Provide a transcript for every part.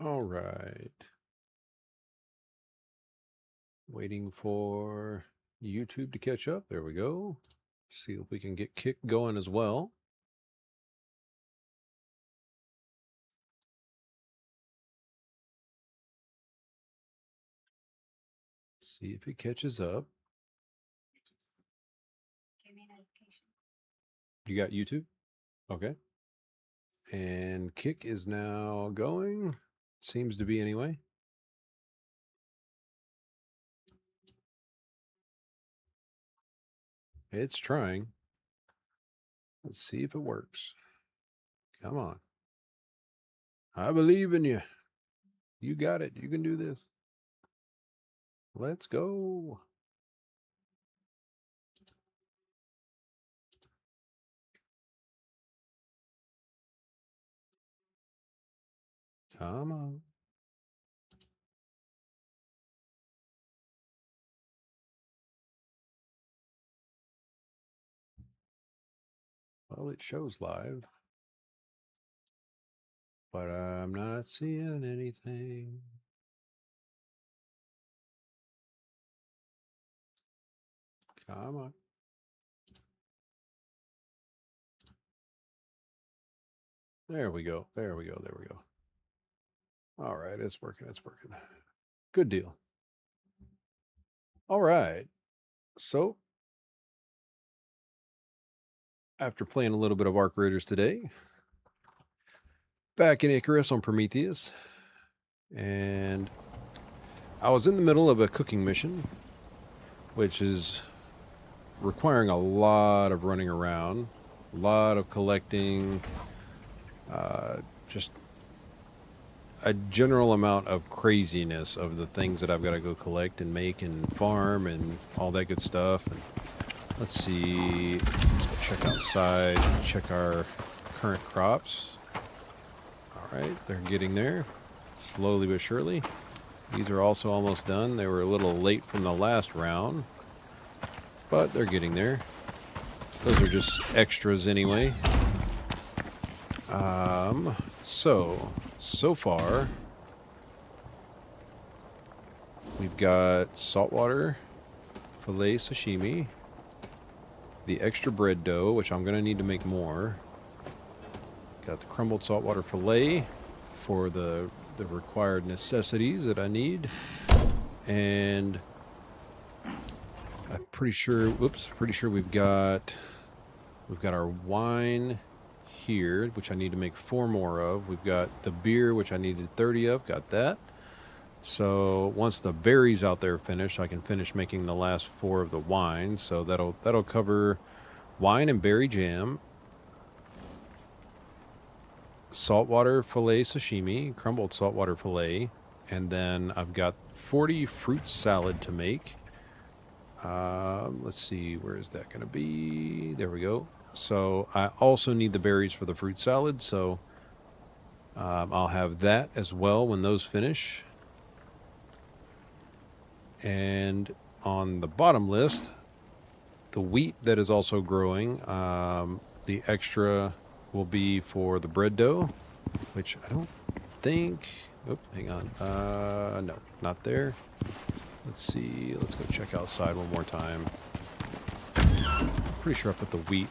All right. Waiting for YouTube to catch up. There we go. See if we can get Kick going as well. See if it catches up. You got YouTube? Okay. And Kick is now going. Seems to be anyway. It's trying. Let's see if it works. Come on. I believe in you. You got it. You can do this. Let's go. Come on. Well, it shows live, but I'm not seeing anything. Come on. There we go. There we go. There we go. All right. It's working. It's working. Good deal. All right. So, after playing a little bit of Arc Raiders today, back in ICARUS on Prometheus, and I was in the middle of a cooking mission, which is requiring a lot of running around, a lot of collecting, just a general amount of craziness of the things that I've got to go collect and make and farm and all that good stuff. And let's see, let's go check outside, check our current crops. All right, they're getting there, slowly but surely. These are also almost done. They were a little late from the last round, but they're getting there. Those are just extras anyway. So far, we've got saltwater filet sashimi, the extra bread dough, which I'm going to need to make more. Got the crumbled saltwater filet for the required necessities that I need. And I'm pretty sure, we've got our wine here, which I need to make 4 more of. We've got the beer, which I needed 30 of, got that. So once the berries out there finish, I can finish making the last 4 of the wine. So that'll cover wine and berry jam, saltwater filet sashimi, crumbled saltwater filet, and then I've got 40 fruit salad to make. Let's see, where is that going to be? There we go. So I also need the berries for the fruit salad, so I'll have that as well when those finish. And on the bottom list, the wheat that is also growing, the extra will be for the bread dough, which I don't think... Oh, hang on. No, not there. Let's see. Let's go check outside one more time. Pretty sure I put the wheat...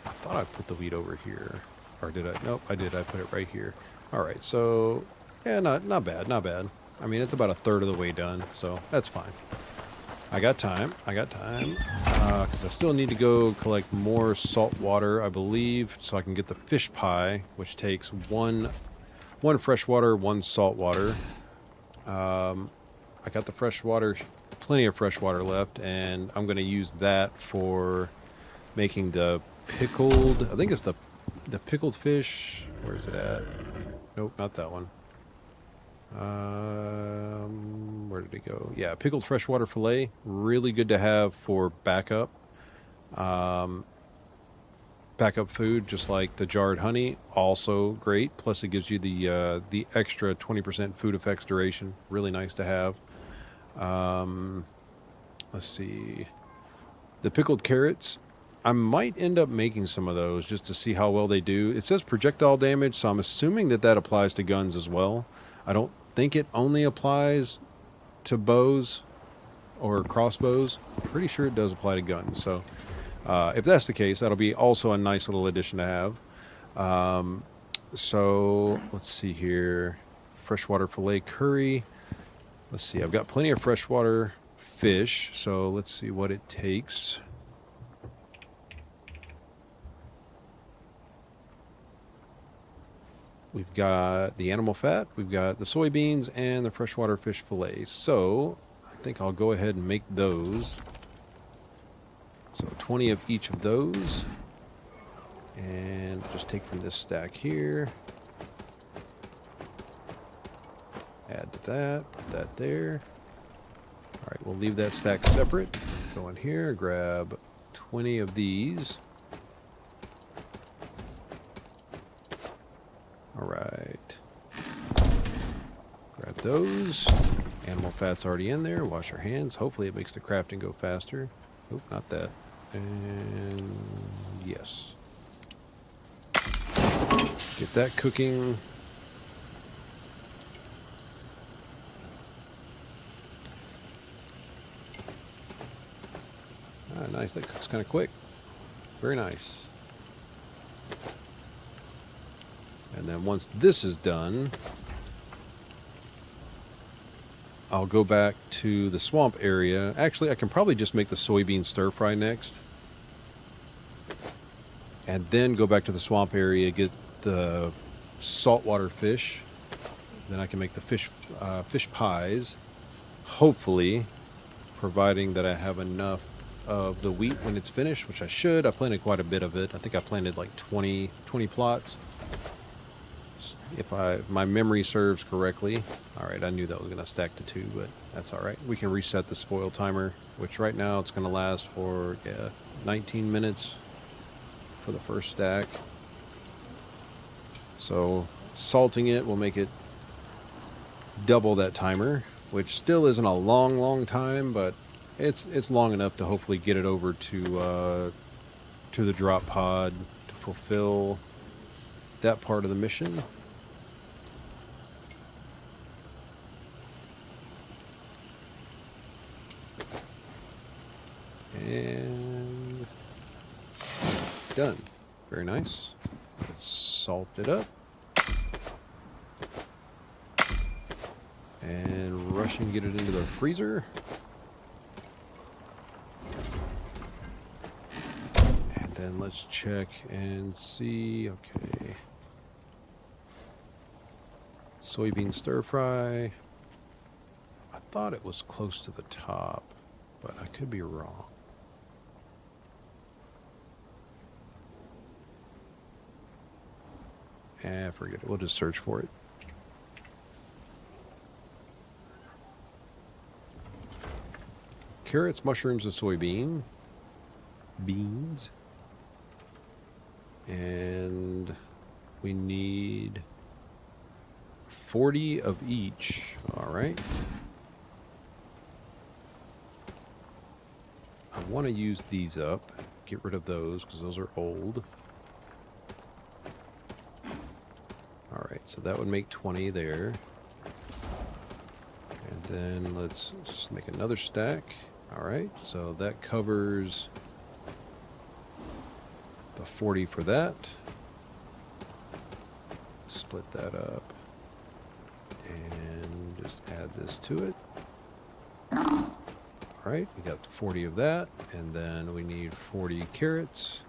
I thought I put the wheat over here. Or did I? Nope, I did. I put it right here. All right, so... Yeah, not bad, not bad. I mean, it's about 1/3 of the way done, so that's fine. I got time. Because I still need to go collect more salt water, I believe, so I can get the fish pie, which takes one freshwater, 1 saltwater. I got the freshwater, plenty of freshwater left, and I'm going to use that for making the pickled, I think it's the pickled fish. Where is it at? Nope, not that one. Where did it go? Yeah, pickled freshwater fillet, really good to have for backup. Backup food, just like the jarred honey, also great. Plus, it gives you the extra 20% food effects duration. Really nice to have. Let's see. The pickled carrots, I might end up making some of those just to see how well they do. It says projectile damage, so I'm assuming that applies to guns as well. I don't think it only applies to bows or crossbows. I'm pretty sure it does apply to guns. So if that's the case, that'll be also a nice little addition to have. So let's see here. Freshwater fillet curry. Let's see. I've got plenty of freshwater fish. So let's see what it takes. We've got the animal fat, we've got the soybeans, and the freshwater fish fillet. So I think I'll go ahead and make those. So 20 of each of those. And just take from this stack here. Add to that, put that there. All right, we'll leave that stack separate. Go in here, grab 20 of these. All right. Grab those. Animal fat's already in there. Wash your hands. Hopefully it makes the crafting go faster. Oop, not that. And yes. Get that cooking. Ah, nice. That cooks kind of quick. Very nice. And then once this is done, I'll go back to the swamp area. Actually, I can probably just make the soybean stir fry next. And then go back to the swamp area, get the saltwater fish. Then I can make the fish pies. Hopefully, providing that I have enough of the wheat when it's finished, which I should. I planted quite a bit of it. I think I planted like 20 plots. If my memory serves correctly. All right, I knew that was going to stack to 2, but that's all right. We can reset the spoil timer, which right now it's going to last for 19 minutes for the first stack. So salting it will make it double that timer, which still isn't a long time, but it's long enough to hopefully get it over to the drop pod to fulfill that part of the mission. And done. Very nice. Let's salt it up. And rush and get it into the freezer. And then let's check and see. Okay. Soybean stir fry. I thought it was close to the top, but I could be wrong. Forget it. We'll just search for it. Carrots, mushrooms, and soybean. Beans. And we need 40 of each. All right. I want to use these up. Get rid of those because those are old. All right, so that would make 20 there. And then let's just make another stack. All right, so that covers the 40 for that. Split that up and just add this to it. All right, we got 40 of that, and then we need 40 carrots.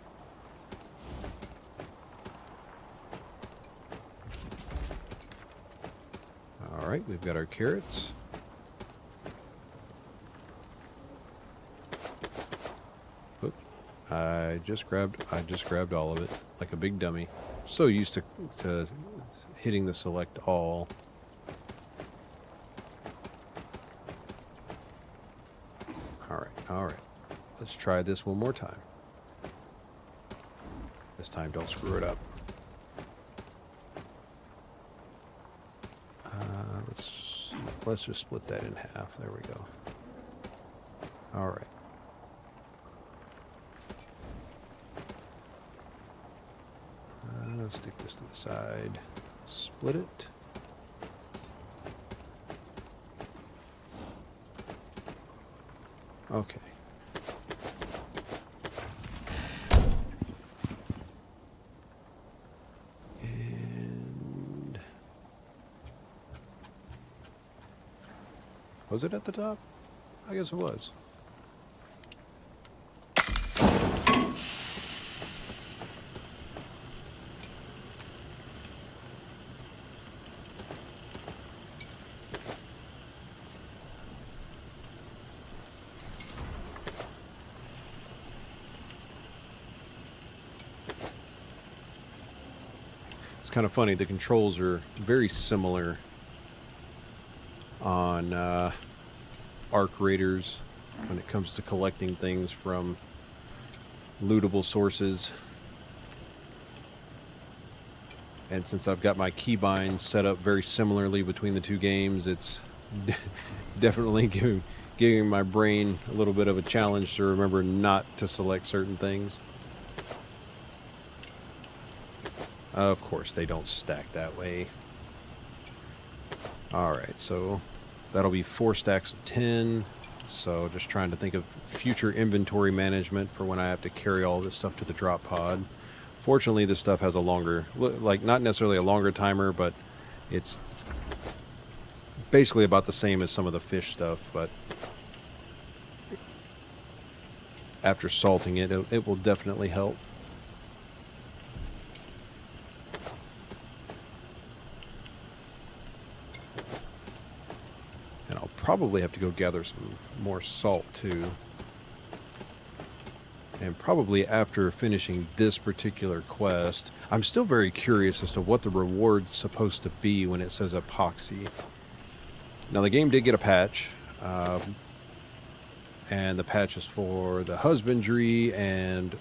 All right, we've got our carrots. Oop, I just grabbed all of it like a big dummy. So used to hitting the select all. All right. Let's try this one more time. This time, don't screw it up. Let's just split that in half. There we go. All right. Let's stick this to the side. Split it. Okay. And was it at the top? I guess it was. It's kind of funny. The controls are very similar on Arc Raiders when it comes to collecting things from lootable sources. And since I've got my keybinds set up very similarly between the two games, it's definitely giving my brain a little bit of a challenge to remember not to select certain things. Of course, they don't stack that way. Alright, so that'll be 4 stacks of 10. So just trying to think of future inventory management for when I have to carry all this stuff to the drop pod. Fortunately, this stuff has a longer, like not necessarily a longer timer, but it's basically about the same as some of the fish stuff. But after salting it, it will definitely help. And I'll probably have to go gather some more salt too. And probably after finishing this particular quest, I'm still very curious as to what the reward's supposed to be when it says epoxy. Now the game did get a patch, and the patch is for the husbandry and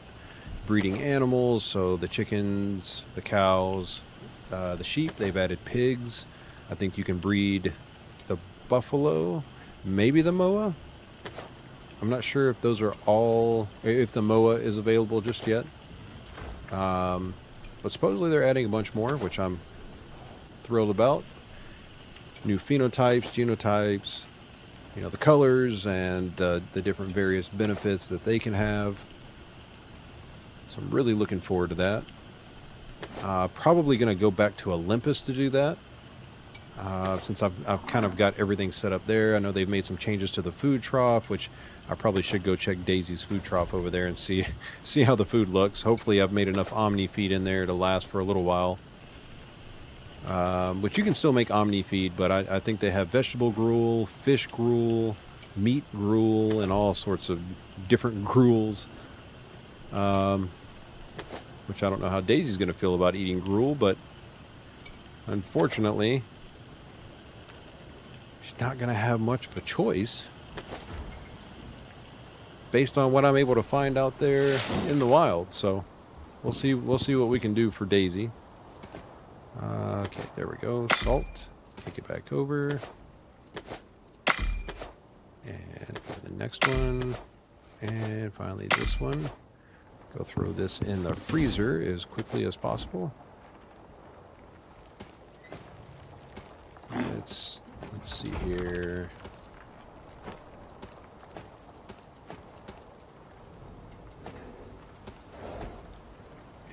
breeding animals, so the chickens, the cows, the sheep. They've added pigs. I think you can breed the buffalo, maybe the moa. I'm not sure if those are all, if the moa is available just yet. But supposedly they're adding a bunch more, which I'm thrilled about. New phenotypes, genotypes, you know, the colors and the different various benefits that they can have. So I'm really looking forward to that. Probably going to go back to Olympus to do that. Since I've kind of got everything set up there. I know they've made some changes to the food trough, which I probably should go check Daisy's food trough over there and see how the food looks. Hopefully I've made enough Omni feed in there to last for a little while. But you can still make Omni feed, but I think they have vegetable gruel, fish gruel, meat gruel, and all sorts of different gruels. Which I don't know how Daisy's going to feel about eating gruel, but unfortunately she's not going to have much of a choice based on what I'm able to find out there in the wild. So we'll see what we can do for Daisy. Okay, there we go. Salt. Kick it back over. And for the next one. And finally this one. Go throw this in the freezer as quickly as possible. Let's see here.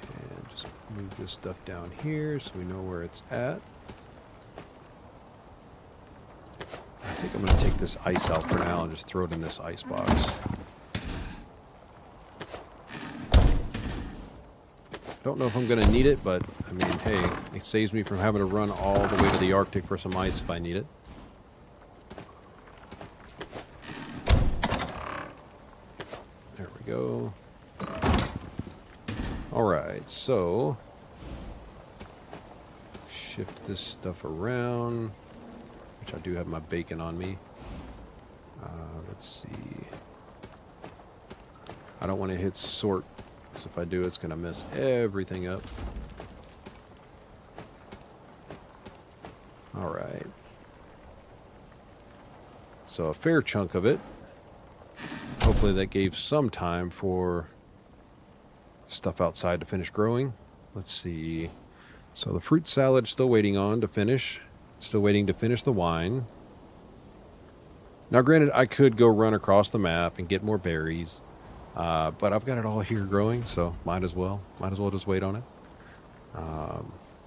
And just move this stuff down here so we know where it's at. I think I'm going to take this ice out for now and just throw it in this ice box. Don't know if I'm going to need it, but I mean, hey, it saves me from having to run all the way to the Arctic for some ice if I need it. There we go. Alright, so shift this stuff around, which I do have my bacon on me. Let's see. I don't want to hit sort. So if I do, it's going to mess everything up. All right. So a fair chunk of it. Hopefully that gave some time for stuff outside to finish growing. Let's see. So the fruit salad still waiting on to finish. Still waiting to finish the wine. Now, granted, I could go run across the map and get more berries, but I've got it all here growing, so might as well just wait on it.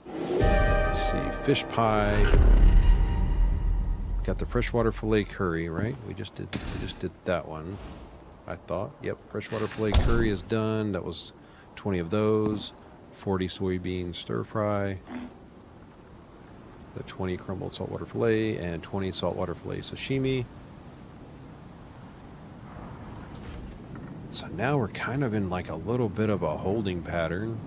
Let's see, fish pie. Got the freshwater fillet curry, right? We just did that one. I thought. Yep, freshwater fillet curry is done. That was 20 of those. 40 soybean stir fry. The 20 crumbled saltwater fillet and 20 saltwater fillet sashimi. So now we're kind of in like a little bit of a holding pattern.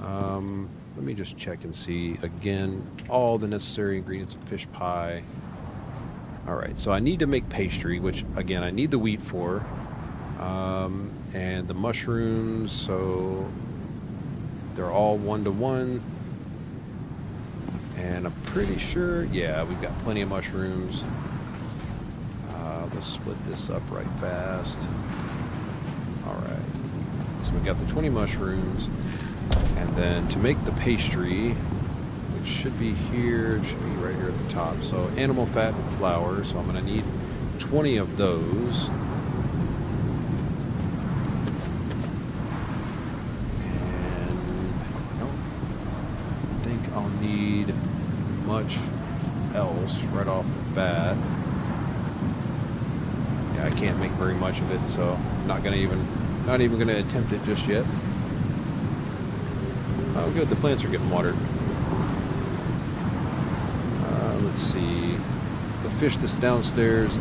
Let me just check and see again all the necessary ingredients of fish pie. All right, so I need to make pastry, which again I need the wheat for, and the mushrooms. So they're all 1-to-1, and I'm pretty sure, yeah, we've got plenty of mushrooms. Let's split this up right fast. All right, so we got the 20 mushrooms. And then to make the pastry, which should be here, it should be right here at the top. So animal fat and flour. So I'm going to need 20 of those. And I don't think I'll need much else right off the bat. Yeah, I can't make very much of it, so I'm not even going to attempt it just yet. Oh, good. The plants are getting watered. Let's see. The fish that's downstairs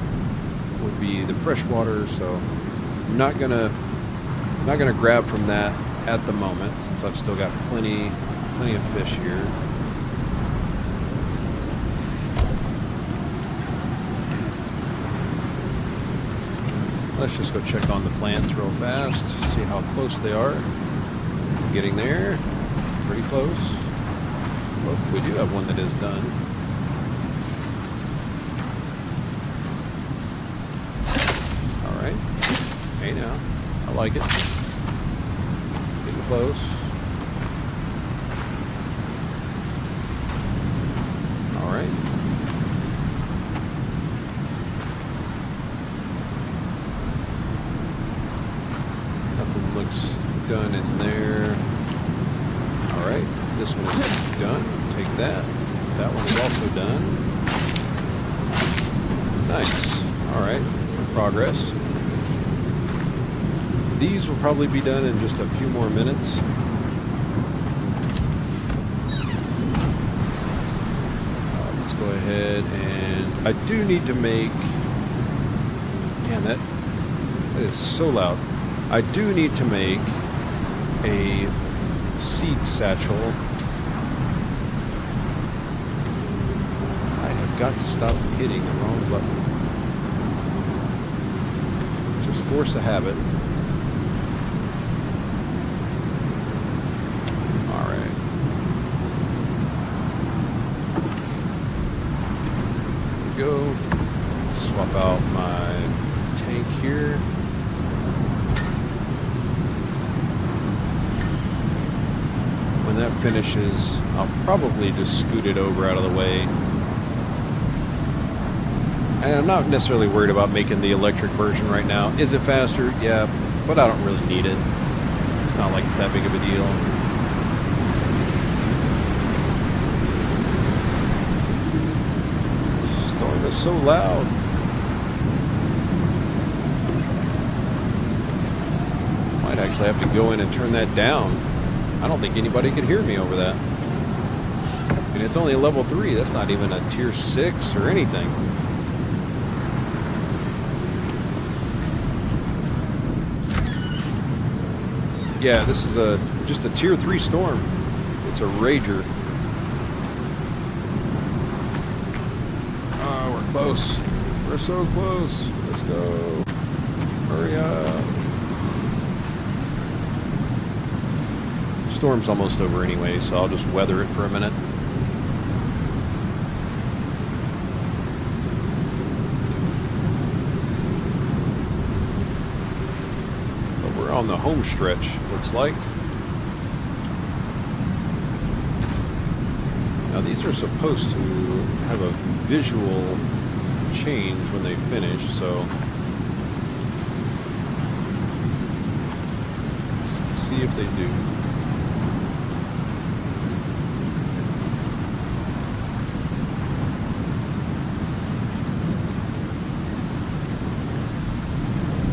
would be the fresh water, so I'm not gonna grab from that at the moment, since I've still got plenty of fish here. Let's just go check on the plants real fast, see how close they are. Getting there. Pretty close. Well, we do have one that is done. All right. Hey now. I like it. Getting close. All right. Nothing looks done in there. All right, this one is done. Take that. That one is also done. Nice. All right, progress. These will probably be done in just a few more minutes. Let's go ahead and I do need to make. Man, that is so loud. I do need to make a seed satchel. I have got to stop hitting the wrong button. Just force a habit. All right. Here we go. Swap out my tank here. When that finishes, I'll probably just scoot it over out of the way. And I'm not necessarily worried about making the electric version right now. Is it faster? Yeah, but I don't really need it. It's not like it's that big of a deal. Storm is so loud. Might actually have to go in and turn that down. I don't think anybody could hear me over that. I mean, it's only a level 3. That's not even a tier 6 or anything. Yeah, this is just a tier 3 storm. It's a rager. Oh, we're close. We're so close. Let's go. Hurry up. Storm's almost over anyway, so I'll just weather it for a minute. But we're on the home stretch, looks like. Now these are supposed to have a visual change when they finish, so let's see if they do.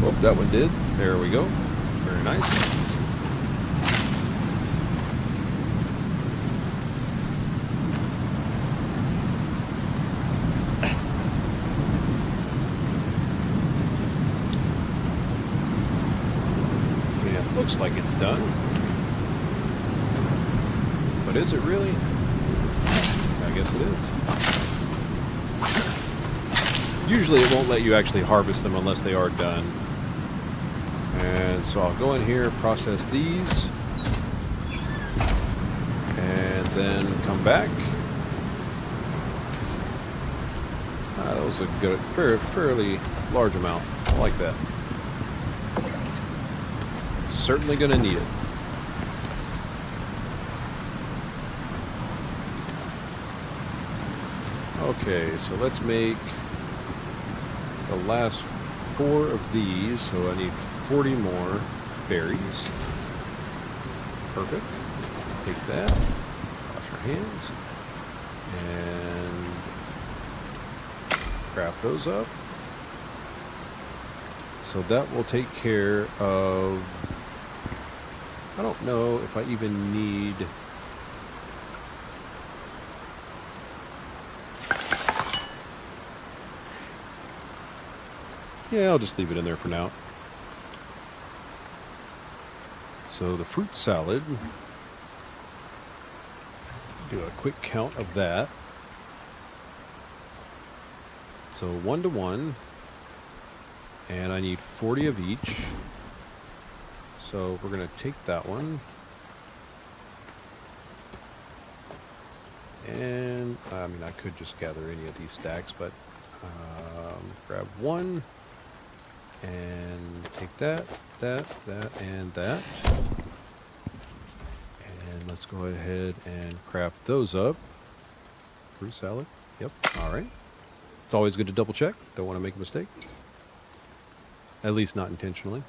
Oh, that one did. There we go. Very nice. Looks like it's done. But is it really? I guess it is. Usually it won't let you actually harvest them unless they are done. And so I'll go in here, process these, and then come back. That was a good, fairly large amount. I like that. Certainly going to need it. Okay, so let's make the last 4 of these. So I need 40 more berries. Perfect. Take that. Wash our hands. And craft those up. So that will take care of... I don't know if I even need... Yeah, I'll just leave it in there for now. So the fruit salad, do a quick count of that. So 1 to 1, and I need 40 of each. So we're going to take that one, and I mean I could just gather any of these stacks, but grab one and take that, and that, and let's go ahead and craft those up. Fruit salad, yep, all right. It's always good to double check, don't want to make a mistake, at least not intentionally.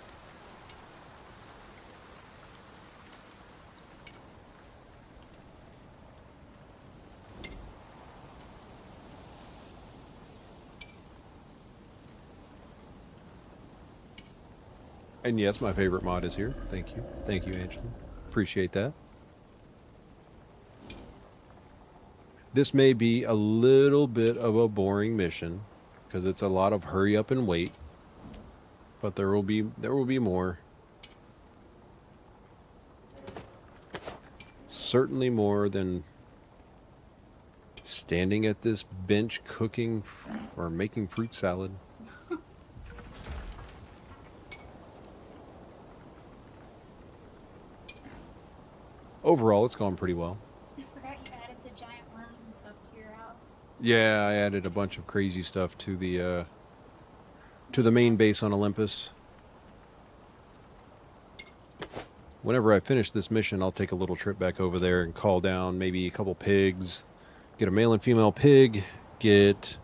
And yes, my favorite mod is here. Thank you. Thank you, Angela. Appreciate that. This may be a little bit of a boring mission because it's a lot of hurry up and wait. But there will be more. Certainly more than standing at this bench cooking or making fruit salad. Overall, it's gone pretty well. I forgot you added the giant worms and stuff to your house. Yeah, I added a bunch of crazy stuff to the main base on Olympus. Whenever I finish this mission, I'll take a little trip back over there and call down maybe a couple pigs, get a male and female pig, get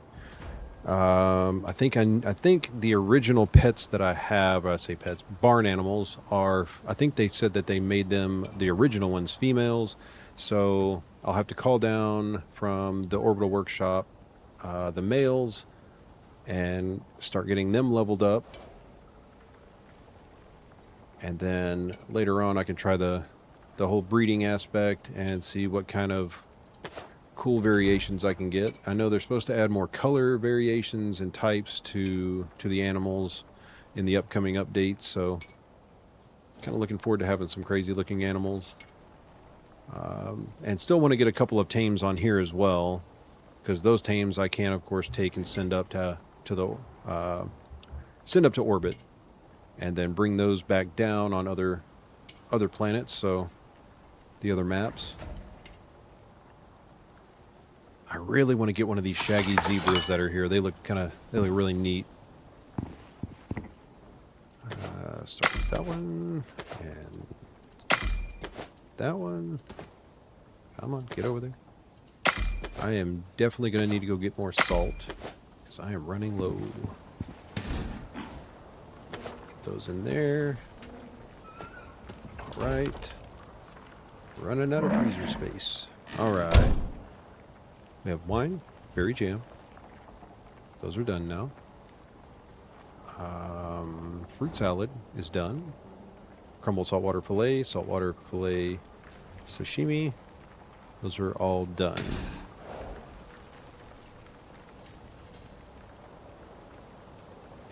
I think the original pets that I have, I say pets, barn animals are, I think they said that they made them, the original ones, females. So I'll have to call down from the orbital workshop the males and start getting them leveled up. And then later on I can try the whole breeding aspect and see what kind of cool variations I can get. I know they're supposed to add more color variations and types to the animals in the upcoming updates, so kind of looking forward to having some crazy looking animals. And still want to get a couple of tames on here as well, because those tames I can of course take and send up to orbit, and then bring those back down on other planets, so the other maps. I really want to get one of these shaggy zebras that are here. They look really neat. Start with that one and that one. Come on, get over there. I am definitely going to need to go get more salt because I am running low. Put those in there. All right. Running out of freezer space. All right. We have wine, berry jam. Those are done now. Fruit salad is done. Crumbled saltwater fillet sashimi. Those are all done.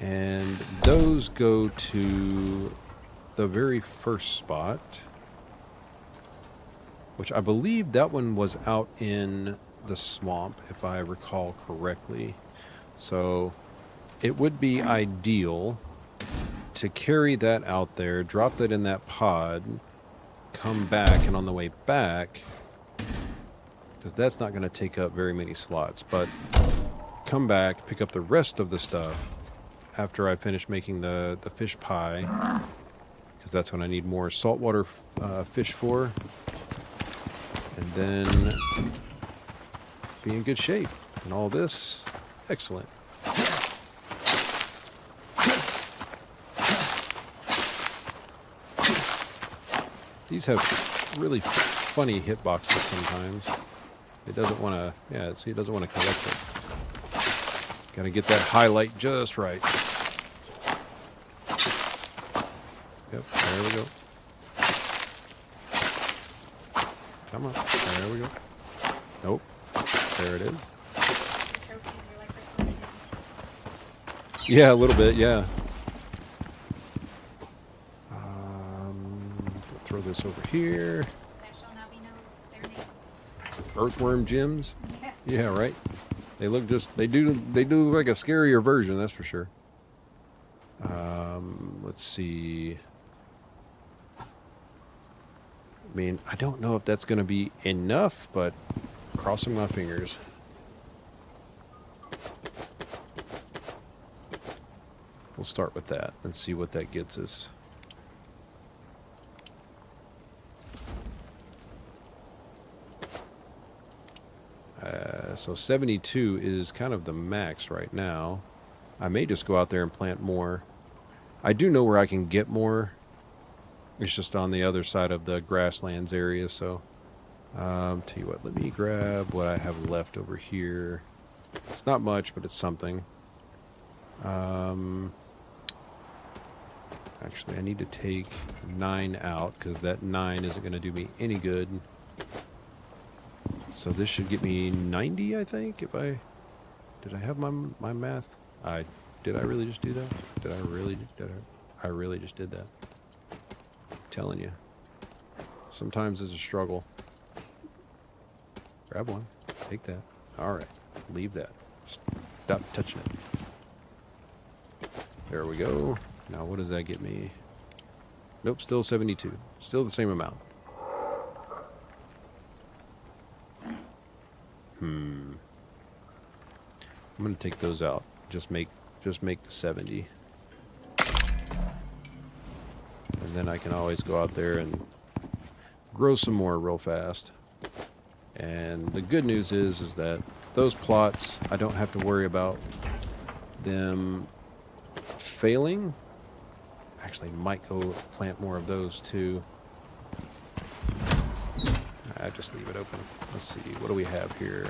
And those go to the very first spot, which I believe that one was out in the swamp, if I recall correctly. So it would be ideal to carry that out there, drop that in that pod, come back, and on the way back, because that's not going to take up very many slots, but come back, pick up the rest of the stuff after I finish making the fish pie, because that's when I need more saltwater fish for, and then be in good shape. And all this, excellent. These have really funny hitboxes sometimes. It doesn't want to, yeah, see, it doesn't want to collect it. Got to get that highlight just right. Yep, there we go. Come on, there we go. Nope, there it is. Yeah, a little bit, yeah. Throw this over here. That shall not be known their name. Earthworm gems. Yeah. Yeah, right. They look just. They do look like a scarier version. That's for sure. Let's see. I mean, I don't know if that's going to be enough, but crossing my fingers. We'll start with that and see what that gets us. So 72 is kind of the max right now. I may just go out there and plant more. I do know where I can get more. It's just on the other side of the grasslands area. So, tell you what, let me grab what I have left over here. It's not much, but it's something. Actually, I need to take 9 out because that 9 isn't going to do me any good. So this should get me 90, I think, if I... Did I have my math? Did I really just do that? I really just did that. I'm telling you. Sometimes it's a struggle. Grab one. Take that. Alright. Leave that. Stop touching it. There we go. Now what does that get me? Nope, still 72. Still the same amount. I'm gonna take those out. Just make the 70. And then I can always go out there and grow some more real fast. And the good news is that those plots, I don't have to worry about them failing. Actually, might go plant more of those too. I just leave it open. Let's see, what do we have here?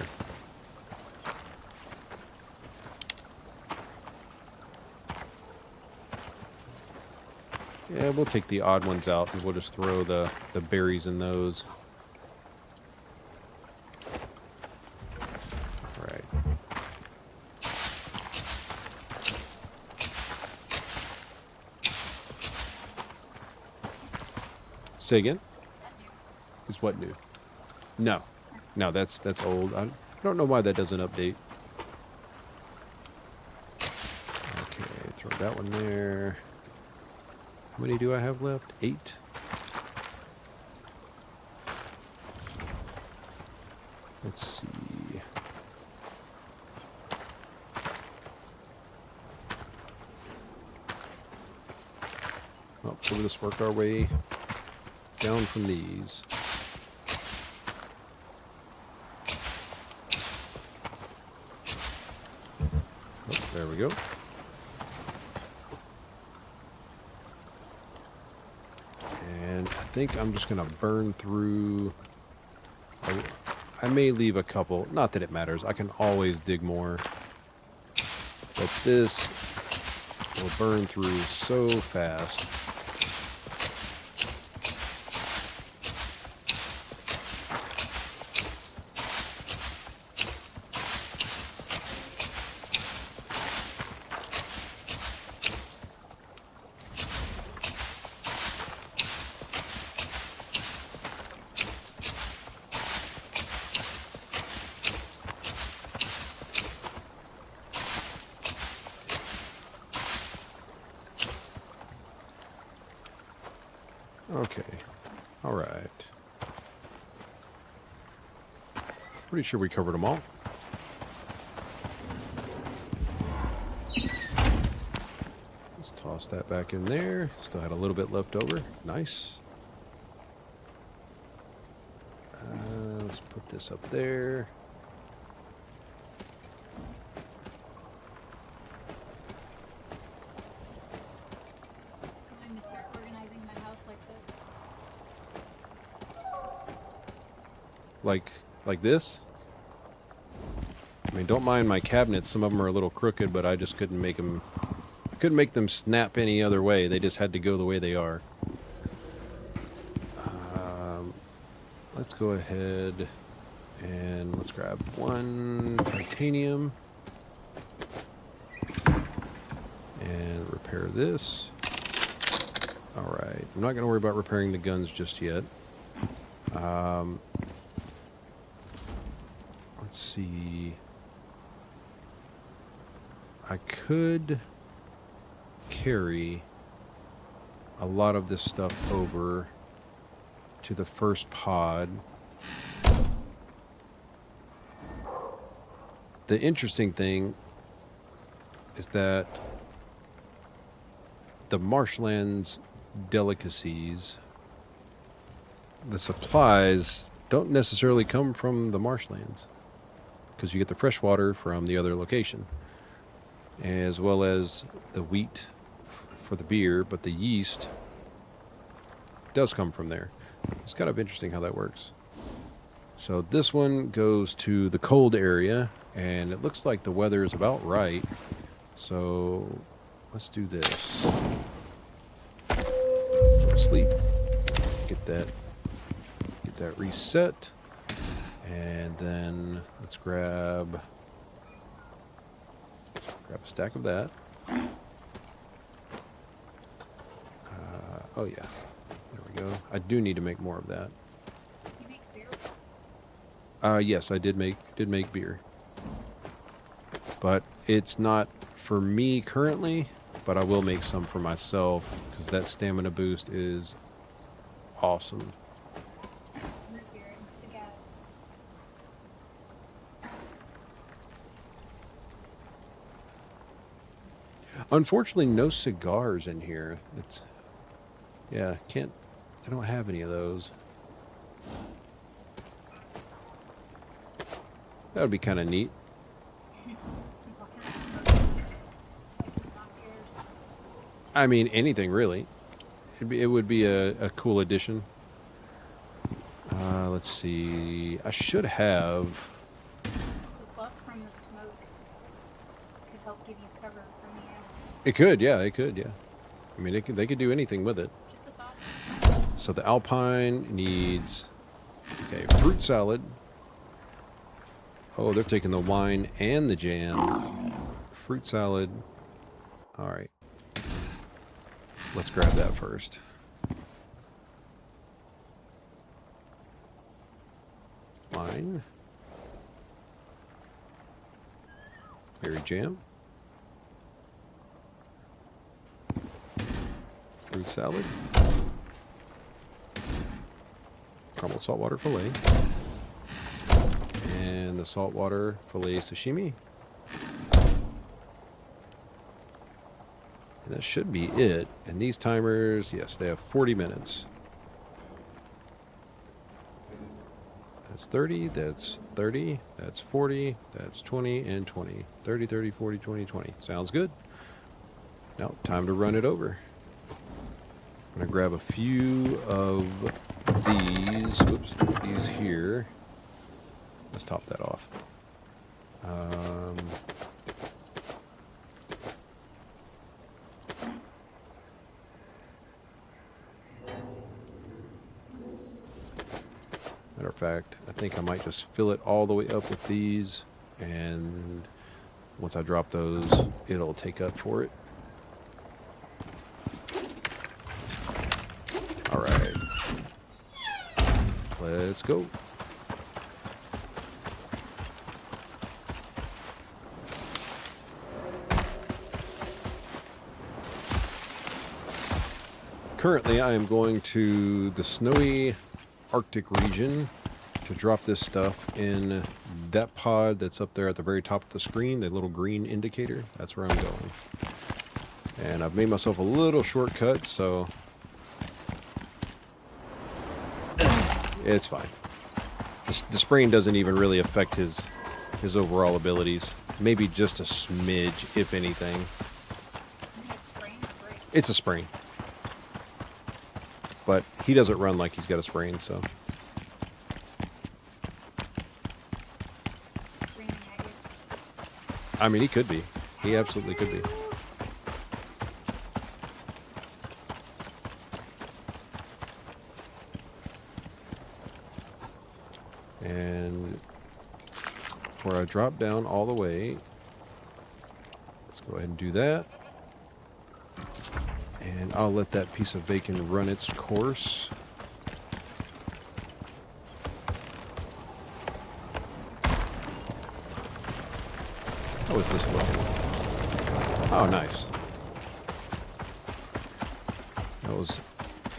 Yeah, we'll take the odd ones out and we'll just throw the berries in those. Right. Say again? Is what new? No. No, that's old. I don't know why that doesn't update. Okay, throw that one there. How many do I have left? 8. Let's see. Oh, so we'll just work our way down from these. There we go. And I think I'm just going to burn through... I may leave a couple. Not that it matters. I can always dig more. But this will burn through so fast. Okay. All right. Pretty sure we covered them all. Let's toss that back in there. Still had a little bit left over. Nice. Let's put this up there. I'm going to start organizing my house like this. Like this? I mean, don't mind my cabinets. Some of them are a little crooked, but I just couldn't make them snap any other way. They just had to go the way they are. Let's go ahead and let's grab one titanium and repair this. All right. I'm not going to worry about repairing the guns just yet. Let's see. I could carry a lot of this stuff over to the first pod. The interesting thing is that the marshlands delicacies, the supplies don't necessarily come from the marshlands, because you get the fresh water from the other location, as well as the wheat for the beer, but the yeast does come from there. It's kind of interesting how that works. So this one goes to the cold area, and it looks like the weather is about right. So let's do this. Go to sleep. Get that reset. And then let's grab a stack of that. Oh yeah, there we go. I do need to make more of that. You make beer? Yes, I did make beer, but it's not for me currently. But I will make some for myself, because that stamina boost is awesome. Root beer and cigars. Unfortunately, no cigars in here. I don't have any of those. That would be kind of neat. I mean, anything really. It would be a cool addition. Let's see. I should have. The buff from the smoke could help give you cover from the air. It could, yeah. It could, yeah. I mean, they could do anything with it. Just a thought. So the Alpine needs, okay, fruit salad. Oh, they're taking the wine and the jam. Fruit salad. All right. Let's grab that first. Wine. Berry jam. Fruit salad. Caramel saltwater fillet. And the saltwater fillet sashimi. And that should be it. And these timers, yes, they have 40 minutes. That's 30, that's 30, that's 40, that's 20, and 20. 30, 30, 40, 20, 20. Sounds good. Now, time to run it over. I'm going to grab a few of these. Whoops, these here. Let's top that off. Matter of fact, I think I might just fill it all the way up with these, and once I drop those, it'll take up for it. All right, let's go. Currently, I am going to the snowy Arctic region to drop this stuff in that pod that's up there at the very top of the screen, the little green indicator. That's where I'm going. And I've made myself a little shortcut, so it's fine. The spraying doesn't even really affect his overall abilities. Maybe just a smidge, if anything. It's a sprain. But he doesn't run like he's got a sprain, so. I mean, he could be. He absolutely could be. And before I drop down all the way, let's go ahead and do that. And I'll let that piece of bacon run its course. How is this looking? Oh, nice. That was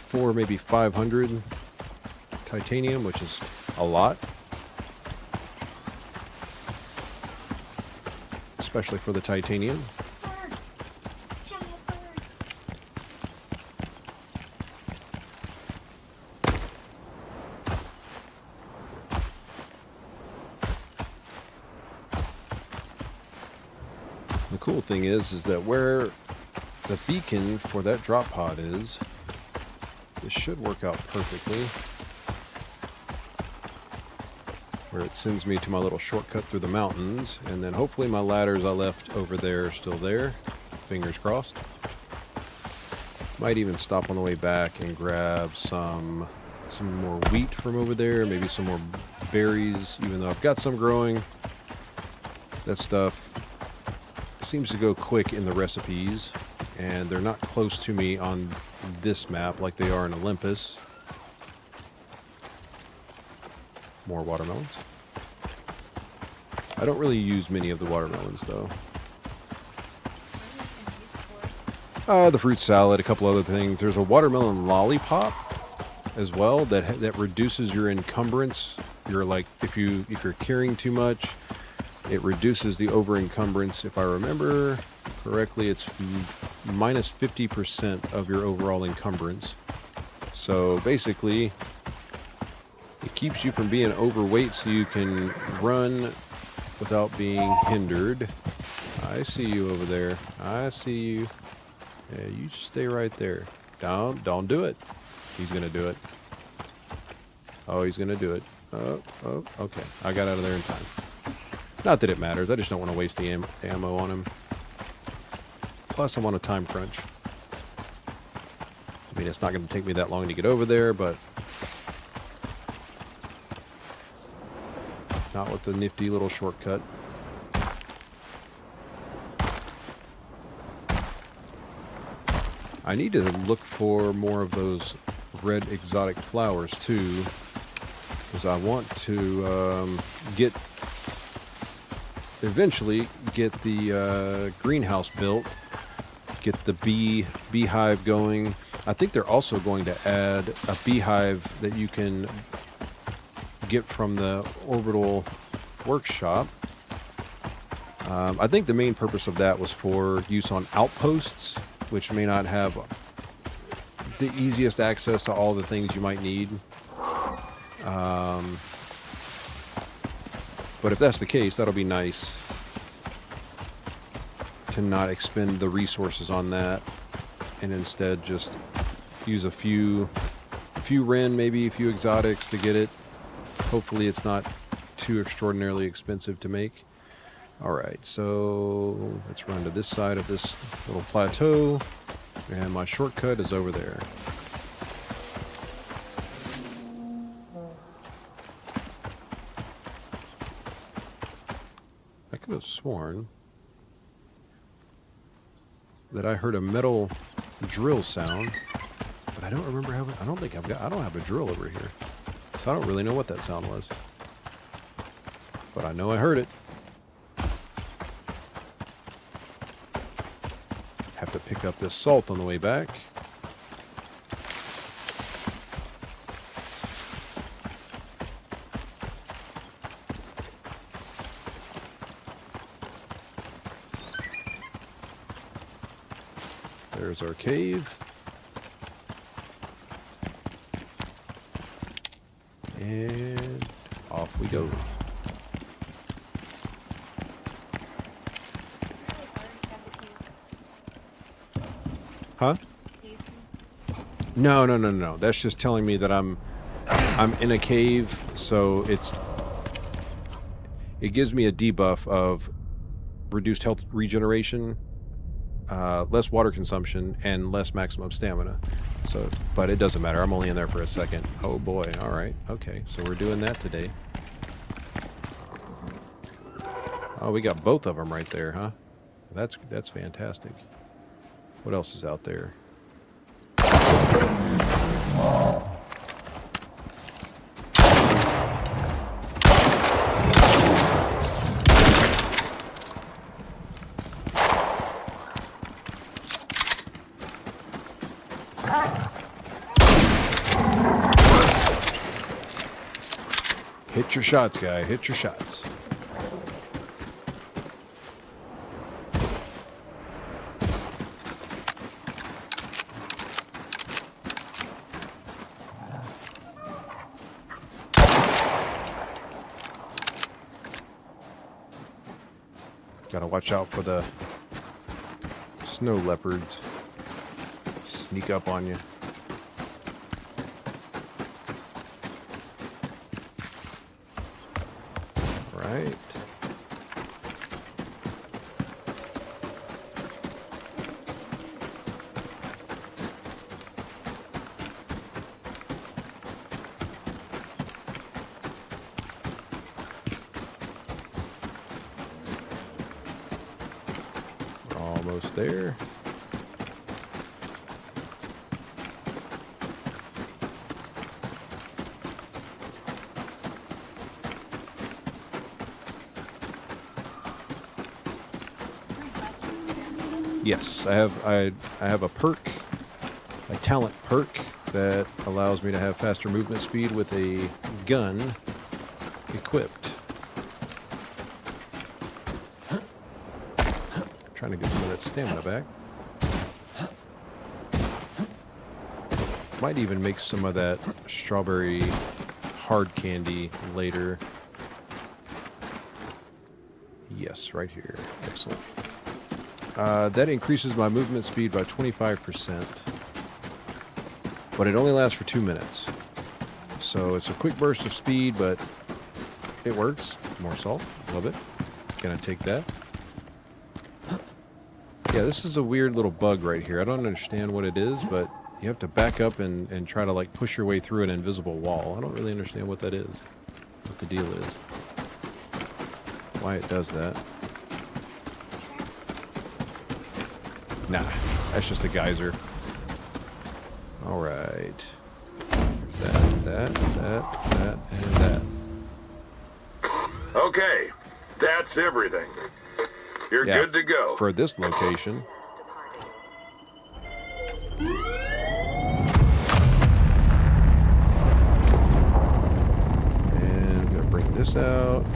4, maybe 500 titanium, which is a lot. Especially for the titanium. The cool thing is that where the beacon for that drop pod is, this should work out perfectly. Where it sends me to my little shortcut through the mountains, and then hopefully my ladders I left over there are still there. Fingers crossed. Might even stop on the way back and grab some more wheat from over there, maybe some more berries, even though I've got some growing. That stuff seems to go quick in the recipes, and they're not close to me on this map like they are in Olympus. More watermelons. I don't really use many of the watermelons, though. The fruit salad, a couple other things. There's a watermelon lollipop as well that reduces your encumbrance. You're like, if you're carrying too much, it reduces the over encumbrance. If I remember correctly, it's minus 50% of your overall encumbrance. So basically, it keeps you from being overweight so you can run without being hindered. I see you over there. I see you. Yeah, you just stay right there. Don't do it. He's going to do it. Oh, he's going to do it. Oh, okay. I got out of there in time. Not that it matters. I just don't want to waste the ammo on him. Plus, I'm on a time crunch. I mean, it's not going to take me that long to get over there, but not with the nifty little shortcut. I need to look for more of those red exotic flowers too, because I want to eventually get the greenhouse built, get the beehive going. I think they're also going to add a beehive that you can get from the orbital workshop. I think the main purpose of that was for use on outposts, which may not have the easiest access to all the things you might need. But if that's the case, that'll be nice to not expend the resources on that and instead just use a few Ren, maybe a few exotics to get it. Hopefully it's not too extraordinarily expensive to make. Alright, so let's run to this side of this little plateau, and my shortcut is over there. I could have sworn that I heard a metal drill sound, but I don't remember having. I don't have a drill over here, so I don't really know what that sound was. But I know I heard it. Have to pick up this salt on the way back. There's our cave. And off we go. Huh? No. That's just telling me that I'm in a cave, so it gives me a debuff of reduced health regeneration, less water consumption, and less maximum stamina. So, but it doesn't matter. I'm only in there for a second. Oh boy. All right. Okay. So we're doing that today. Oh, we got both of them right there, huh? That's fantastic. What else is out there? Hit your shots, guy. Hit your shots. Gotta watch out for the snow leopards. Sneak up on you. Right. Almost there. Yes, I have a perk, a talent perk that allows me to have faster movement speed with a gun equipped. Trying to get some of that stamina back. Might even make some of that strawberry hard candy later. Yes, right here. Excellent. That increases my movement speed by 25%, but it only lasts for 2 minutes. So it's a quick burst of speed, but it works. More salt. Love it. Gonna take that. Yeah, this is a weird little bug right here. I don't understand what it is, but you have to back up and try to like push your way through an invisible wall. I don't really understand what that is, what the deal is, why it does that. Nah, that's just a geyser. Alright. That, and that. Okay, that's everything. You're good to go. For this location. And I'm gonna bring this out.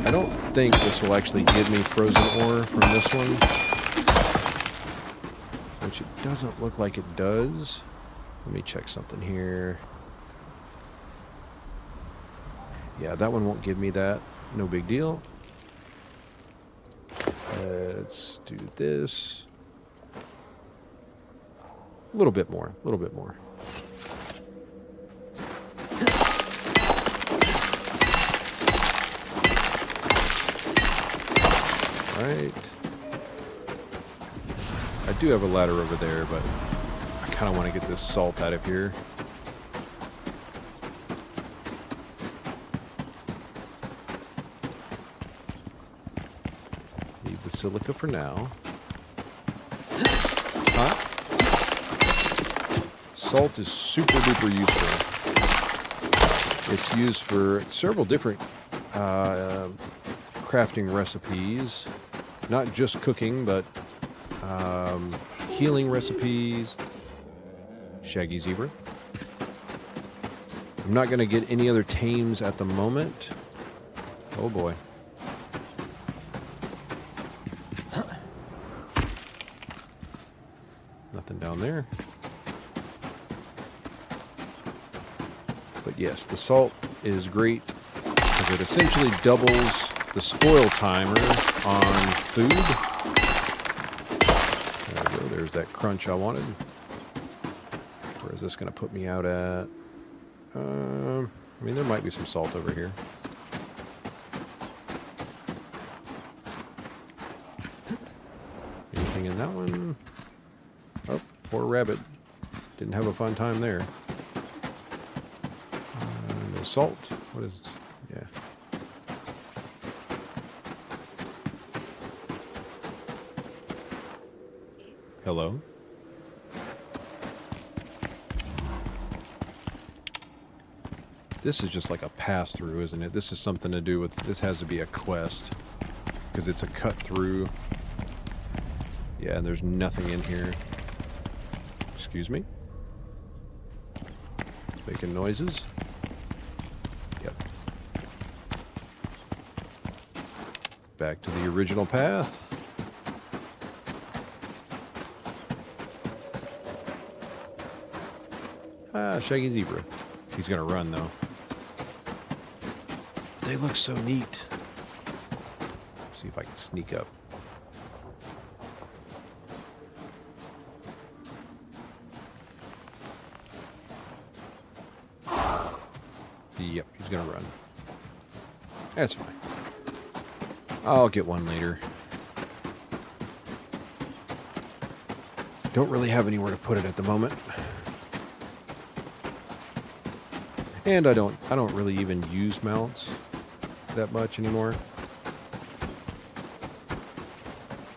I don't think this will actually give me frozen ore from this one, which it doesn't look like it does. Let me check something here. Yeah, that one won't give me that. No big deal. Let's do this. A little bit more. A little bit more. Right. I do have a ladder over there, but I kind of want to get this salt out of here. Leave the silica for now. Huh? Salt is super duper useful. It's used for several different crafting recipes. Not just cooking, but healing recipes. Shaggy zebra. I'm not going to get any other tames at the moment. Oh boy. Nothing down there. But yes, the salt is great because it essentially doubles the spoil timer on food. There we go. There's that crunch I wanted. Where is this going to put me out at? I mean, there might be some salt over here. Anything in that one? Oh, poor rabbit. Didn't have a fun time there. No salt. What is... Yeah. Hello? This is just like a pass-through, isn't it? This is something to do with... This has to be a quest. Because it's a cut-through. Yeah, and there's nothing in here. Excuse me? It's making noises. Yep. Back to the original path. Ah, Shaggy Zebra. He's gonna run, though. They look so neat. Let's see if I can sneak up. Yep, he's gonna run. That's fine. I'll get one later. Don't really have anywhere to put it at the moment. And I don't really even use mounts that much anymore.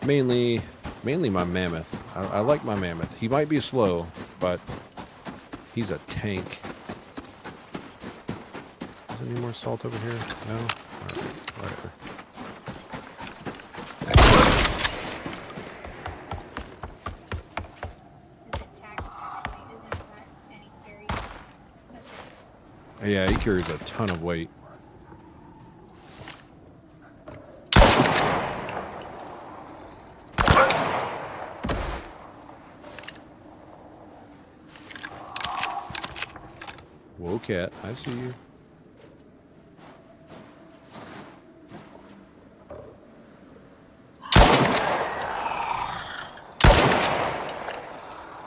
Mainly my mammoth. I like my mammoth. He might be slow, but he's a tank. Is there any more salt over here? No? Alright, whatever. Yeah, he carries a ton of weight. Whoa, cat, I see you.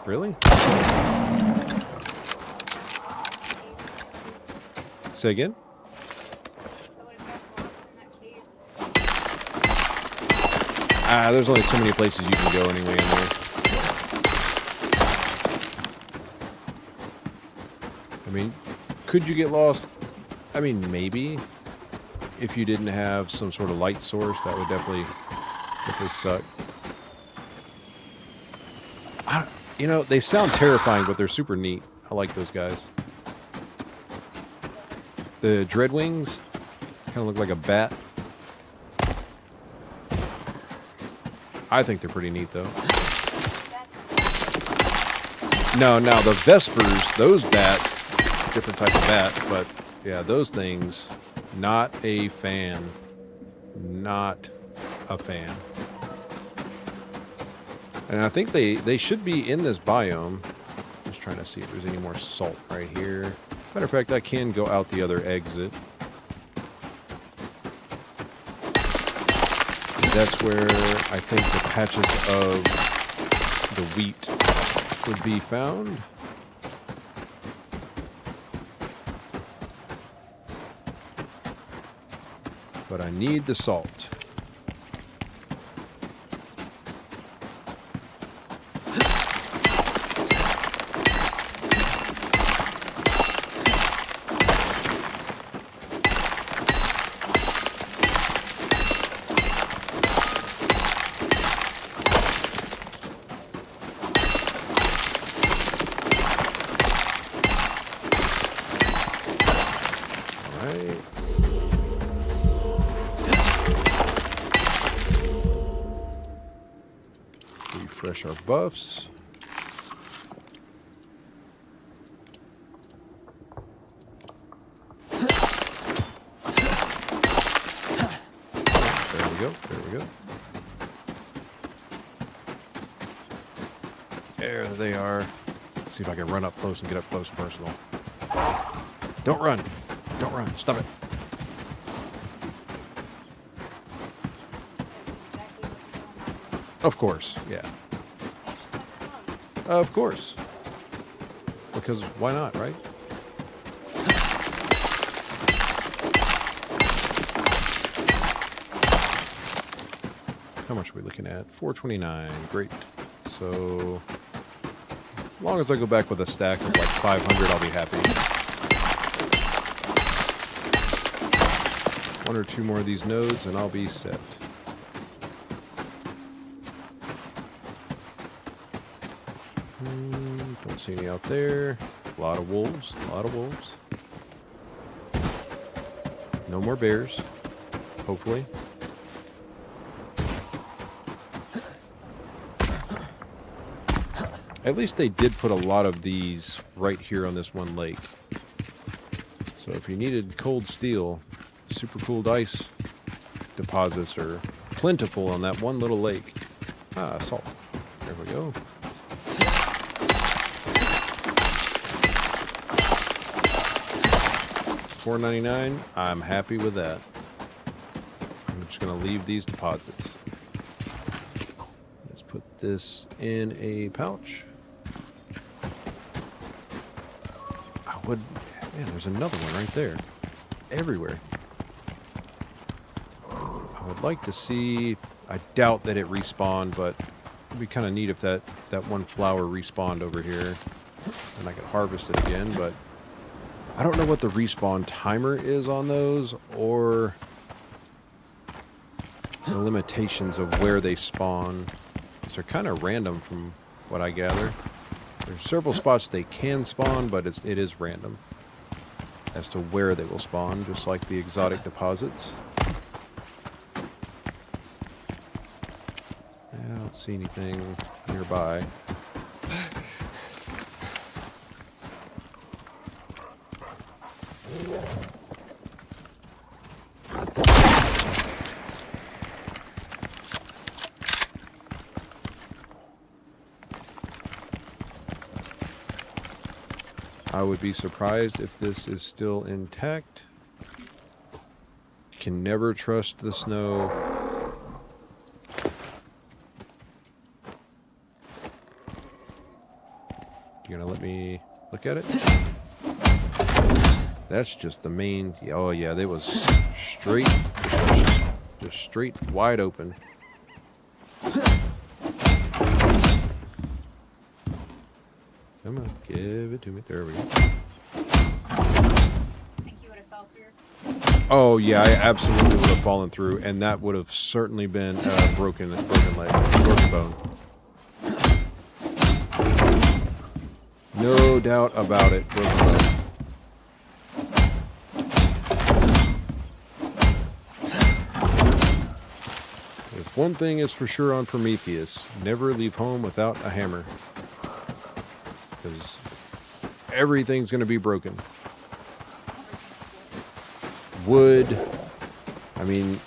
Really? Say again? There's only so many places you can go anyway in there. I mean, could you get lost? I mean, maybe. If you didn't have some sort of light source, that would definitely suck. You know, they sound terrifying, but they're super neat. I like those guys. The Dreadwings kind of look like a bat. I think they're pretty neat, though. No, the Vespers, those bats, different type of bat, but yeah, those things, not a fan. Not a fan. And I think they should be in this biome. Just trying to see if there's any more salt right here. Matter of fact, I can go out the other exit. that's where I think the patches of the wheat would be found. But I need the salt. Refresh our buffs. There we go. There we go. There they are. Let's see if I can run up close and get up close and personal. Don't run. Don't run. Stop it. Of course, yeah. Of course. Because why not, right? How much are we looking at? 429. Great. So, as long as I go back with a stack of like 500, I'll be happy. One or two more of these nodes and I'll be set. Don't see any out there. A lot of wolves. A lot of wolves. No more bears. Hopefully. At least they did put a lot of these right here on this one lake. So if you needed cold steel, super cooled ice deposits are plentiful on that one little lake. Ah, salt. There we go. $4.99. I'm happy with that. I'm just going to leave these deposits. Let's put this in a pouch. I would... Man, there's another one right there. Everywhere. I would like to see... I doubt that it respawned, but it'd be kind of neat if that one flower respawned over here. And I could harvest it again, but... I don't know what the respawn timer is on those, or the limitations of where they spawn. They're kind of random from what I gather. There's several spots they can spawn, but it is random as to where they will spawn, just like the exotic deposits. I don't see anything nearby. I would be surprised if this is still intact. You can never trust the snow. You gonna let me look at it? That's just the main... Oh yeah, they was straight... Just straight wide open. Come on, give it to me. There we go. Think you would have fell through? Oh yeah, I absolutely would have fallen through, and that would have certainly been a broken leg, broken bone. No doubt about it, broken bone. If one thing is for sure on Prometheus, never leave home without a hammer. Because everything's going to be broken. Wood. I mean,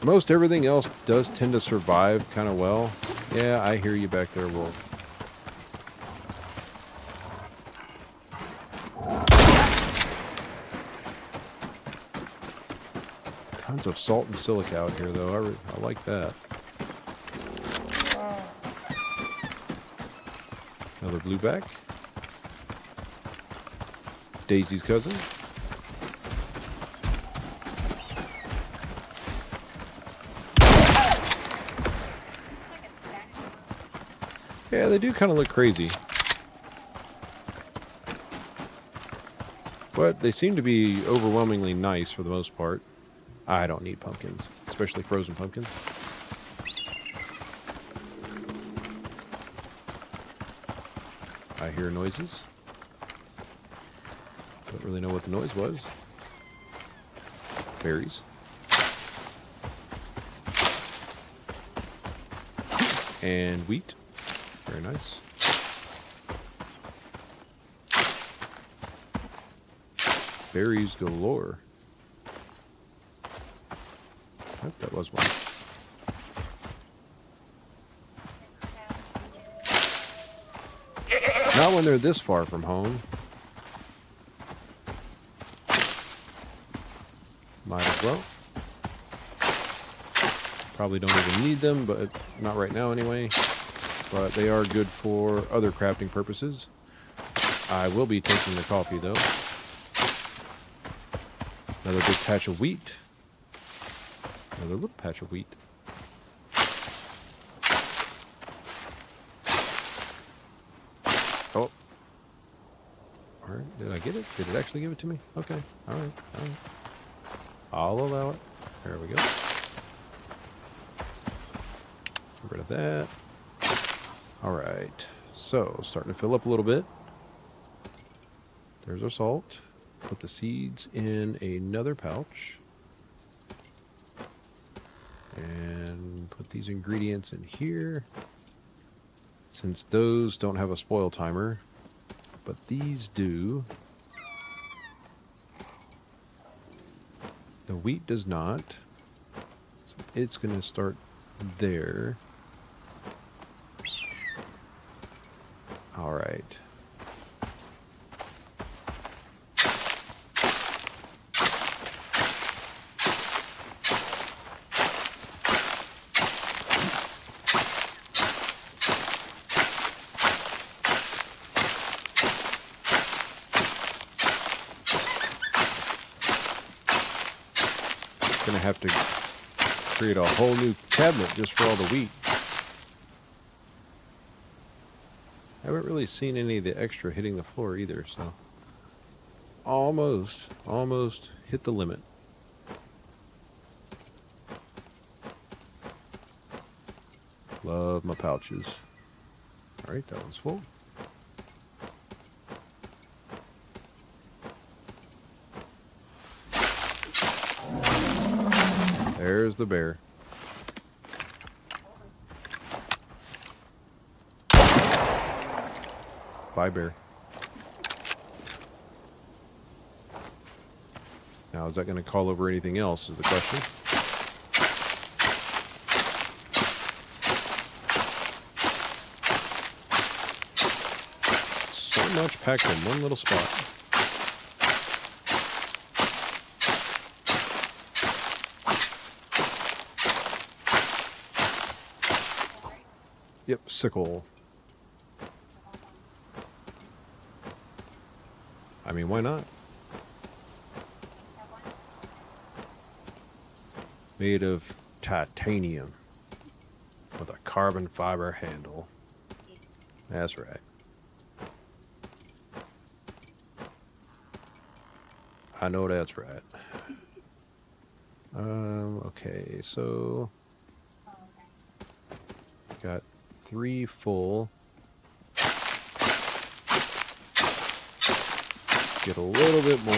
most everything else does tend to survive kind of well. Yeah, I hear you back there, Wolf. Tons of salt and silica out here, though. I like that. Another blueback. Daisy's cousin. Yeah, they do kind of look crazy. But they seem to be overwhelmingly nice for the most part. I don't need pumpkins, especially frozen pumpkins. I hear noises. Don't really know what the noise was. Berries. And wheat. Very nice. Berries galore. Oh, that was one. Not when they're this far from home. Might as well. Probably don't even need them, but not right now anyway. But they are good for other crafting purposes. I will be taking the coffee though. Another big patch of wheat. Another little patch of wheat. Oh. Alright, did I get it? Did it actually give it to me? Okay, alright, alright. I'll allow it. There we go. Get rid of that. Alright, so starting to fill up a little bit. There's our salt. Put the seeds in another pouch. And put these ingredients in here. Since those don't have a spoil timer, but these do. The wheat does not. So it's going to start there. All right. Gonna have to create a whole new cabinet just for all the wheat. I haven't really seen any of the extra hitting the floor either, so almost hit the limit. Love my pouches. All right, that one's full. There's the bear. Bye, bear. Now, is that going to call over anything else is the question. So much packed in one little spot. Yep, sickle. I mean, why not? Made of titanium with a carbon fiber handle. That's right. I know that's right. Okay, so got 3 full. Get a little bit more.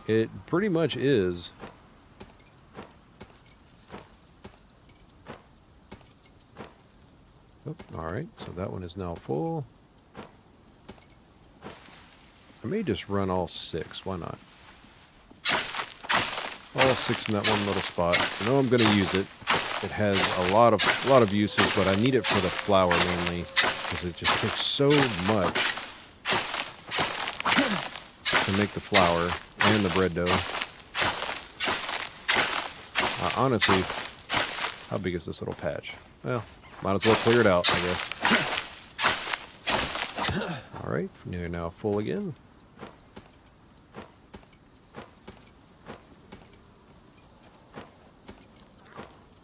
It pretty much is. Oh, all right, so that one is now full. I may just run all 6. Why not? All 6 in that one little spot. I know I'm going to use it. It has a lot of uses, but I need it for the flour mainly because it just takes so much to make the flour and the bread dough. Honestly, how big is this little patch? Well, might as well clear it out, I guess. Alright, you're now full again.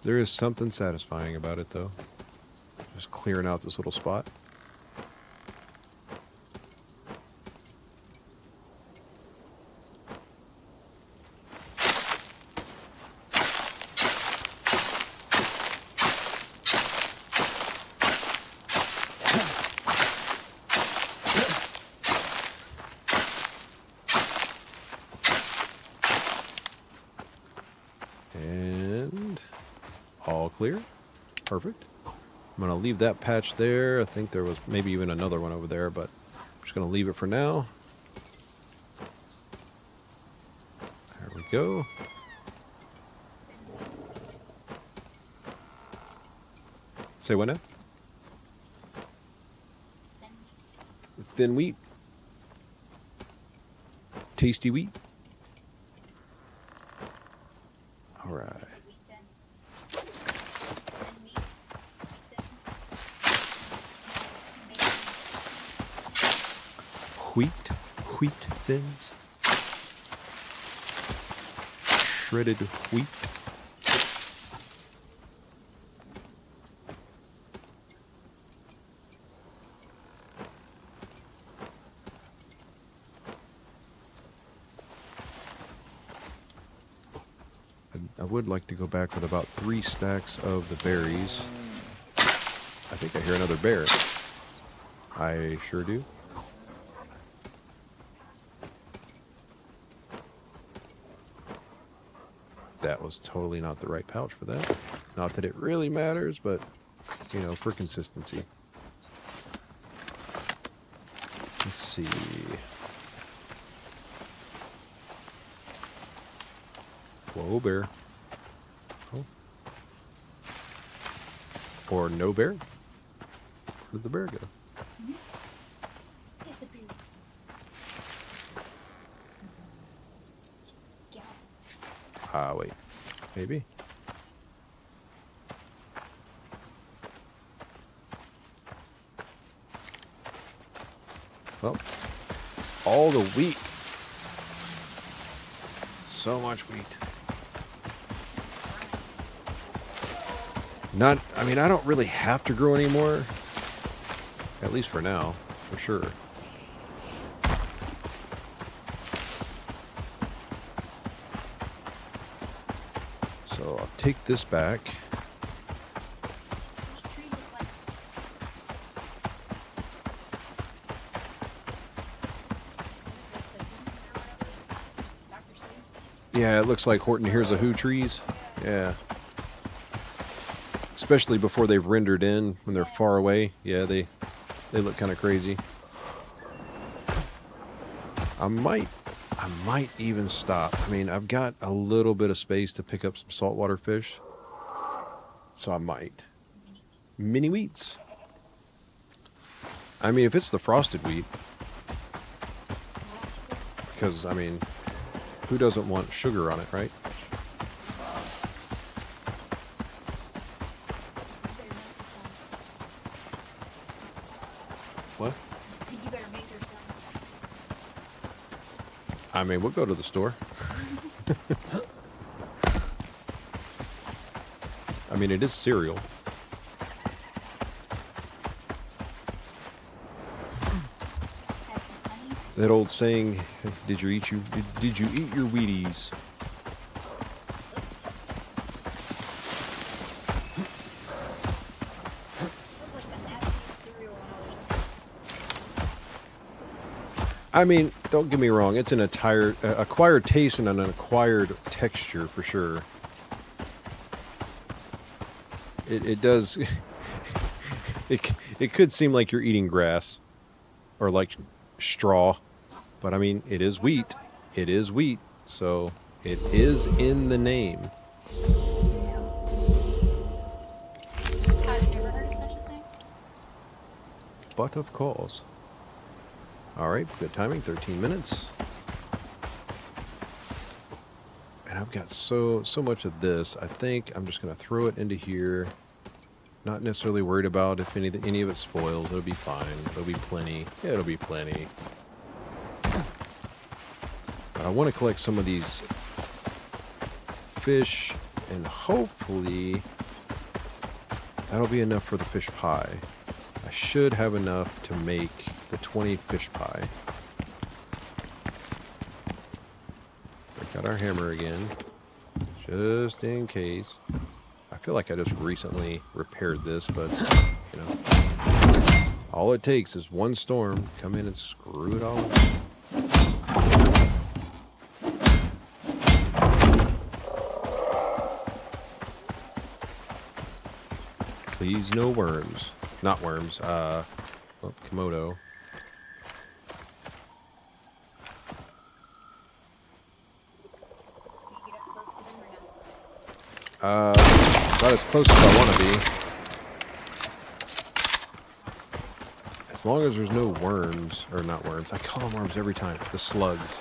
There is something satisfying about it, though. Just clearing out this little spot. And all clear. Perfect. I'm going to leave that patch there. I think there was maybe even another one over there, but I'm just going to leave it for now. There we go. Say what now? Thin wheat. Tasty wheat. All right. Wheat thins. Shredded wheat. I would like to go back with about 3 stacks of the berries. I think I hear another bear. I sure do. That was totally not the right pouch for that. Not that it really matters, but, you know, for consistency. Let's see. Whoa, bear. Oh. Or no bear? Where did the bear go? Disappeared. Wait. Maybe. Well, all the wheat. So much wheat. I mean, I don't really have to grow anymore. At least for now, for sure. So I'll take this back. Yeah, it looks like Horton Hears a Who trees. Yeah. Especially before they've rendered in, when they're far away. Yeah, they look kind of crazy. I might even stop. I mean, I've got a little bit of space to pick up some saltwater fish. So I might. Mini wheats. I mean, if it's the frosted wheat. Because, I mean, who doesn't want sugar on it, right? What? You better make her some. I mean, we'll go to the store. I mean, it is cereal. Have some honey. That old saying, did you eat your Wheaties? Looks like the nastiest cereal on I mean, don't get me wrong. It's an acquired taste and an acquired texture for sure. It does. It could seem like you're eating grass, or like straw, but I mean, it is wheat. It is wheat, so it is in the name. Have you ever heard of such a thing? But of course. All right, good timing. 13 minutes. And I've got so much of this. I think I'm just going to throw it into here. Not necessarily worried about if any of it spoils. It'll be fine. There'll be plenty. Yeah, it'll be plenty. But I want to collect some of these fish, and hopefully that'll be enough for the fish pie. I should have enough to make the 20 fish pie. Break out our hammer again, just in case. I feel like I just recently repaired this, but, you know, all it takes is one storm, come in and screw it all up. Please, no worms. Not worms, oh, Komodo. About as close as I want to be. As long as there's no worms, or not worms, I call them worms every time, the slugs.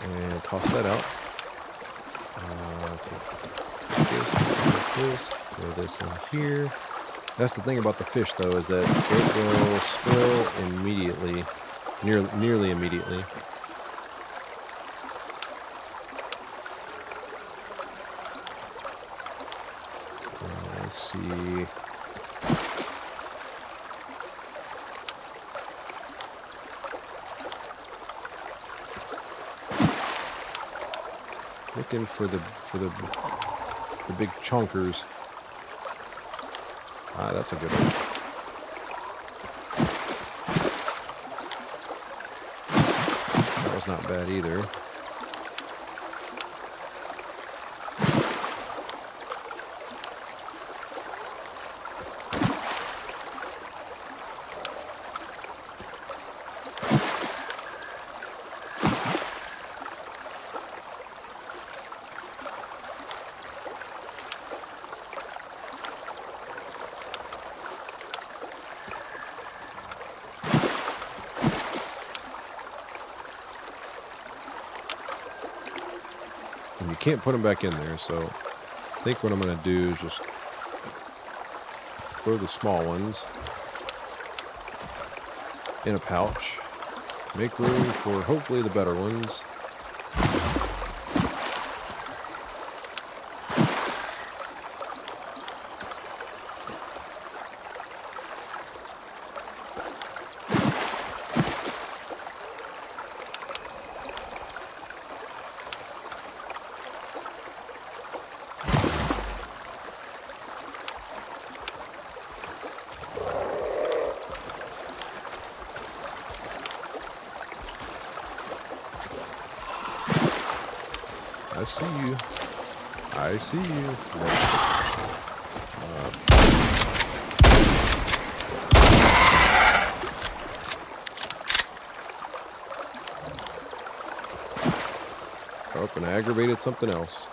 And toss that out. Throw this in here. That's the thing about the fish, though, is that it will spoil immediately, nearly immediately. Let's see. Looking for the big chonkers. Ah, that's a good one. That was not bad either. And you can't put them back in there, so I think what I'm going to do is just throw the small ones in a pouch, make room for hopefully the better ones. I see you. I see you. Oh, and I aggravated something else.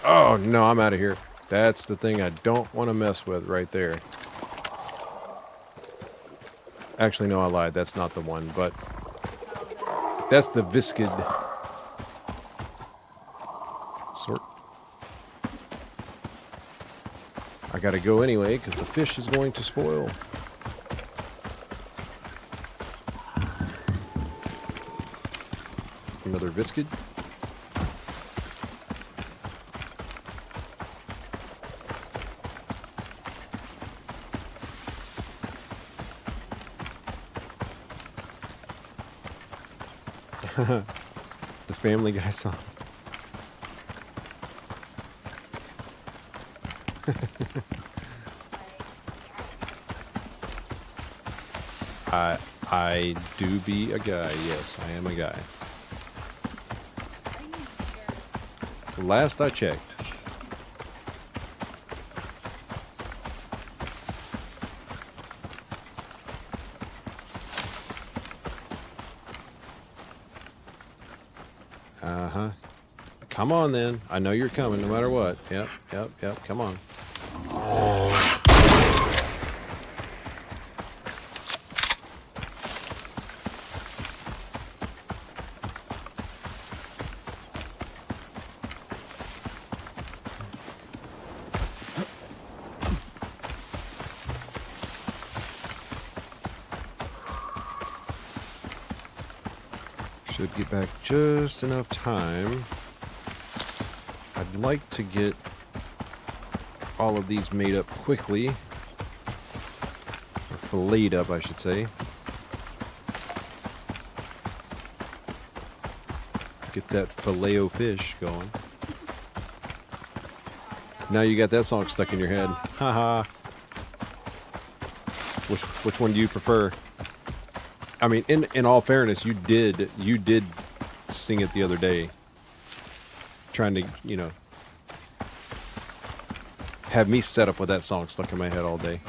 Oh, no, I'm out of here. That's the thing I don't want to mess with right there. Actually, no, I lied. That's not the one, but that's the viscid sort. I gotta go anyway because the fish is going to spoil. Another viscid. The Family Guy song. I do be a guy. Yes, I am a guy. Last I checked. Uh-huh. Come on, then. I know you're coming no matter what. Yep. Come on. Should get back just enough time. I'd like to get all of these made up quickly. Or filleted up, I should say. Get that filet-o fish going. Now you got that song stuck in your head. Haha. Which one do you prefer? I mean, in all fairness, you did sing it the other day. Trying to, you know, have me set up with that song stuck in my head all day.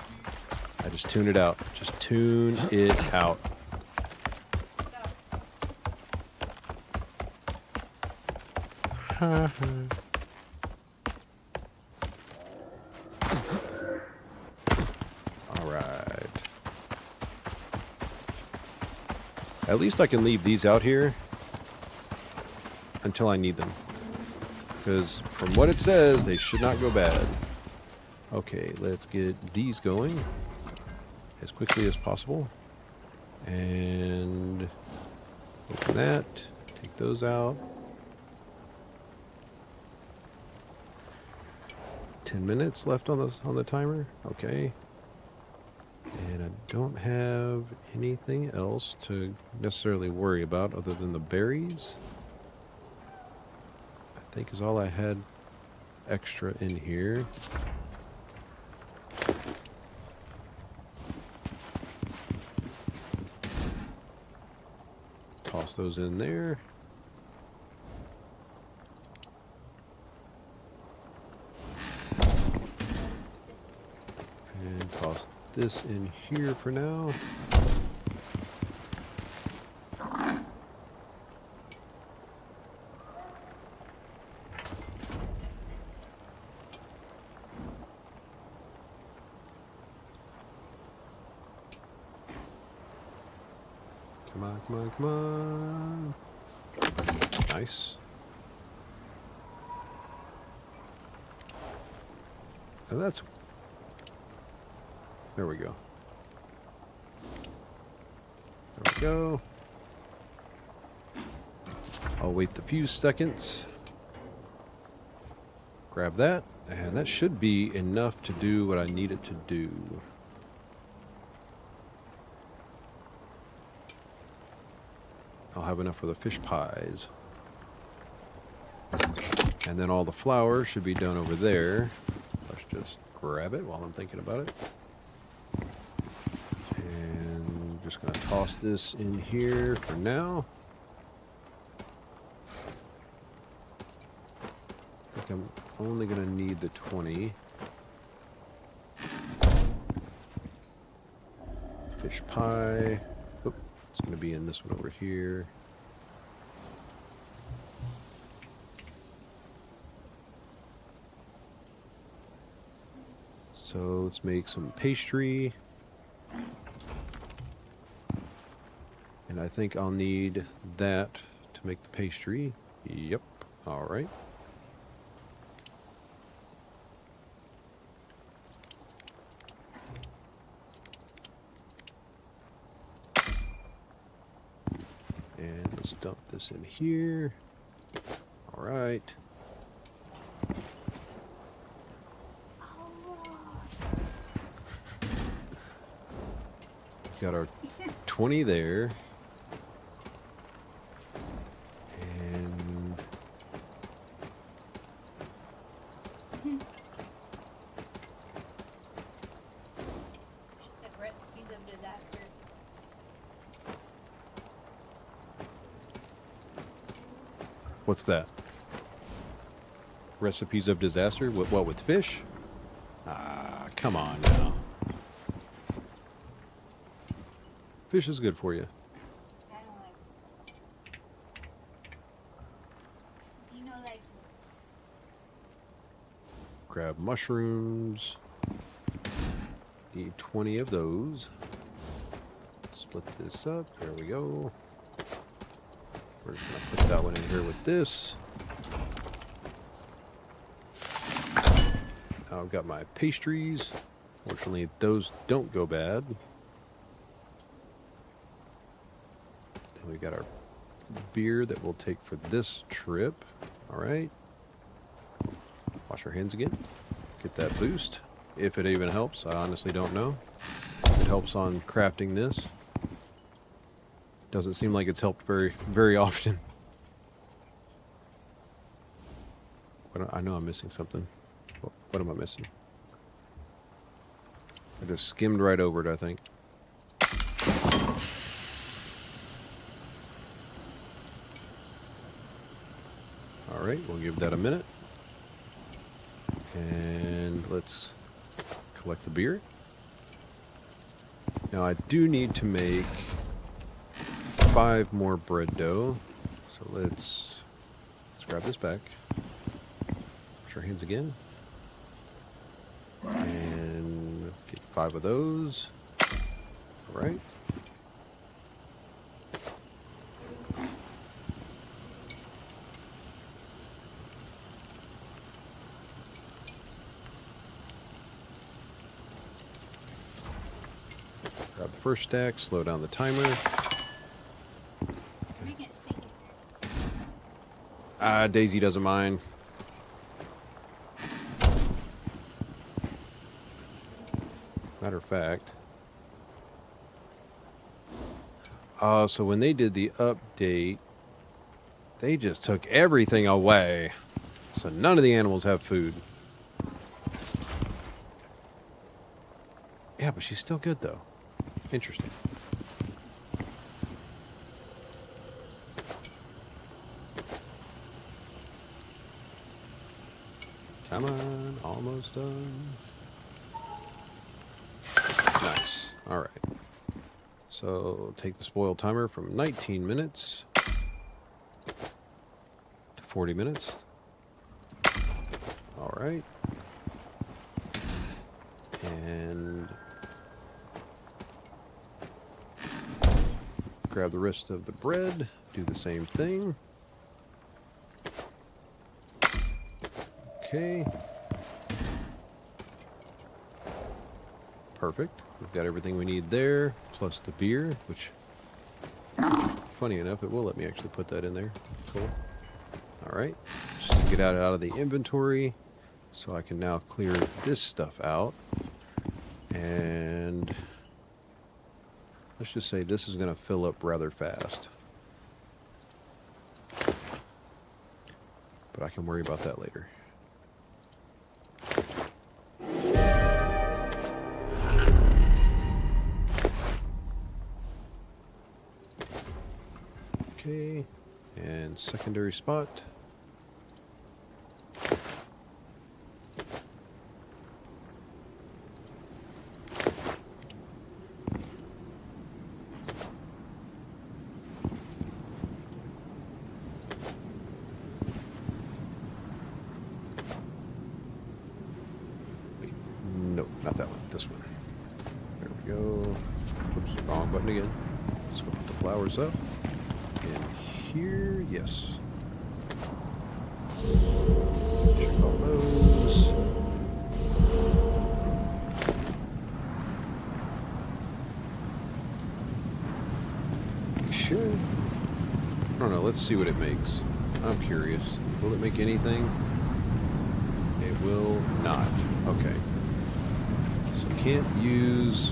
I just tune it out. Just tune it out. All right. At least I can leave these out here until I need them. Because from what it says, they should not go bad. Okay, let's get these going as quickly as possible. And open that. Take those out. 10 minutes left on the timer. Okay. And I don't have anything else to necessarily worry about other than the berries. I think is all I had extra in here. Toss those in there. And toss this in here for now. Come on, come on, come on. Nice. Now that's... There we go. There we go. I'll wait a few seconds. Grab that, and that should be enough to do what I need it to do. I'll have enough for the fish pies. And then all the flour should be done over there. Let's just grab it while I'm thinking about it. And just going to toss this in here for now. I think I'm only going to need the 20. Fish pie. Oop, it's going to be in this one over here. So let's make some pastry. And I think I'll need that to make the pastry. Yep. All right. And let's dump this in here. All right. Got our 20 there. And He said recipes of disaster. what's that? Recipes of disaster? What with fish? Ah, come on now. Fish is good for you. I don't like. You know, like. Grab mushrooms. Need 20 of those. Split this up. There we go. We're just going to put that one in here with this. Now I've got my pastries. Fortunately, those don't go bad. Then we got our beer that we'll take for this trip. All right. Wash our hands again. Get that boost. If it even helps, I honestly don't know. It helps on crafting this. Doesn't seem like it's helped very often. I know I'm missing something. What am I missing? I just skimmed right over it, I think. Alright, we'll give that a minute. And let's collect the beer. Now I do need to make 5 more bread dough. So let's grab this back. Wash our hands again. And get 5 of those. Alright. Grab the first stack, slow down the timer. Make it sticky. Daisy doesn't mind. Matter of fact. So when they did the update, they just took everything away. So none of the animals have food. Yeah, but she's still good though. Interesting. Come on, almost done. Nice. All right. So take the spoil timer from 19 minutes to 40 minutes. All right. And grab the rest of the bread. Do the same thing. Okay. Perfect. We've got everything we need there, plus the beer, which, funny enough, it will let me actually put that in there. Cool. All right. Just get out of the inventory, so I can now clear this stuff out. And let's just say this is going to fill up rather fast. But I can worry about that later. Okay, and secondary spot. Wait, no, not that one, this one. There we go. Oops, wrong button again. Let's go put the flowers up. And here, yes. Check all those. Sure. I don't know, let's see what it makes. I'm curious. Will it make anything? It will not. Okay. So can't use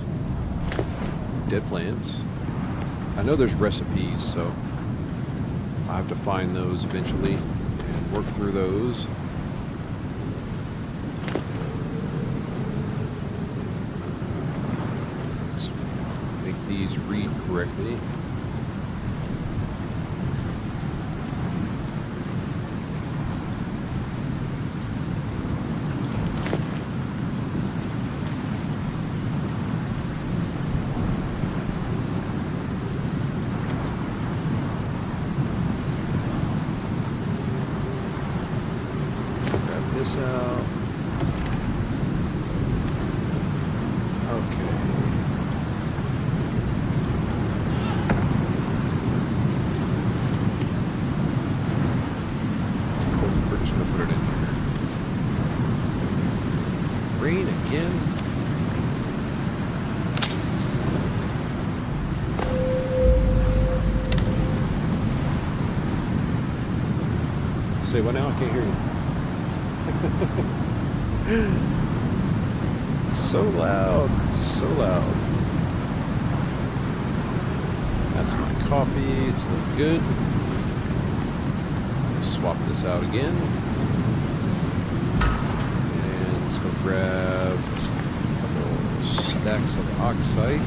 dead plants. I know there's recipes, so I have to find those eventually and work through those. Let's make these read correctly. This out. Okay. We're just gonna put it in here. Rain again. Say what now? I can't hear you. So loud. So loud. That's my coffee. It's looking good. Swap this out again. And let's go grab a couple stacks of oxide.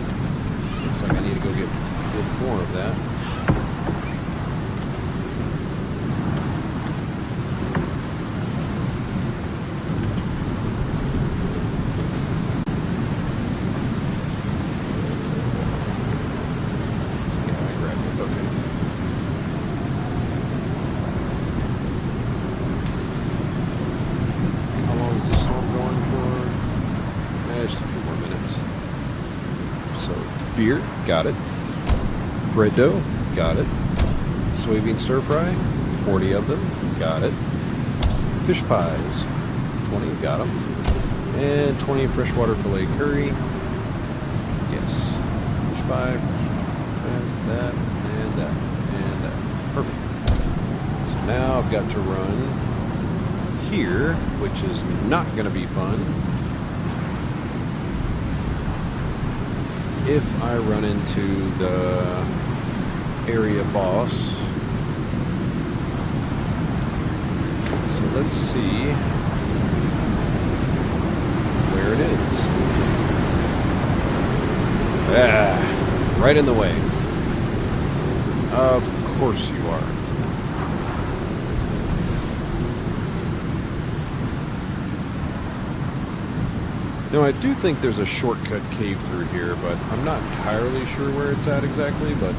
Looks like I need to go get a bit more of that. Beer, got it. Bread dough, got it. Soybean stir fry, 40 of them, got it. Fish pies, 20, got them. And 20 freshwater filet curry. Yes. Fish pie, and that. Perfect. So now I've got to run here, which is not going to be fun. If I run into the area boss. So let's see where it is. Ah, right in the way. Of course you are. Now, I do think there's a shortcut cave through here, but I'm not entirely sure where it's at exactly, but...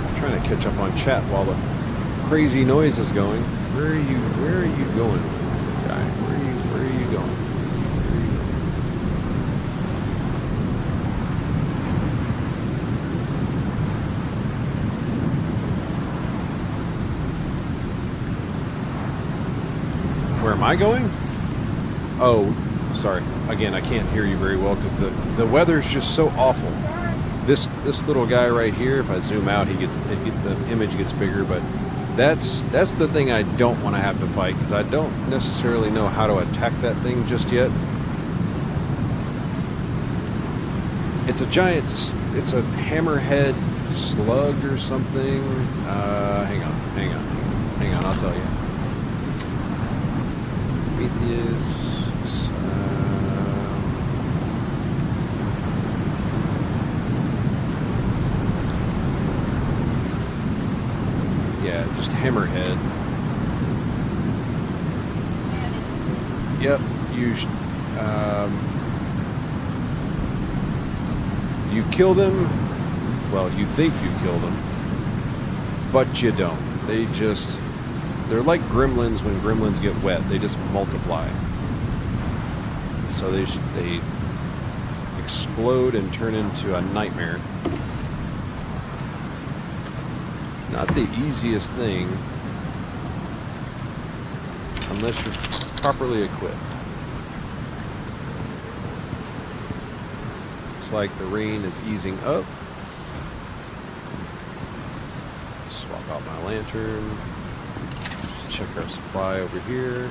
I'm trying to catch up on chat while the crazy noise is going. Where are you going, guy? Where are you going? Where am I going? Oh, sorry. Again, I can't hear you very well because the weather's just so awful. This little guy right here, if I zoom out, the image gets bigger, but that's the thing I don't want to have to fight because I don't necessarily know how to attack that thing just yet. It's a giant, it's a hammerhead slug or something. Hang on, I'll tell you. Prometheus. Yeah, just hammerhead. Yep, you kill them. Well, you think you kill them, but you don't. They're like gremlins when gremlins get wet. They just multiply. So they explode and turn into a nightmare. Not the easiest thing unless you're properly equipped. Looks like the rain is easing up. Swap out my lantern. Check our supply over here.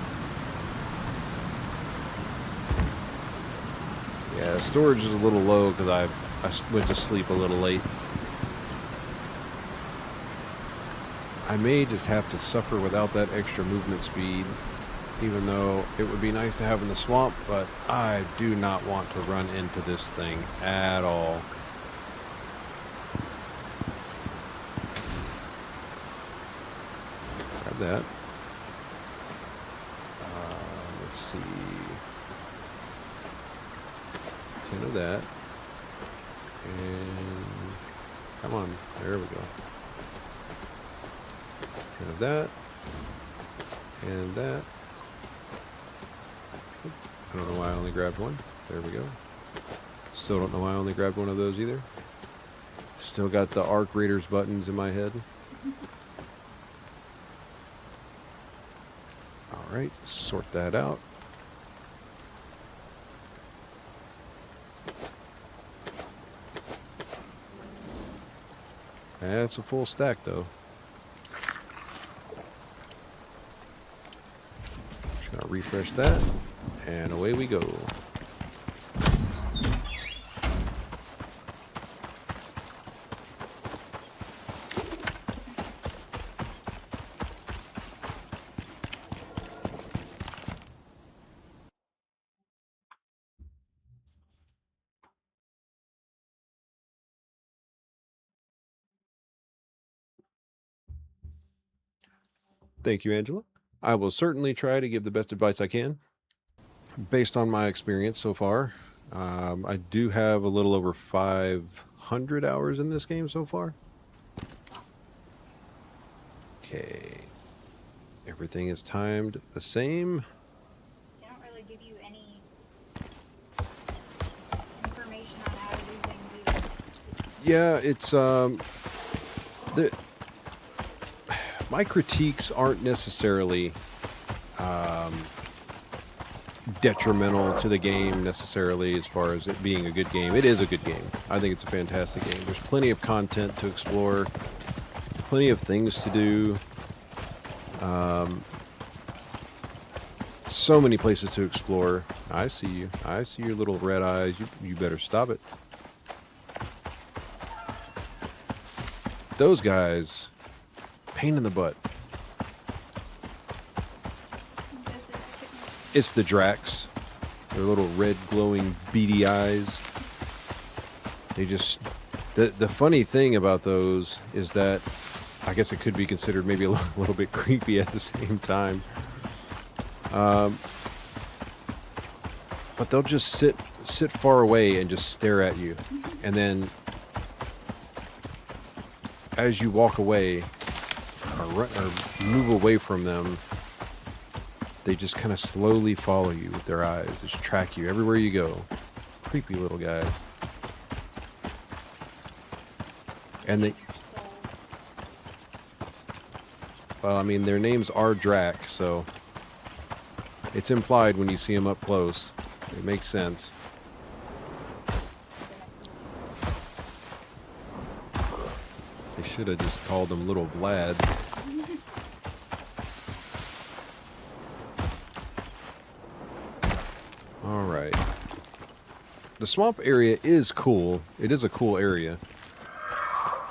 Yeah, storage is a little low because I went to sleep a little late. I may just have to suffer without that extra movement speed, even though it would be nice to have in the swamp, but I do not want to run into this thing at all. Grab that. Let's see. 10 of that. And come on, there we go. 10 of that. And that. I don't know why I only grabbed one. There we go. Still don't know why I only grabbed one of those either. Still got the Arc Raiders buttons in my head. Alright, sort that out. That's a full stack, though. Just gonna refresh that, and away we go. Thank you, Angela. I will certainly try to give the best advice I can based on my experience so far. I do have a little over 500 hours in this game so far. Okay. Everything is timed the same. They don't really give you any information on how to do things either. Yeah, it's my critiques aren't necessarily detrimental to the game necessarily as far as it being a good game. It is a good game. I think it's a fantastic game. There's plenty of content to explore, plenty of things to do. So many places to explore. I see you. I see your little red eyes. You better stop it. Those guys, pain in the butt. It's the Drax. Their little red glowing beady eyes. They just... The funny thing about those is that I guess it could be considered maybe a little bit creepy at the same time. But they'll just sit far away and just stare at you. And then as you walk away or move away from them, they just kind of slowly follow you with their eyes. They just track you everywhere you go. Creepy little guy. And they... Well, I mean, their names are Drac, so it's implied when you see them up close. It makes sense. They should have just called them little Vlads. Alright. The swamp area is cool. It is a cool area.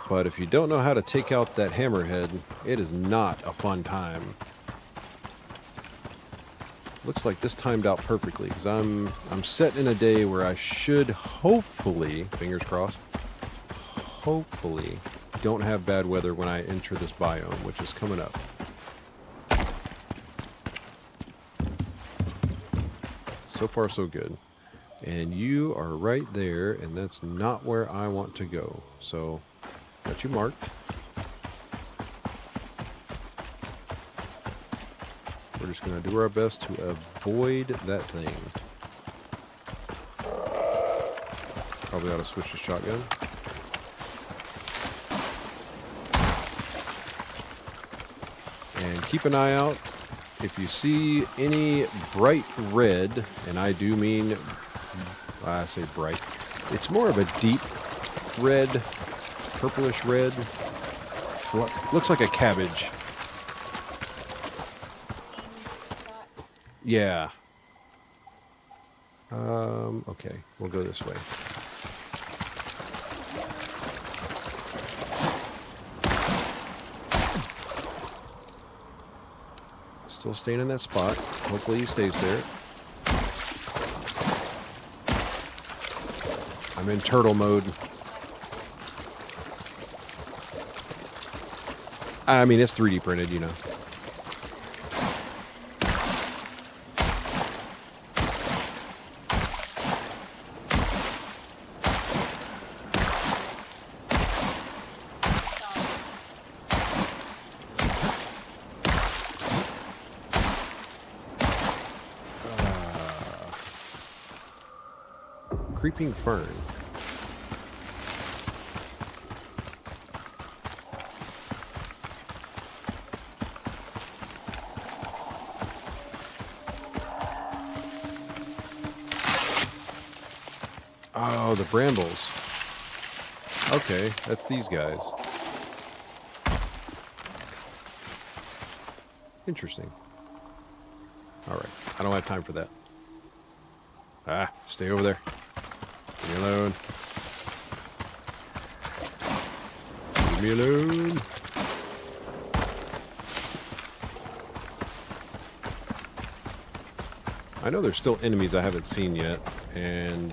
But if you don't know how to take out that hammerhead, it is not a fun time. Looks like this timed out perfectly, because I'm set in a day where I should hopefully, fingers crossed, hopefully don't have bad weather when I enter this biome, which is coming up. So far, so good. And you are right there, and that's not where I want to go. So, got you marked. We're just going to do our best to avoid that thing. Probably ought to switch to shotgun. And keep an eye out. If you see any bright red, and I do mean, I say bright, it's more of a deep red, purplish red. Looks like a cabbage. Yeah. Okay, we'll go this way. Still staying in that spot. Hopefully he stays there. I'm in turtle mode. I mean, it's 3D printed, you know. Creeping fern. Oh, the brambles. Okay, that's these guys. Interesting. Alright, I don't have time for that. Ah, stay over there. Leave me alone. Leave me alone. I know there's still enemies I haven't seen yet, and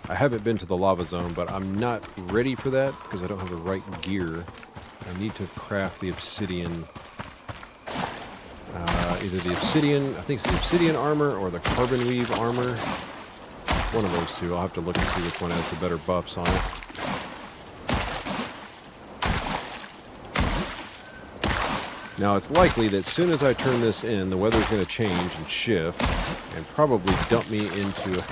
I haven't been to the lava zone, but I'm not ready for that because I don't have the right gear. I need to craft the obsidian. Either the obsidian, I think it's the obsidian armor or the carbon weave armor. One of those two. I'll have to look and see which one has the better buffs on it. Now, it's likely that as soon as I turn this in, the weather's going to change and shift and probably dump me into,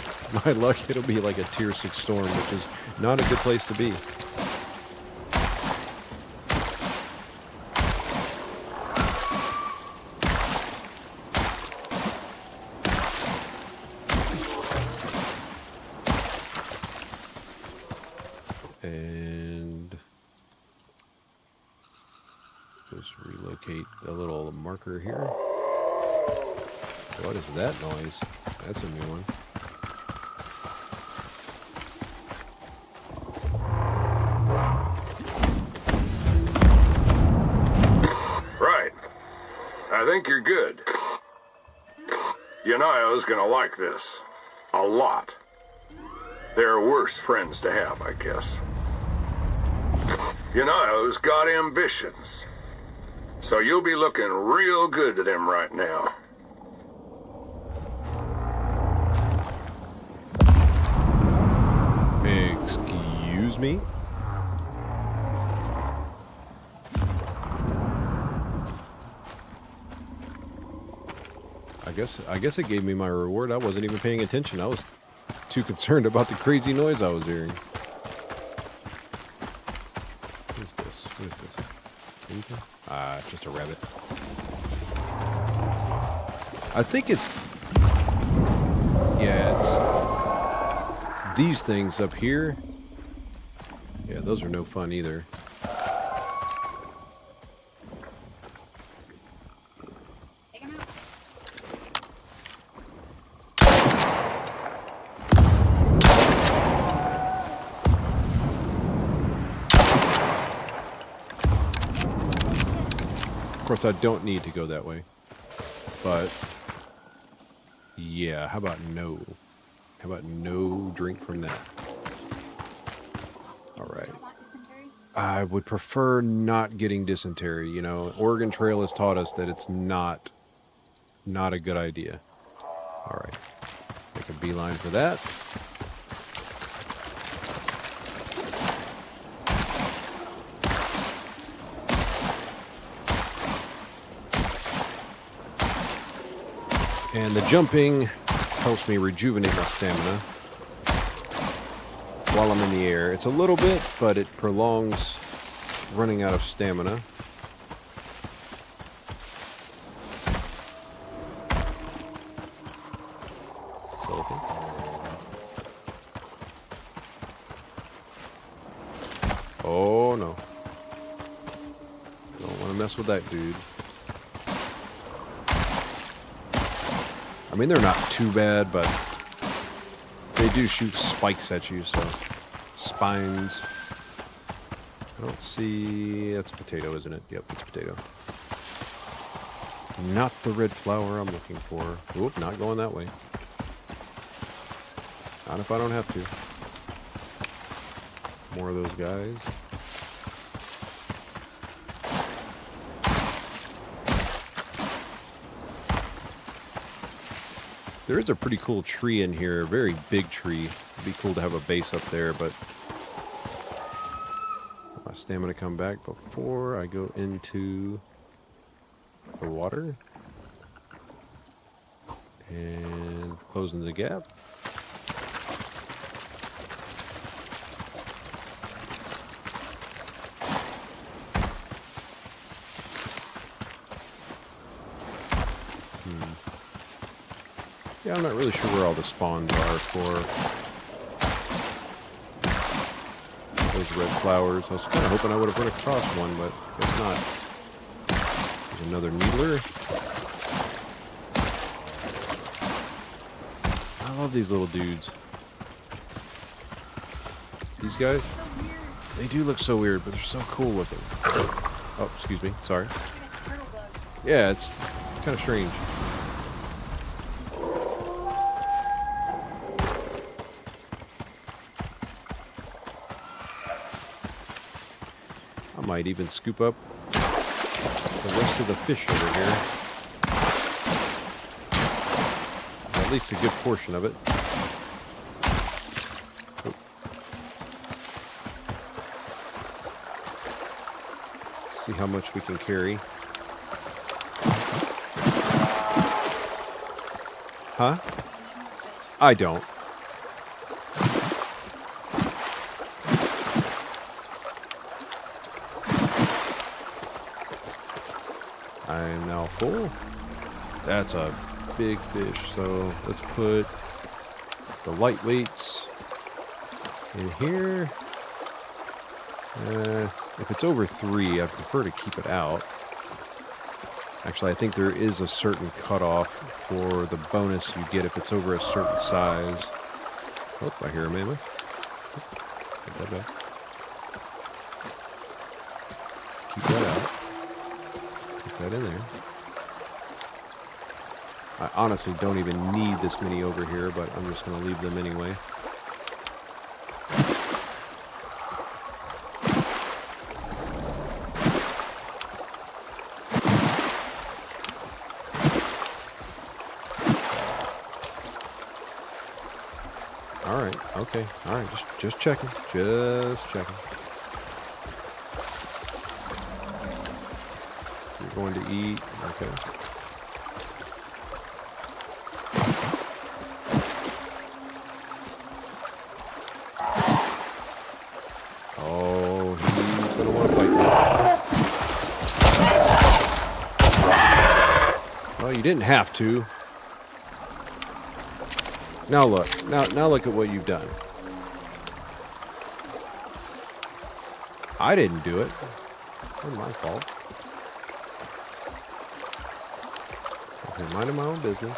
my luck, it'll be like a tier 6 storm, which is not a good place to be. And just relocate the little marker here. What is that noise? That's a new one. Right. I think you're good. Yanayo's gonna like this. A lot. They're worse friends to have, I guess. Yanayo's got ambitions. So you'll be looking real good to them right now. Excuse me? I guess it gave me my reward. I wasn't even paying attention. I was too concerned about the crazy noise I was hearing. What is this? What is this? Anything? Ah, just a rabbit. I think it's... Yeah, it's these things up here. Yeah, those are no fun either. Take him out. Of course, I don't need to go that way. But... yeah, how about no? How about no drink from that? Alright. Don't want dysentery? I would prefer not getting dysentery. You know, Oregon Trail has taught us that it's not a good idea. Alright. Make a beeline for that. And the jumping helps me rejuvenate my stamina while I'm in the air. It's a little bit, but it prolongs running out of stamina. Silicon. Oh no. Don't want to mess with that dude. I mean, they're not too bad, but they do shoot spikes at you, so spines. I don't see... that's potato, isn't it? Yep, it's potato. Not the red flower I'm looking for. Oop, not going that way. Not if I don't have to. More of those guys. There is a pretty cool tree in here, a very big tree. It'd be cool to have a base up there, but let my stamina come back before I go into the water. And closing the gap. Yeah, I'm not really sure where all the spawns are for those red flowers. I was kind of hoping I would have run across one, but it's not. There's another needler. I love these little dudes. These guys, So weird. they do look so weird, but they're so cool looking. Oh, excuse me. Sorry. Like a turtle bug. Yeah, it's kind of strange. I might even scoop up the rest of the fish over here. At least a good portion of it. Oh. See how much we can carry. Huh? I don't. I am now full. That's a big fish. So let's put the lightweights in here. If it's over 3, I prefer to keep it out. Actually, I think there is a certain cutoff for the bonus you get if it's over a certain size. Oh, I hear a mammoth. Put that back. Keep that out. Put that in there. I honestly don't even need this many over here, but I'm just going to leave them anyway. Alright, okay. Alright, just checking. Just checking. You're going to eat. Okay. Oh, he's gonna want to fight me. Well, you didn't have to. Now look. Now look at what you've done. I didn't do it. It wasn't my fault. Okay, minding my own business.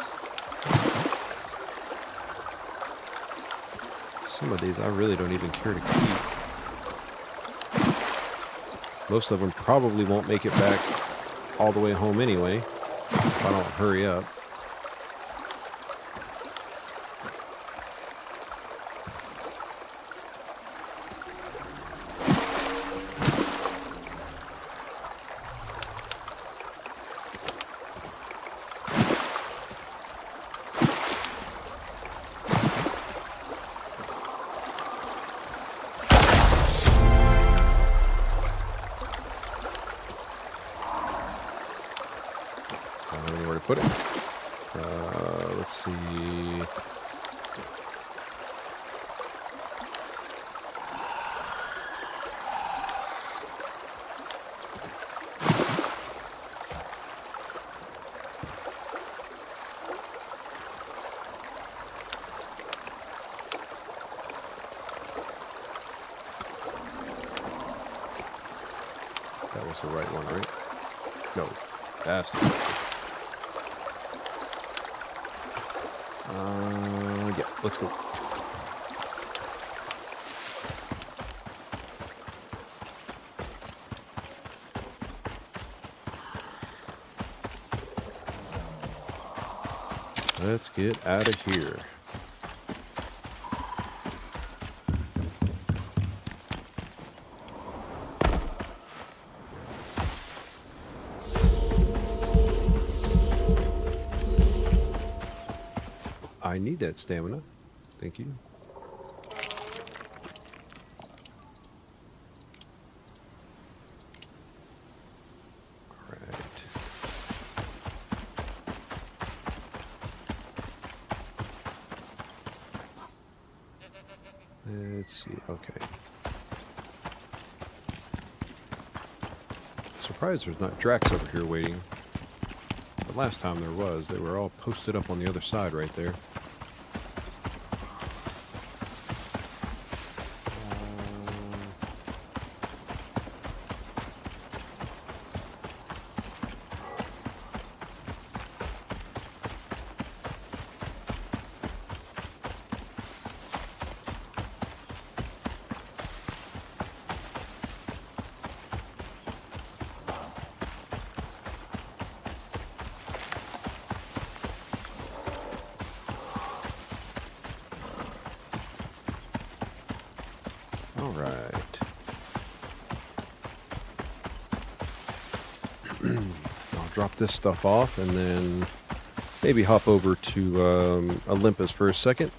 Some of these I really don't even care to keep. Most of them probably won't make it back all the way home anyway, if I don't hurry up. I don't know where to put it. Let's see. That was the right one, right? No, that's the right one. Yeah, let's go. Let's get out of here. I need that stamina. Thank you. All right. Let's see. Okay. Surprised there's not Drax over here waiting. But last time there was. They were all posted up on the other side right there. Alright. I'll drop this stuff off and then maybe hop over to Olympus for a second.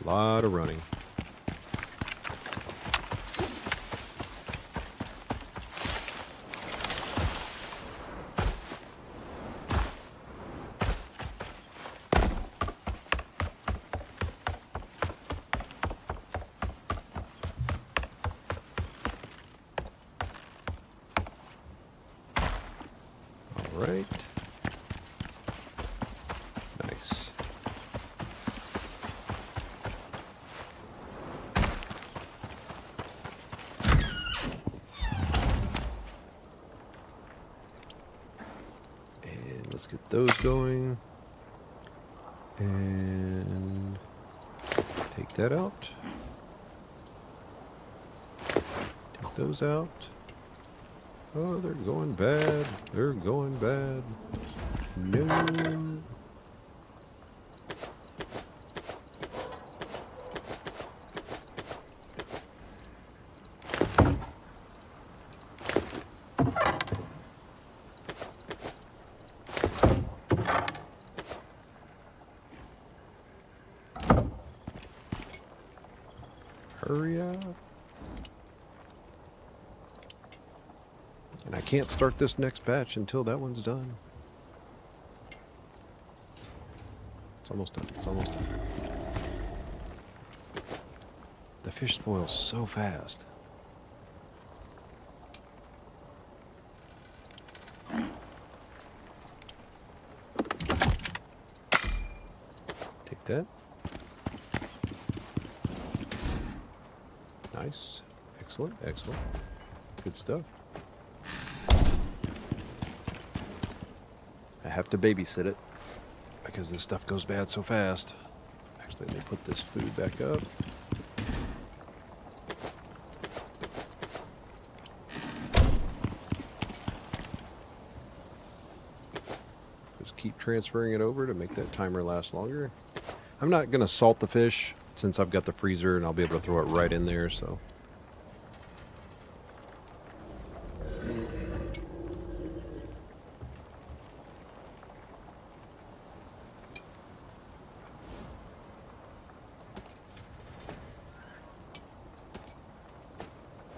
Lot of running. All right. Nice. Let's get those going. And take that out. Take those out. Oh, they're going bad. They're going bad. No. Hurry up. And I can't start this next batch until that one's done. It's almost done. It's almost done. The fish spoils so fast. Take that. Nice. Excellent. Excellent. Good stuff. I have to babysit it because this stuff goes bad so fast. Actually, let me put this food back up. Just keep transferring it over to make that timer last longer. I'm not going to salt the fish since I've got the freezer and I'll be able to throw it right in there, so.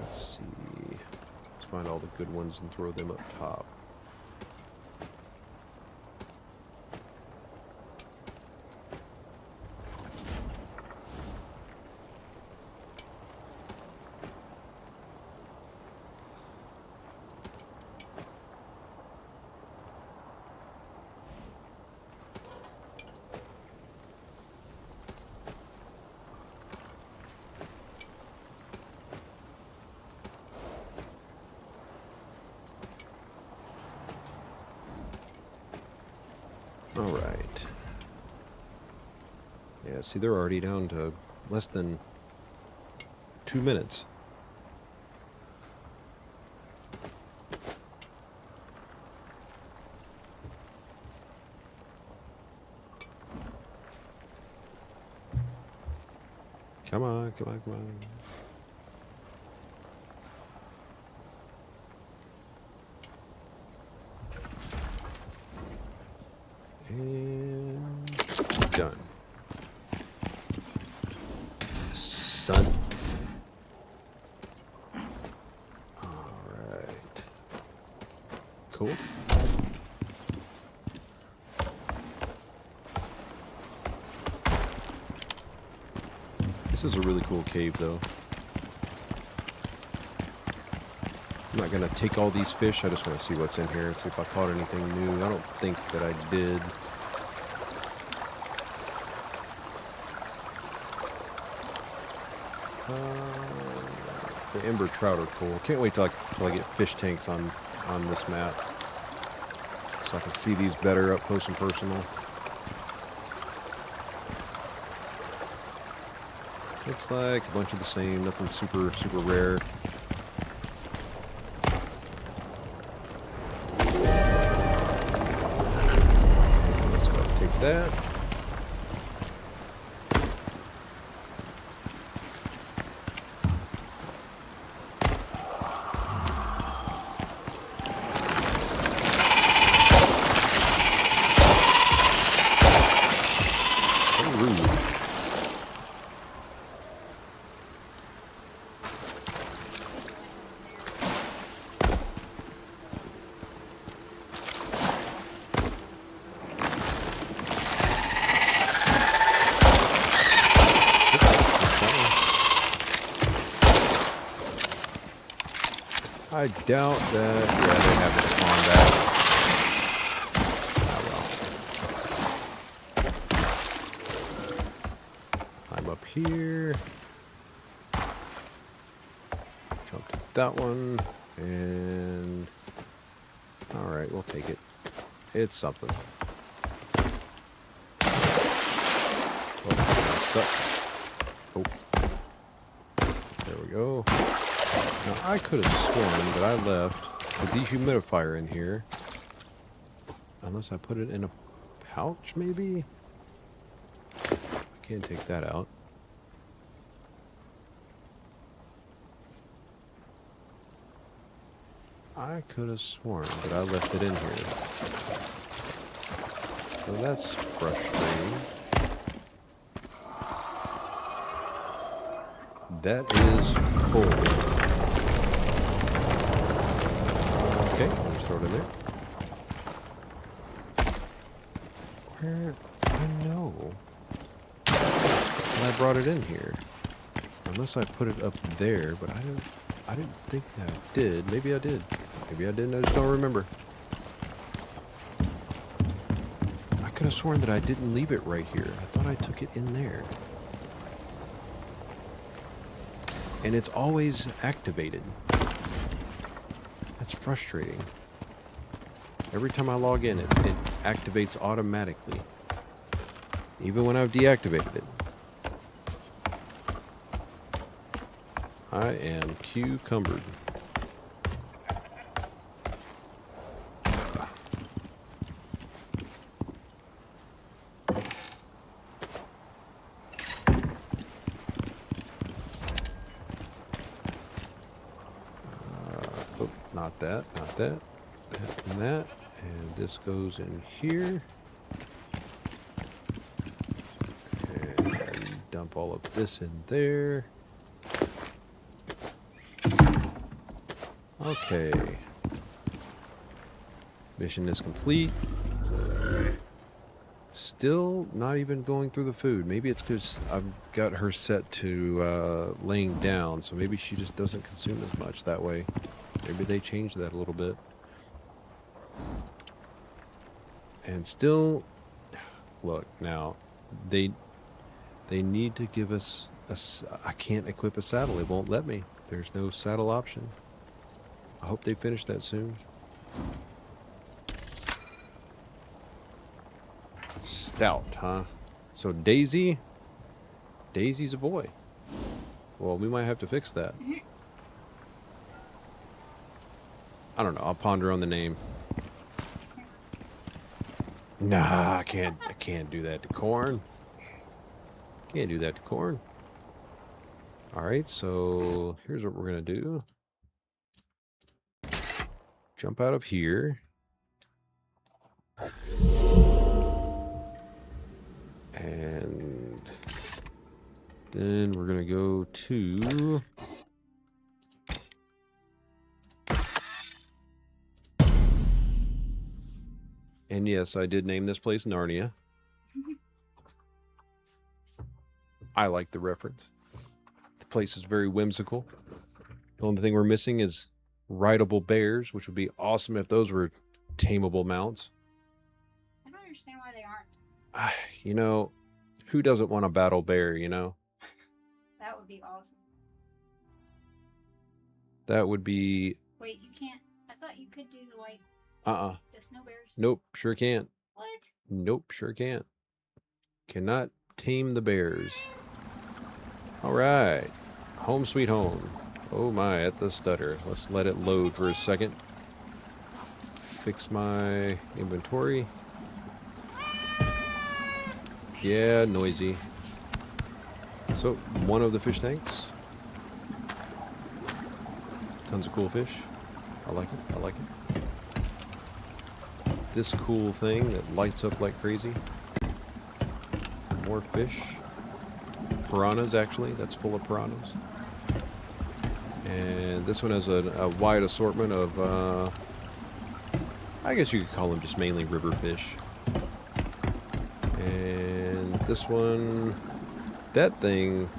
Let's see. Let's find all the good ones and throw them up top. All right. Yeah, see, they're already down to less than 2 minutes. Come on, come on, come on. And done. Son. Alright. Cool. This is a really cool cave, though. I'm not going to take all these fish. I just want to see what's in here, see if I caught anything new. I don't think that I did. The ember trout are cool. Can't wait till I get fish tanks on this map, so I can see these better up close and personal. Looks like a bunch of the same, nothing super rare. Let's go take that. I doubt that. Yeah, they haven't spawned back. Ah, well. I'm up here. Jump to that one. And. Alright, we'll take it. It's something. Oh, I'm stuck. Oh. There we go. Now, I could have sworn that I left the dehumidifier in here. Unless I put it in a pouch, maybe? I can't take that out. I could have sworn that I left it in here. So that's frustrating. That is full. Okay, just throw it in there. Where? I know. And I brought it in here. Unless I put it up there, but I didn't think I did. Maybe I did. Maybe I didn't. I just don't remember. I could have sworn that I didn't leave it right here. I thought I took it in there. And it's always activated. That's frustrating. Every time I log in, it activates automatically. Even when I've deactivated it. I am cucumbered. Oh, not that, not that. That and that. And this goes in here. And dump all of this in there. Okay. Mission is complete. Still not even going through the food. Maybe it's because I've got her set to laying down, so maybe she just doesn't consume as much that way. Maybe they changed that a little bit. And still, look, now, they need to give us I can't equip a saddle. It won't let me. There's no saddle option. I hope they finish that soon. Stout, huh? So Daisy's a boy. Well, we might have to fix that. I don't know. I'll ponder on the name. Nah, I can't do that to corn. Can't do that to corn. Alright, so here's what we're gonna do. Jump out of here. And then we're gonna go to and yes, I did name this place Narnia. I like the reference. The place is very whimsical. The only thing we're missing is rideable bears, which would be awesome if those were tameable mounts. I don't understand why they aren't. You know, who doesn't want a battle bear, you know? That would be awesome. That would be... Wait, you can't. I thought you could do the white, the snow bears. Nope, sure can't. What? Nope, sure can't. Cannot tame the bears. Alright. Home sweet home. Oh my, at the stutter. Let's let it load for a second. Fix my inventory. Yeah, noisy. So, one of the fish tanks. Tons of cool fish. I like it, I like it. This cool thing that lights up like crazy. More fish. Piranhas, actually. That's full of piranhas. And this one has a wide assortment of, I guess you could call them just mainly river fish. And this one, that thing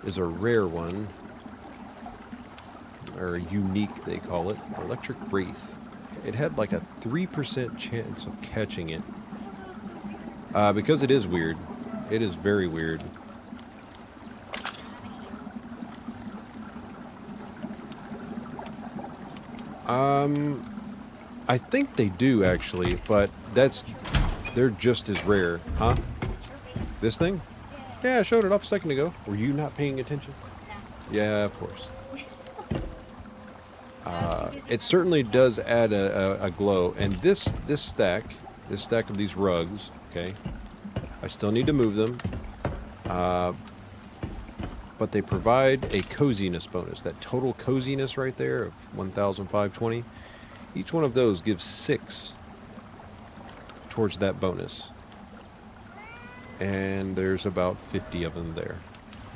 is a rare one. Or unique, they call it. Electric Wraith. It had like a 3% chance of catching it. Because it is weird. It is very weird. I think they do actually, but they're just as rare, huh? This thing? Yeah, I showed it off a second ago. Were you not paying attention? No. Yeah, of course. It certainly does add a glow, and this stack of these rugs, okay, I still need to move them, but they provide a coziness bonus. That total coziness right there of 1,520, each one of those gives 6 towards that bonus, and there's about 50 of them there,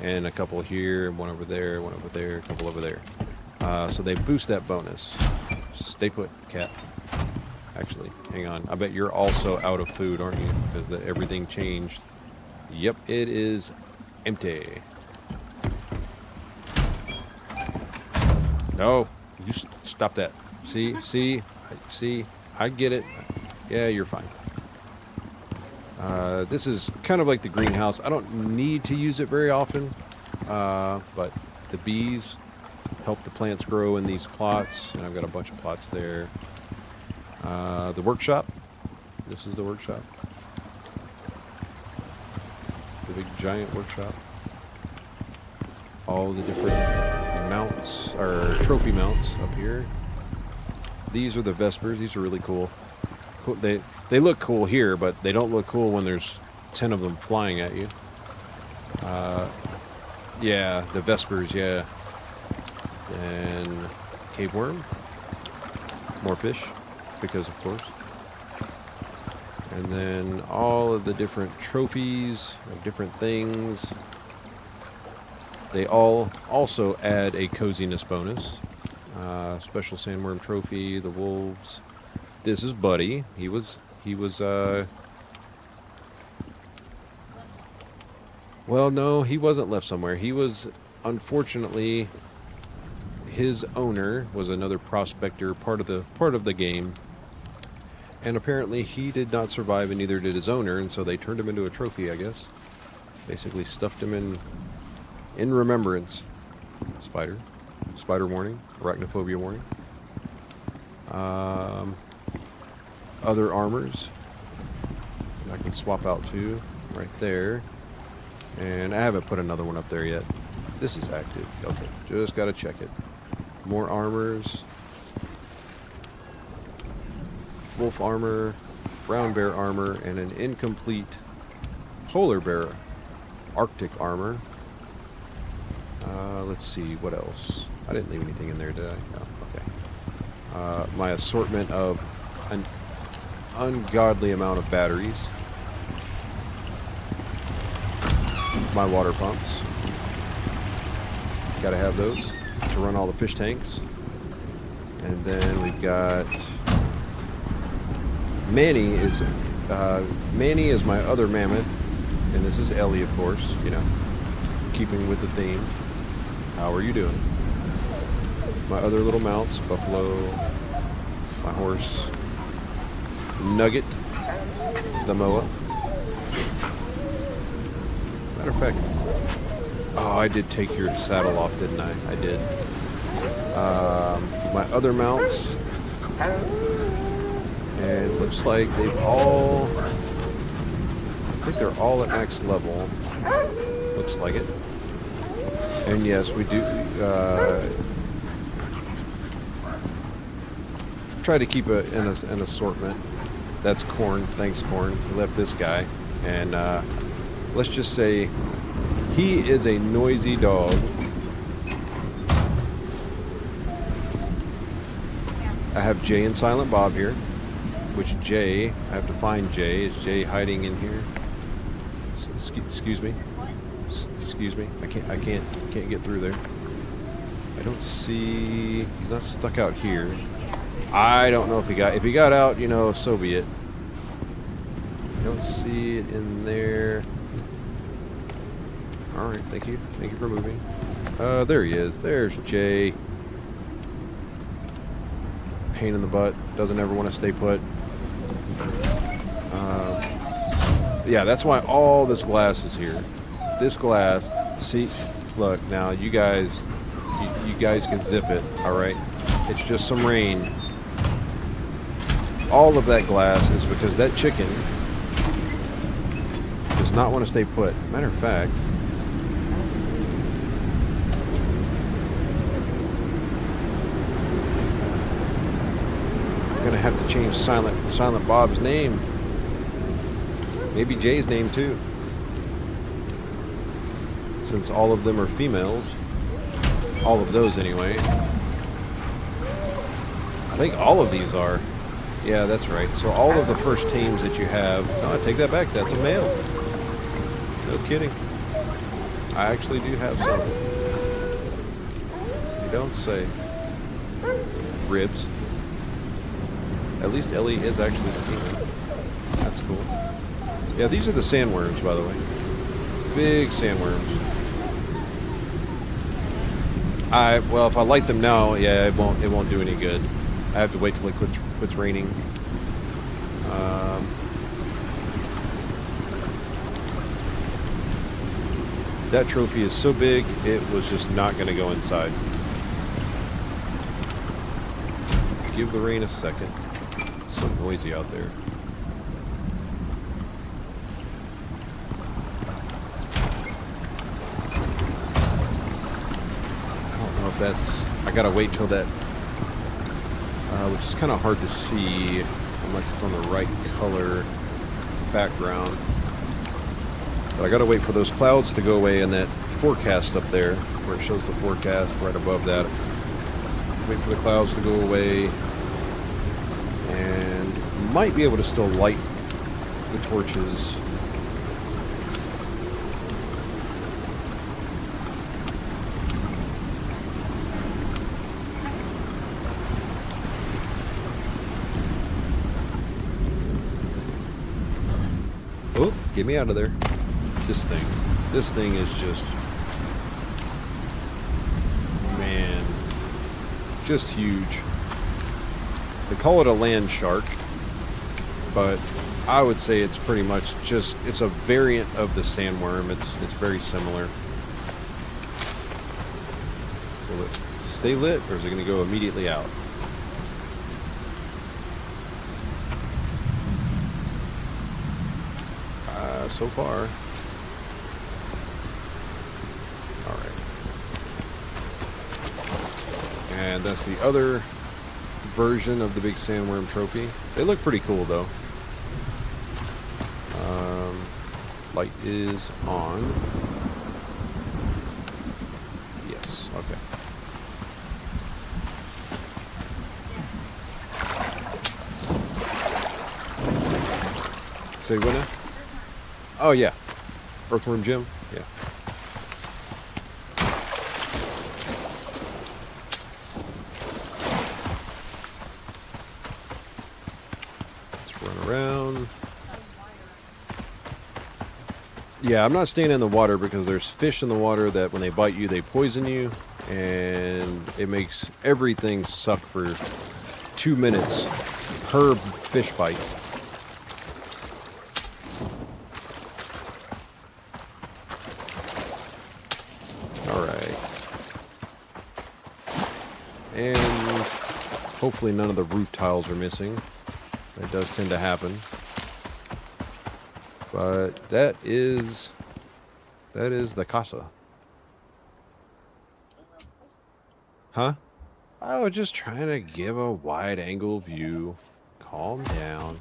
and a couple here, one over there, a couple over there. So they boost that bonus. Stay put, cat. Actually, hang on. I bet you're also out of food, aren't you? Because everything changed. Yep, it is empty. No, you stop that. See, I get it. Yeah, you're fine. This is kind of like the greenhouse. I don't need to use it very often, but the bees help the plants grow in these plots, and I've got a bunch of plots there. The workshop. This is the workshop. The big giant workshop. All the different mounts, or trophy mounts up here. These are the Vespers. These are really cool. They look cool here, but they don't look cool when there's 10 of them flying at you. Yeah, the Vespers, yeah. And cave worm. More fish, because of course. And then all of the different trophies of different things. They all also add a coziness bonus. Special sandworm trophy, the wolves. This is Buddy. He was well, no, he wasn't left somewhere. He was, unfortunately, his owner was another prospector, part of the game. And apparently he did not survive, and neither did his owner, and so they turned him into a trophy, I guess. Basically stuffed him in remembrance. Spider warning, arachnophobia warning. Other armors I can swap out too, right there. And I haven't put another one up there yet. This is active. Okay, just gotta check it. More armors. Wolf armor, brown bear armor, and an incomplete polar bear Arctic armor. Let's see, what else? I didn't leave anything in there, did I? No, okay. My assortment of an ungodly amount of batteries. My water pumps. Gotta have those to run all the fish tanks. And then we've got Manny is my other mammoth, and this is Ellie, of course, you know, keeping with the theme. How are you doing? My other little mounts, Buffalo, my horse, Nugget, the Moa. Matter of fact, Oh, I did take your saddle off, didn't I? I did. My other mounts. And it looks like they've all... I think they're all at max level. Looks like it. And yes, we do... try to keep an assortment. That's Corn. Thanks, Corn. We left this guy. And let's just say he is a noisy dog. I have Jay and Silent Bob here. Which Jay, I have to find Jay. Is Jay hiding in here? Excuse me. Excuse me. I can't get through there. I don't see. He's not stuck out here. I don't know if he got out, you know, so be it. I don't see it in there. All right, thank you. Thank you for moving. There he is. There's Jay. Pain in the butt. Doesn't ever want to stay put. Yeah, that's why all this glass is here. This glass. See, look now, you guys can zip it. All right, it's just some rain. All of that glass is because that chicken does not want to stay put. Matter of fact, I'm gonna have to change Silent Bob's name. Maybe Jay's name too, since all of them are females. All of those anyway. I think all of these are. Yeah, that's right. So all of the first teams that you have... No, I take that back. That's a male. No kidding. I actually do have some. You don't say. Ribs. At least Ellie is actually the female. That's cool. Yeah, these are the sandworms, by the way. Big sandworms. Well, if I light them now, yeah, it won't do any good. I have to wait till it quits raining. That trophy is so big, it was just not going to go inside. Give the rain a second. It's so noisy out there. I don't know if that's... I gotta wait till that... which is kind of hard to see unless it's on the right color background. But I gotta wait for those clouds to go away and that forecast up there, where it shows the forecast right above that. Wait for the clouds to go away, and might be able to still light the torches. Oh, get me out of there. This thing is just, man, just huge. They call it a land shark, but I would say it's pretty much just, it's a variant of the sandworm. It's very similar. Will it stay lit, or is it going to go immediately out? So far. Alright. And that's the other version of the big sandworm trophy. They look pretty cool though. Light is on. Yes, okay. Say what now? Oh, yeah. Earthworm Jim? Yeah. Let's run around. Yeah, I'm not staying in the water because there's fish in the water that when they bite you, they poison you. And it makes everything suck for 2 minutes per fish bite. Hopefully none of the roof tiles are missing. That does tend to happen. But that is the casa. Huh? I was just trying to give a wide angle view. Calm down.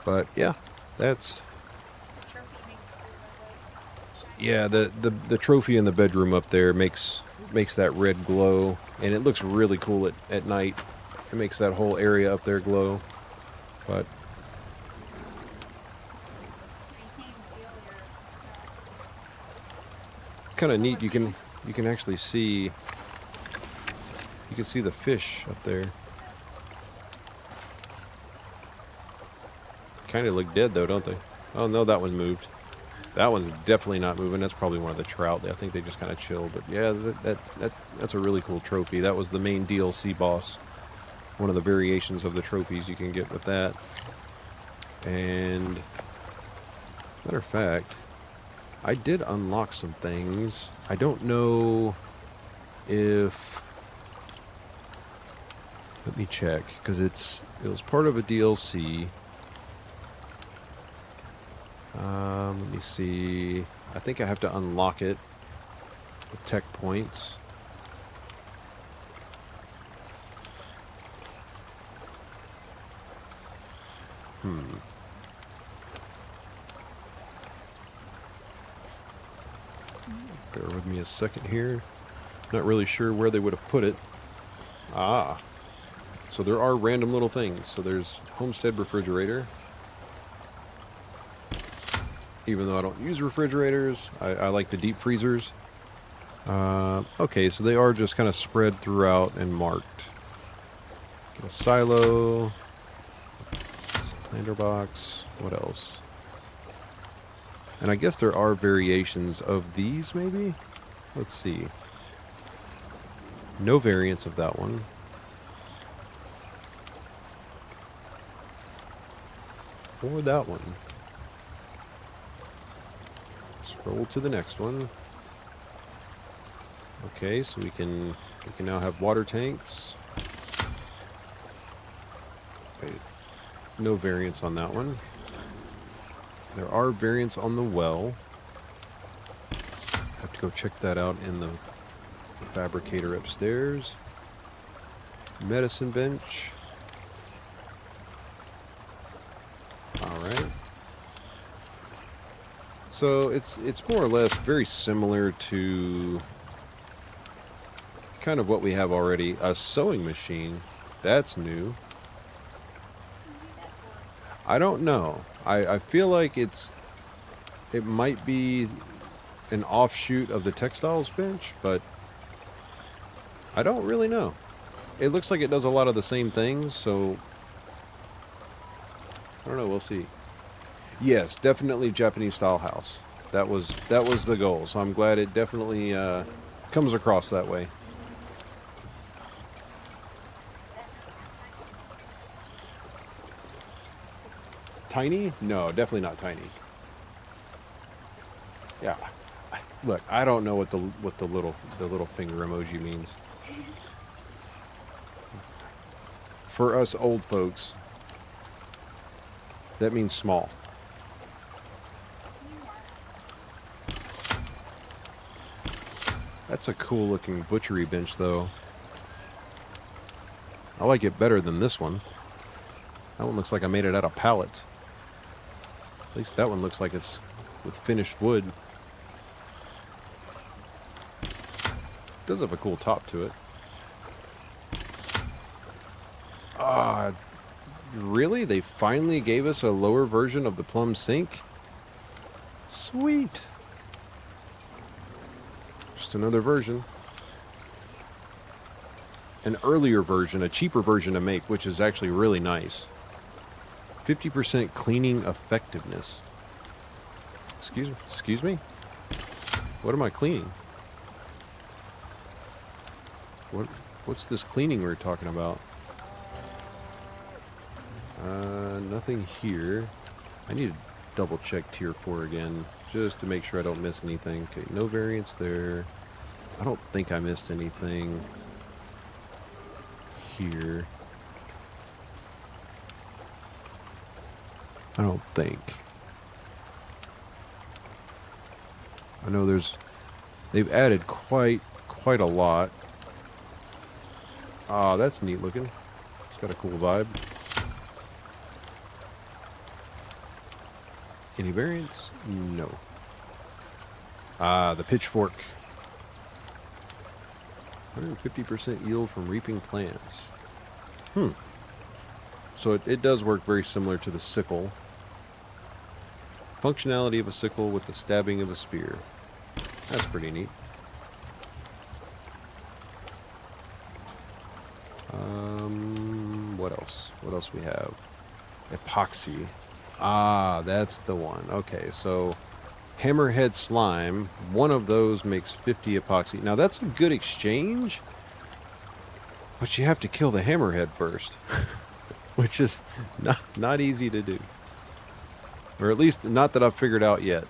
But yeah, that's yeah, the trophy in the bedroom up there makes that red glow, and it looks really cool at night. It makes that whole area up there glow. But it's kind of neat. You can actually see the fish up there. Kind of look dead though, don't they? Oh no, that one moved. That one's definitely not moving. That's probably one of the trout. I think they just kind of chilled. But yeah, that's a really cool trophy. That was the main DLC boss. One of the variations of the trophies you can get with that. And matter of fact, I did unlock some things. I don't know if... Let me check, because it was part of a DLC. Let me see. I think I have to unlock it with tech points. Bear with me a second here. Not really sure where they would have put it. Ah. So there are random little things. So there's Homestead Refrigerator. Even though I don't use refrigerators, I like the deep freezers. Okay, so they are just kind of spread throughout and marked. Get a silo. Planter box. What else? And I guess there are variations of these, maybe? Let's see. No variants of that one. Or that one. Scroll to the next one. Okay, so we can now have water tanks. Okay. No variants on that one. There are variants on the well. Have to go check that out in the fabricator upstairs. Medicine bench. Alright. So it's more or less very similar to kind of what we have already. A sewing machine. That's new. I don't know. I feel like it might be an offshoot of the textiles bench, but I don't really know. It looks like it does a lot of the same things, so I don't know, we'll see. Yes, definitely Japanese style house. That was the goal, so I'm glad it definitely comes across that way. Tiny? No, definitely not tiny. Yeah. Look, I don't know what the little finger emoji means. For us old folks, that means small. That's a cool looking butchery bench though. I like it better than this one. That one looks like I made it out of pallets. At least that one looks like it's with finished wood. It does have a cool top to it. Really? They finally gave us a lower version of the plumb sink? Sweet. Just another version. An earlier version, a cheaper version to make, which is actually really nice. 50% cleaning effectiveness. Excuse me? What am I cleaning? What's this cleaning we're talking about? Nothing here. I need to double check tier 4 again. just to make sure I don't miss anything. Okay, no variants there. I don't think I missed anything here. I don't think. I know they've added quite a lot. Ah, that's neat looking. It's got a cool vibe. Any variants? No. Ah, the pitchfork. 150% yield from reaping plants. So it does work very similar to the sickle. Functionality of a sickle with the stabbing of a spear. That's pretty neat. What else? What else we have? Epoxy. Ah, that's the one. Okay, so hammerhead slime. One of those makes 50 epoxy. Now that's a good exchange, but you have to kill the hammerhead first, which is not easy to do, or at least not that I've figured out yet.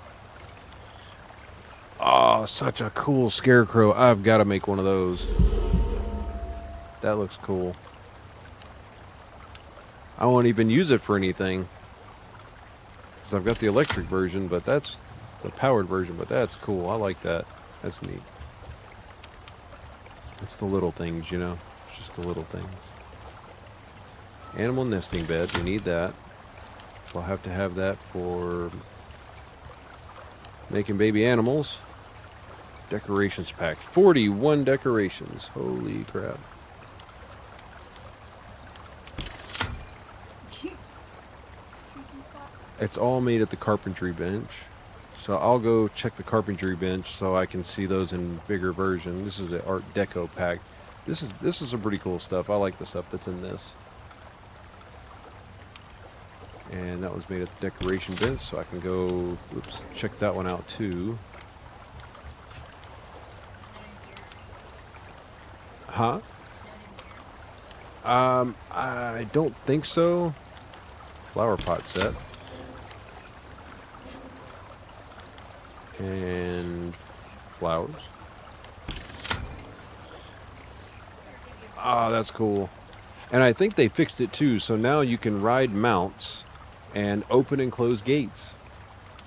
Oh, such a cool scarecrow. I've got to make one of those. That looks cool. I won't even use it for anything, because I've got the electric version, but that's the powered version, but that's cool. I like that. That's neat. It's the little things, you know? Just the little things. Animal nesting bed. We need that. We'll have to have that for making baby animals. Decorations pack. 41 decorations. Holy crap. It's all made at the carpentry bench. So I'll go check the carpentry bench so I can see those in bigger version. This is the Art Deco pack. This is some pretty cool stuff. I like the stuff that's in this. And that was made at the decoration bench, so I can go check that one out too. Huh? I don't think so. Flower pot set. And flowers. Ah, that's cool. And I think they fixed it too, so now you can ride mounts and open and close gates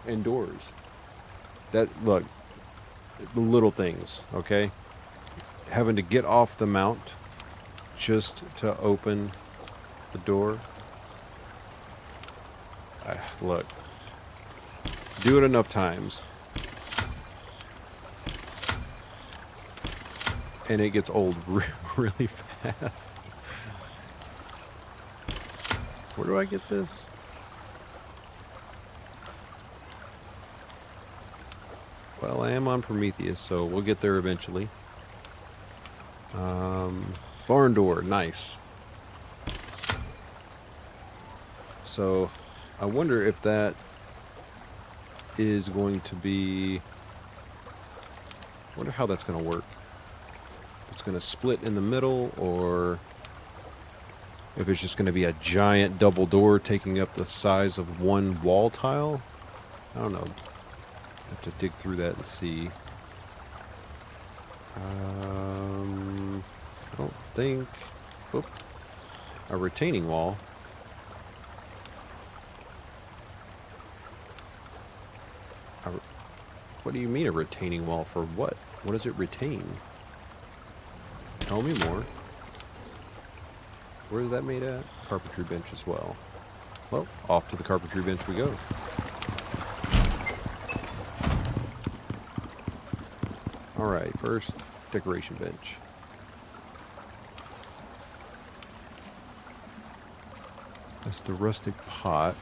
and doors. That, look, the little things, okay? Having to get off the mount just to open the door. Look, do it enough times and it gets old really fast. Where do I get this? Well, I am on Prometheus, so we'll get there eventually. Barn door, nice. So, I wonder if that is going to be... I wonder how that's going to work. It's going to split in the middle, or if it's just going to be a giant double door taking up the size of one wall tile. I don't know. I have to dig through that and see. I don't think... Oop. A retaining wall. What do you mean a retaining wall? For what? What does it retain? Tell me more. Where is that made at? Carpentry bench as well. Well, off to the carpentry bench we go. Alright, first decoration bench. That's the rustic pot.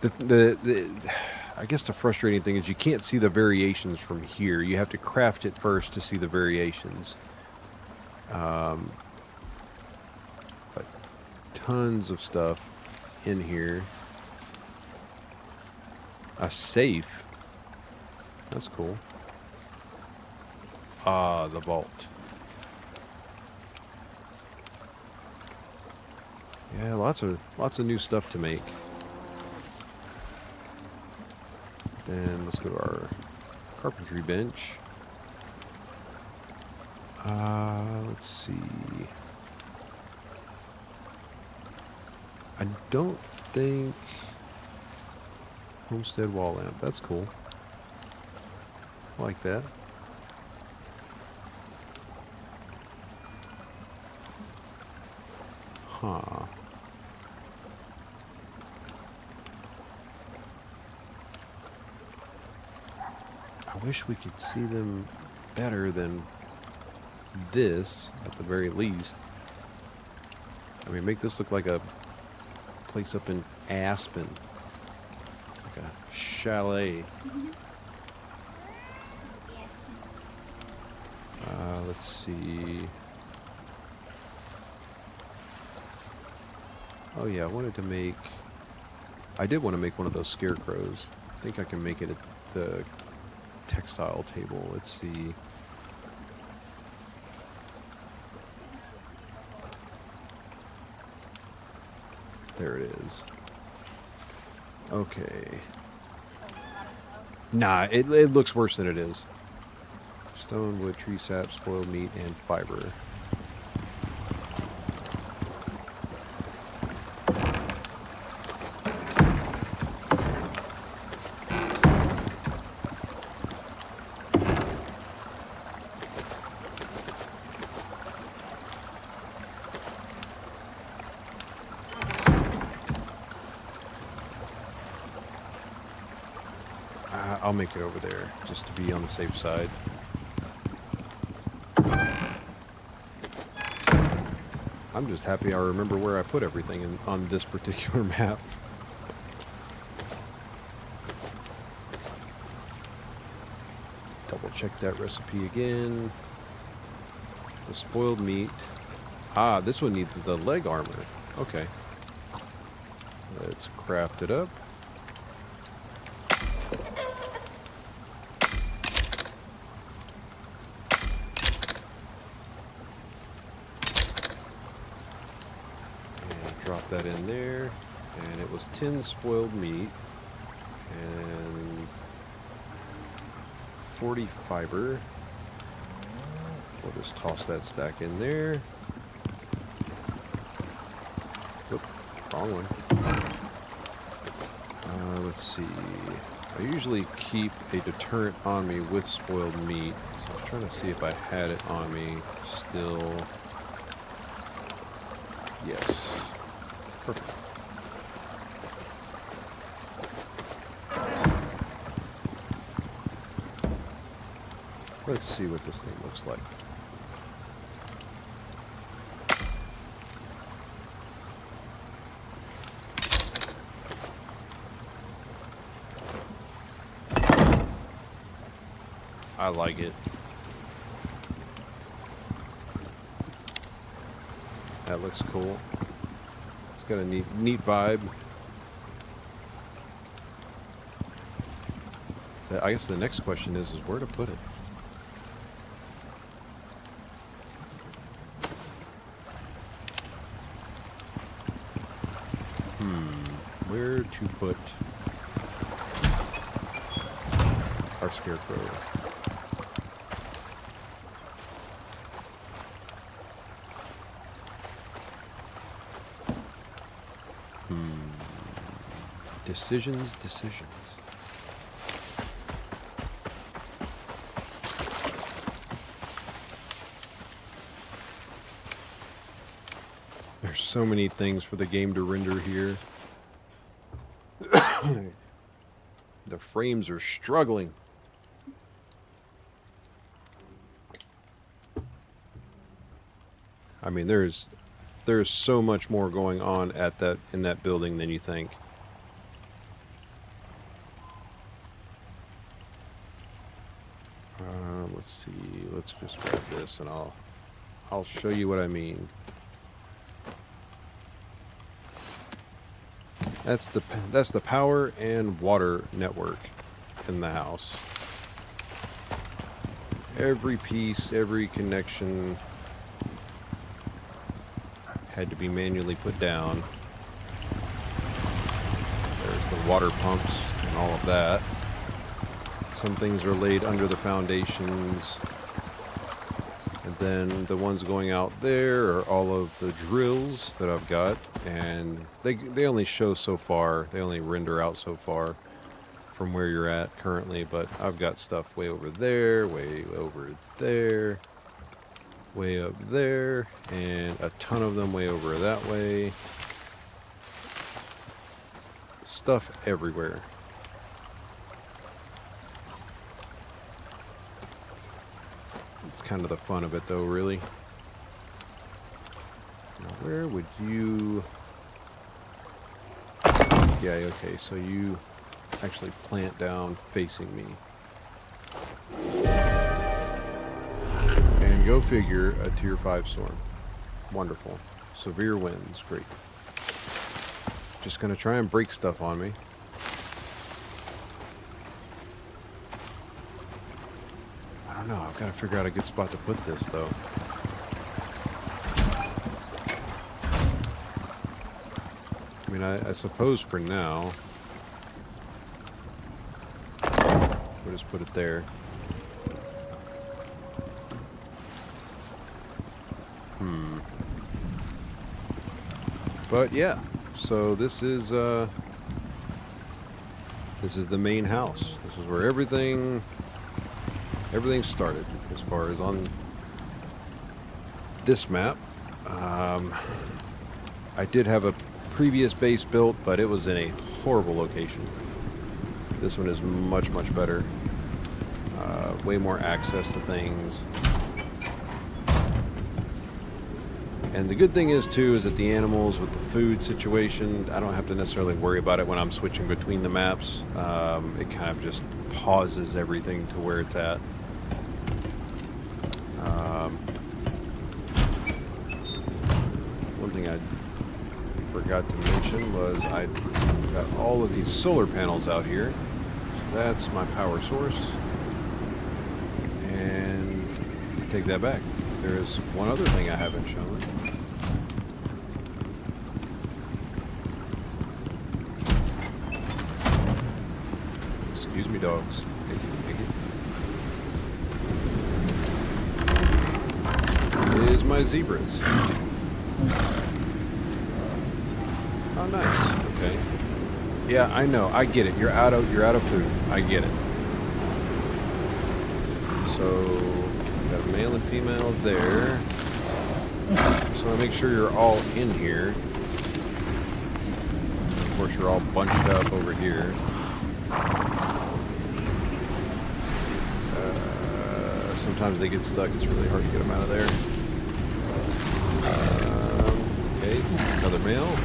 I guess the frustrating thing is you can't see the variations from here. You have to craft it first to see the variations. But tons of stuff in here. A safe. That's cool. Ah, the vault. Yeah, lots of new stuff to make. Then let's go to our carpentry bench. Let's see. I don't think homestead wall lamp. That's cool. I like that. Huh. I wish we could see them better than this, at the very least. I mean, make this look like a place up in Aspen. Like a chalet. Let's see. Oh yeah, I did want to make one of those scarecrows. I think I can make it at the textile table. Let's see. There it is. Okay. Nah, it looks worse than it is. Stone, wood, tree sap, spoiled meat, and fiber. I'll make it over there, just to be on the safe side. I'm just happy I remember where I put everything on this particular map. Double check that recipe again. The spoiled meat. Ah, this one needs the leg armor. Okay. Let's craft it up. Drop that in there, and it was 10 spoiled meat and 40 fiber. We'll just toss that stack in there. Oop, wrong one. Let's see. I usually keep a deterrent on me with spoiled meat, so I'm trying to see if I had it on me still. Yes. Perfect. Let's see what this thing looks like. I like it. That looks cool. Got a neat vibe. I guess the next question is where to put it. Where to put our scarecrow? Decisions. There's so many things for the game to render here. The frames are struggling. I mean, there's so much more going on in that building than you think. Let's see. Let's just grab this, and I'll show you what I mean. That's the power and water network in the house. Every piece, every connection had to be manually put down. There's the water pumps and all of that. Some things are laid under the foundations. And then the ones going out there are all of the drills that I've got. And they only show so far. They only render out so far from where you're at currently. But I've got stuff way over there, way over there, way up there, and a ton of them way over that way. Stuff everywhere. It's kind of the fun of it, though, really. Now, where would you... Yeah, okay, so you actually plant down facing me. And go figure, a tier 5 storm. Wonderful. Severe winds, great. Just gonna try and break stuff on me. I don't know, I've got to figure out a good spot to put this, though. I mean, I suppose for now, we'll just put it there. But yeah, so this is the main house. This is where everything started, as far as on this map. I did have a previous base built, but it was in a horrible location. This one is much, much better. Way more access to things. And the good thing is, too, is that the animals with the food situation, I don't have to necessarily worry about it when I'm switching between the maps. It kind of just pauses everything to where it's at. One thing I forgot to mention was I got all of these solar panels out here. That's my power source. And take that back. There is one other thing I haven't shown. Excuse me, dogs. Thank you. Here's my zebras. Oh, nice. Okay. Yeah, I know. I get it. You're out of food. I get it. So got a male and female there. So I make sure you're all in here. Of course, you're all bunched up over here. Sometimes they get stuck. It's really hard to get them out of there. Okay, another male.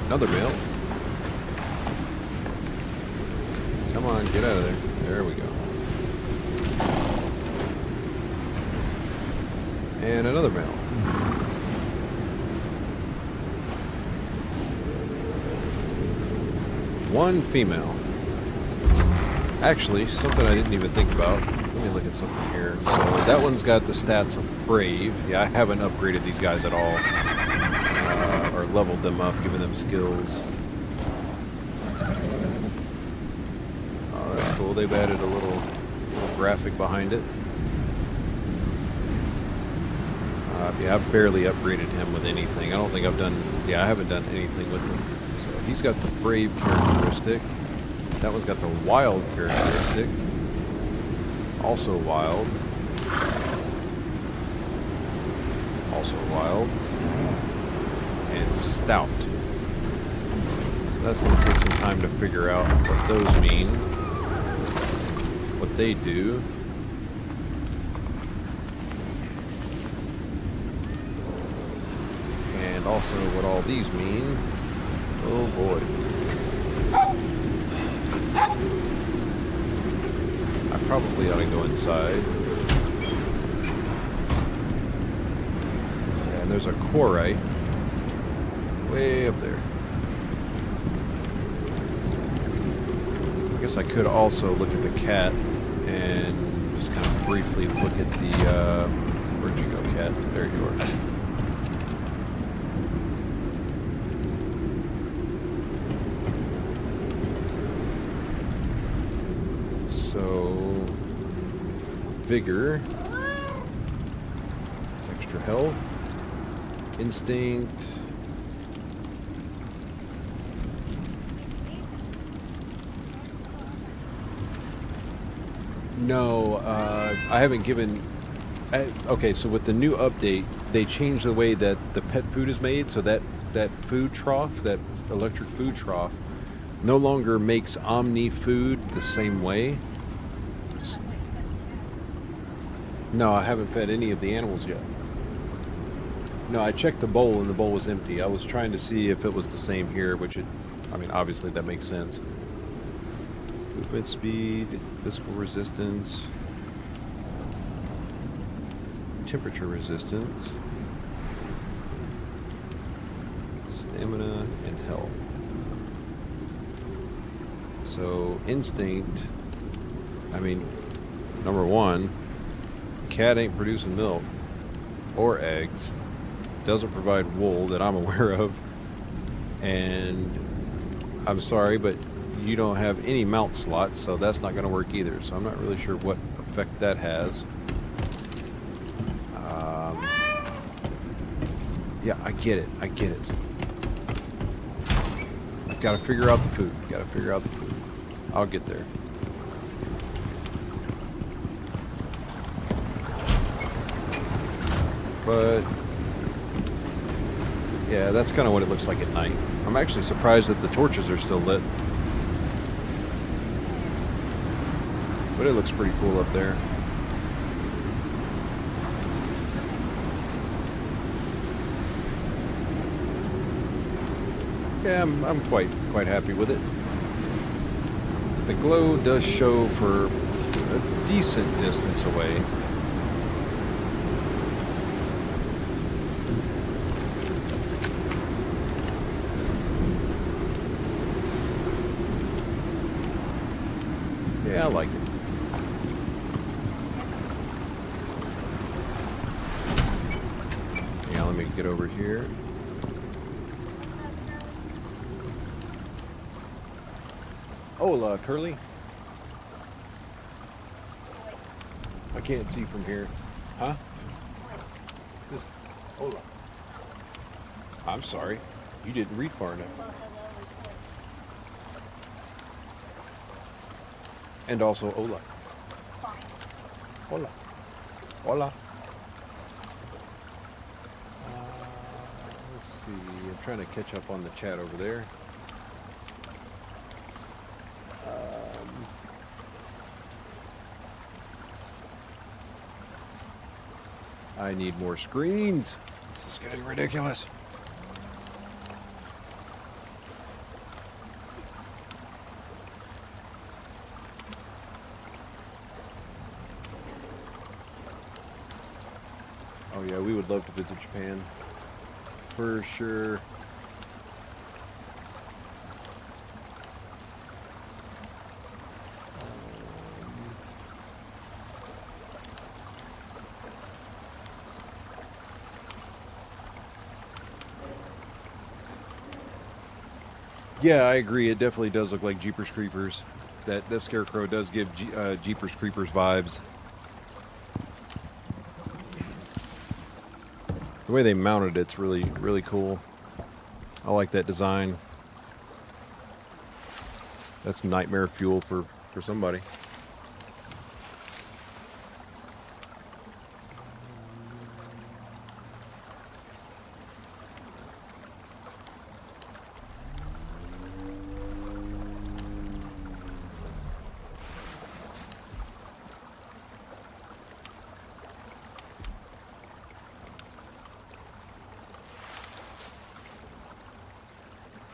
Another male. Come on, get out of there. There we go. And another male. One female. Actually, something I didn't even think about. Let me look at something here. So that one's got the stats of Brave. Yeah, I haven't upgraded these guys at all. Or leveled them up, given them skills. That's cool. They've added a little graphic behind it. Yeah, I've barely upgraded him with anything. I don't think I've done... Yeah, I haven't done anything with him. So he's got the Brave characteristic. That one's got the Wild characteristic. Also Wild. Also Wild. And Stout. So that's going to take some time to figure out what those mean. What they do. And also what all these mean. Oh boy. I probably ought to go inside. And there's a Corite way up there. I guess I could also look at the cat and just kind of briefly look at the, where'd you go, cat? There you are. So, vigor, extra health, instinct. No, I haven't given. Okay, so with the new update, they changed the way that the pet food is made. So that food trough, that electric food trough, no longer makes Omni food the same way. No, I haven't fed any of the animals yet. No, I checked the bowl and the bowl was empty. I was trying to see if it was the same here, which I mean, obviously that makes sense. Movement speed, physical resistance, temperature resistance, stamina, and health. So, instinct, I mean, number one, cat ain't producing milk or eggs, doesn't provide wool that I'm aware of, and I'm sorry, but you don't have any mount slots, so that's not going to work either. So I'm not really sure what effect that has. Yeah, I get it. I've got to figure out the food. I'll get there. But yeah, that's kind of what it looks like at night. I'm actually surprised that the torches are still lit. But it looks pretty cool up there. Yeah, I'm quite happy with it. The glow does show for a decent distance away. Yeah, I like it. Yeah, let me get over here. Hola, Curly. I can't see from here. Huh? Just hola. I'm sorry. You didn't read far enough. And also hola. Hola. Hola. Let's see. I'm trying to catch up on the chat over there. I need more screens. This is getting ridiculous. Oh yeah, we would love to visit Japan. For sure. Yeah, I agree. It definitely does look like Jeepers Creepers. That scarecrow does give Jeepers Creepers vibes. The way they mounted it's really cool. I like that design. That's nightmare fuel for somebody.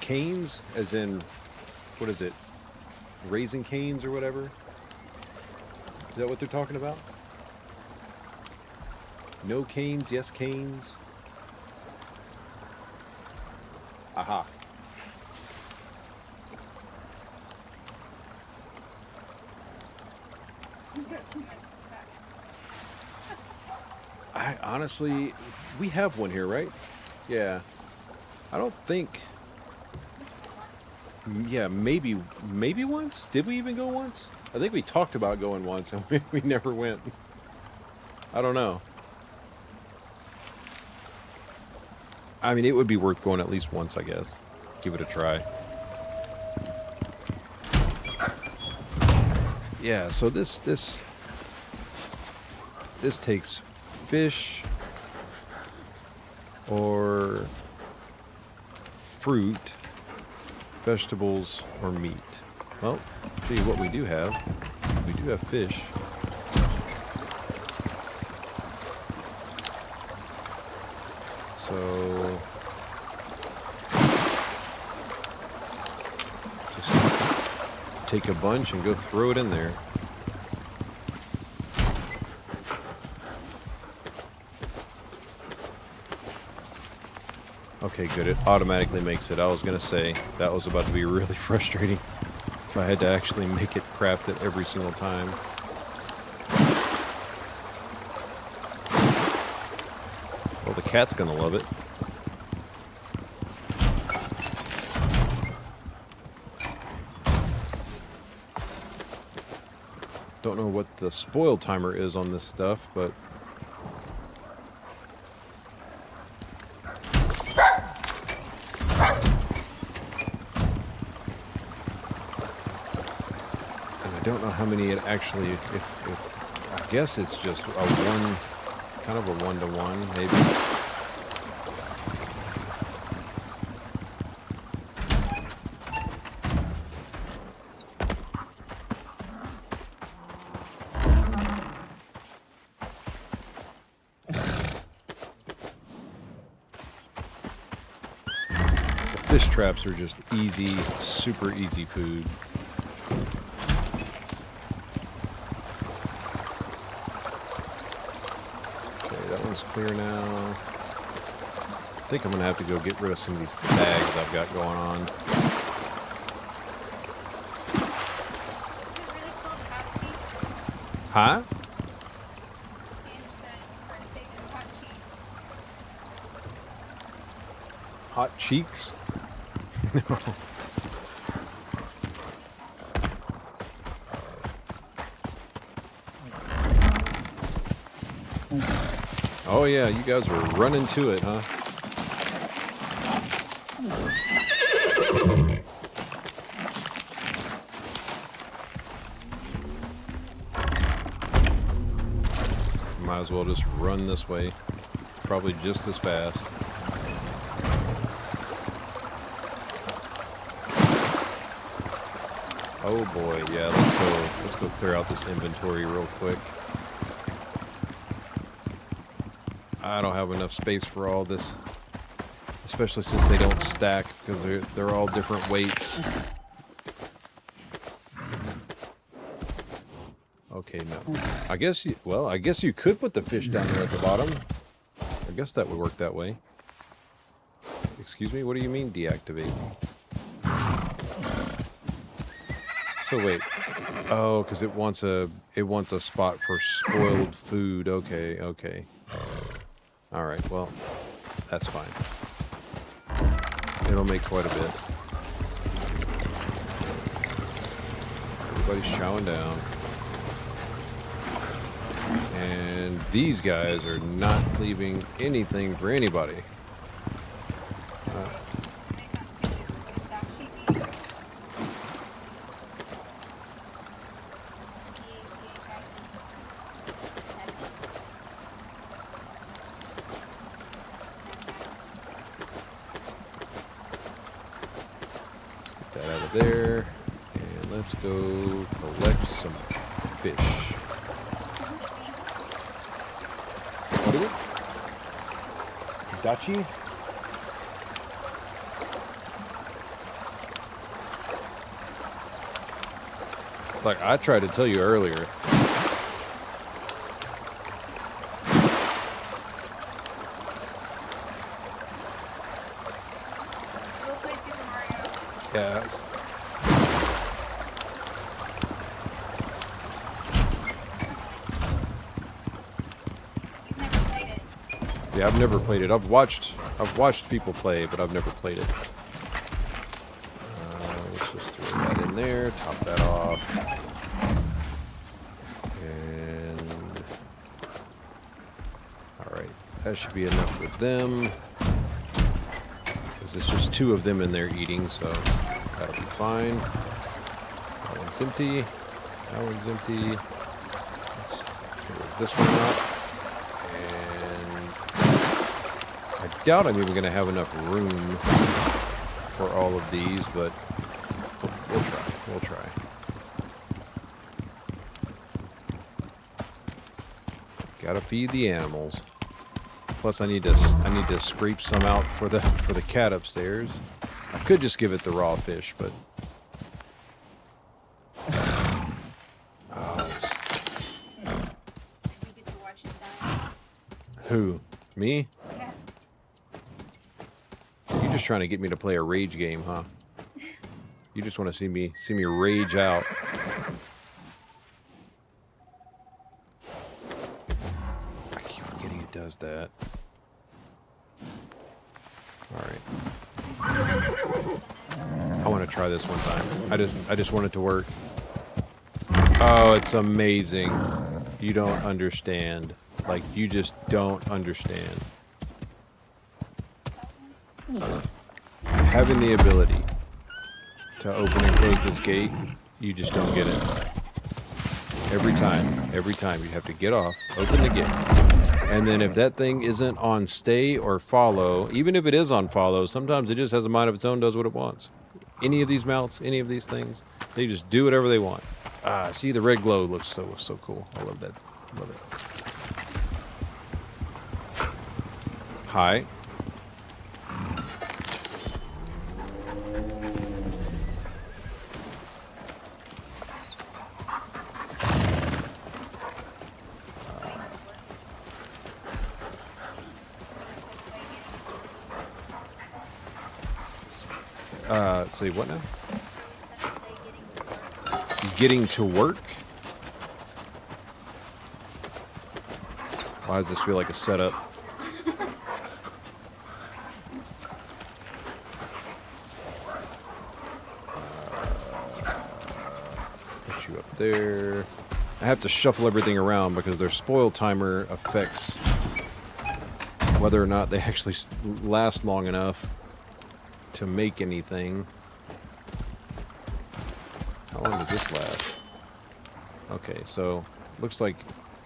Canes, as in, what is it? Raising Canes or whatever? Is that what they're talking about? No Canes, yes Canes. Aha. You got too much sex. I honestly, we have one here, right? Yeah. I don't think. Yeah, maybe once. Did we even go once? I think we talked about going once, and we never went. I don't know. I mean, it would be worth going at least once, I guess. Give it a try. Yeah, so this takes fish or fruit, vegetables, or meat. Well, I'll tell you what we do have. We do have fish. So just take a bunch and go throw it in there. Okay, good. It automatically makes it. I was going to say that was about to be really frustrating if I had to actually make it craft it every single time. Well, the cat's going to love it. Don't know what the spoil timer is on this stuff, but I don't know how many it actually, if I guess it's just a one, kind of a one-to-one, maybe. The fish traps are just easy, super easy food. Clear now. I think I'm gonna have to go get rid of some of these bags I've got going on. Huh? Hot cheeks? No. Oh yeah, you guys were running to it, huh? Might as well just run this way. Probably just as fast. Oh boy, yeah, let's go clear out this inventory real quick. I don't have enough space for all this, especially since they don't stack because they're all different weights. Okay, no. I guess you could put the fish down there at the bottom. I guess that would work that way. Excuse me, what do you mean deactivate? So wait. Oh, because it wants a spot for spoiled food. Okay. Alright, well, that's fine. It'll make quite a bit. Everybody's chowing down. And these guys are not leaving anything for anybody. That out of there, and let's go collect some fish. What is it? Dachi? Like I tried to tell you earlier. Yeah. Yeah, I've never played it. I've watched people play, but I've never played it. Let's Top that off. And alright, that should be enough for them. Because there's just 2 of them in there eating, so that'll be fine. That one's empty. That one's empty. Let's get this one out. And I doubt I'm even going to have enough room for all of these, but we'll try. We'll try. Gotta feed the animals. Plus, I need to scrape some out for the cat upstairs. I could just give it the raw fish, but You get to watch it die. who? Me? Yeah. You're just trying to get me to play a rage game, huh? You just want to see me rage out. I keep forgetting it does that. Alright. I want to try this one time. I just want it to work. Oh, it's amazing. You don't understand. Like, you just don't understand. Having the ability to open and close this gate, you just don't get it. Every time you have to get off, open the gate. And then if that thing isn't on stay or follow, even if it is on follow, sometimes it just has a mind of its own, does what it wants. Any of these mounts, any of these things, they just do whatever they want. See, the red glow looks so cool. I love that. Love it. Hi. Say what now? Getting to work? Why does this feel like a setup? Put you up there. I have to shuffle everything around because their spoil timer affects whether or not they actually last long enough to make anything. How long does this last? Okay, so looks like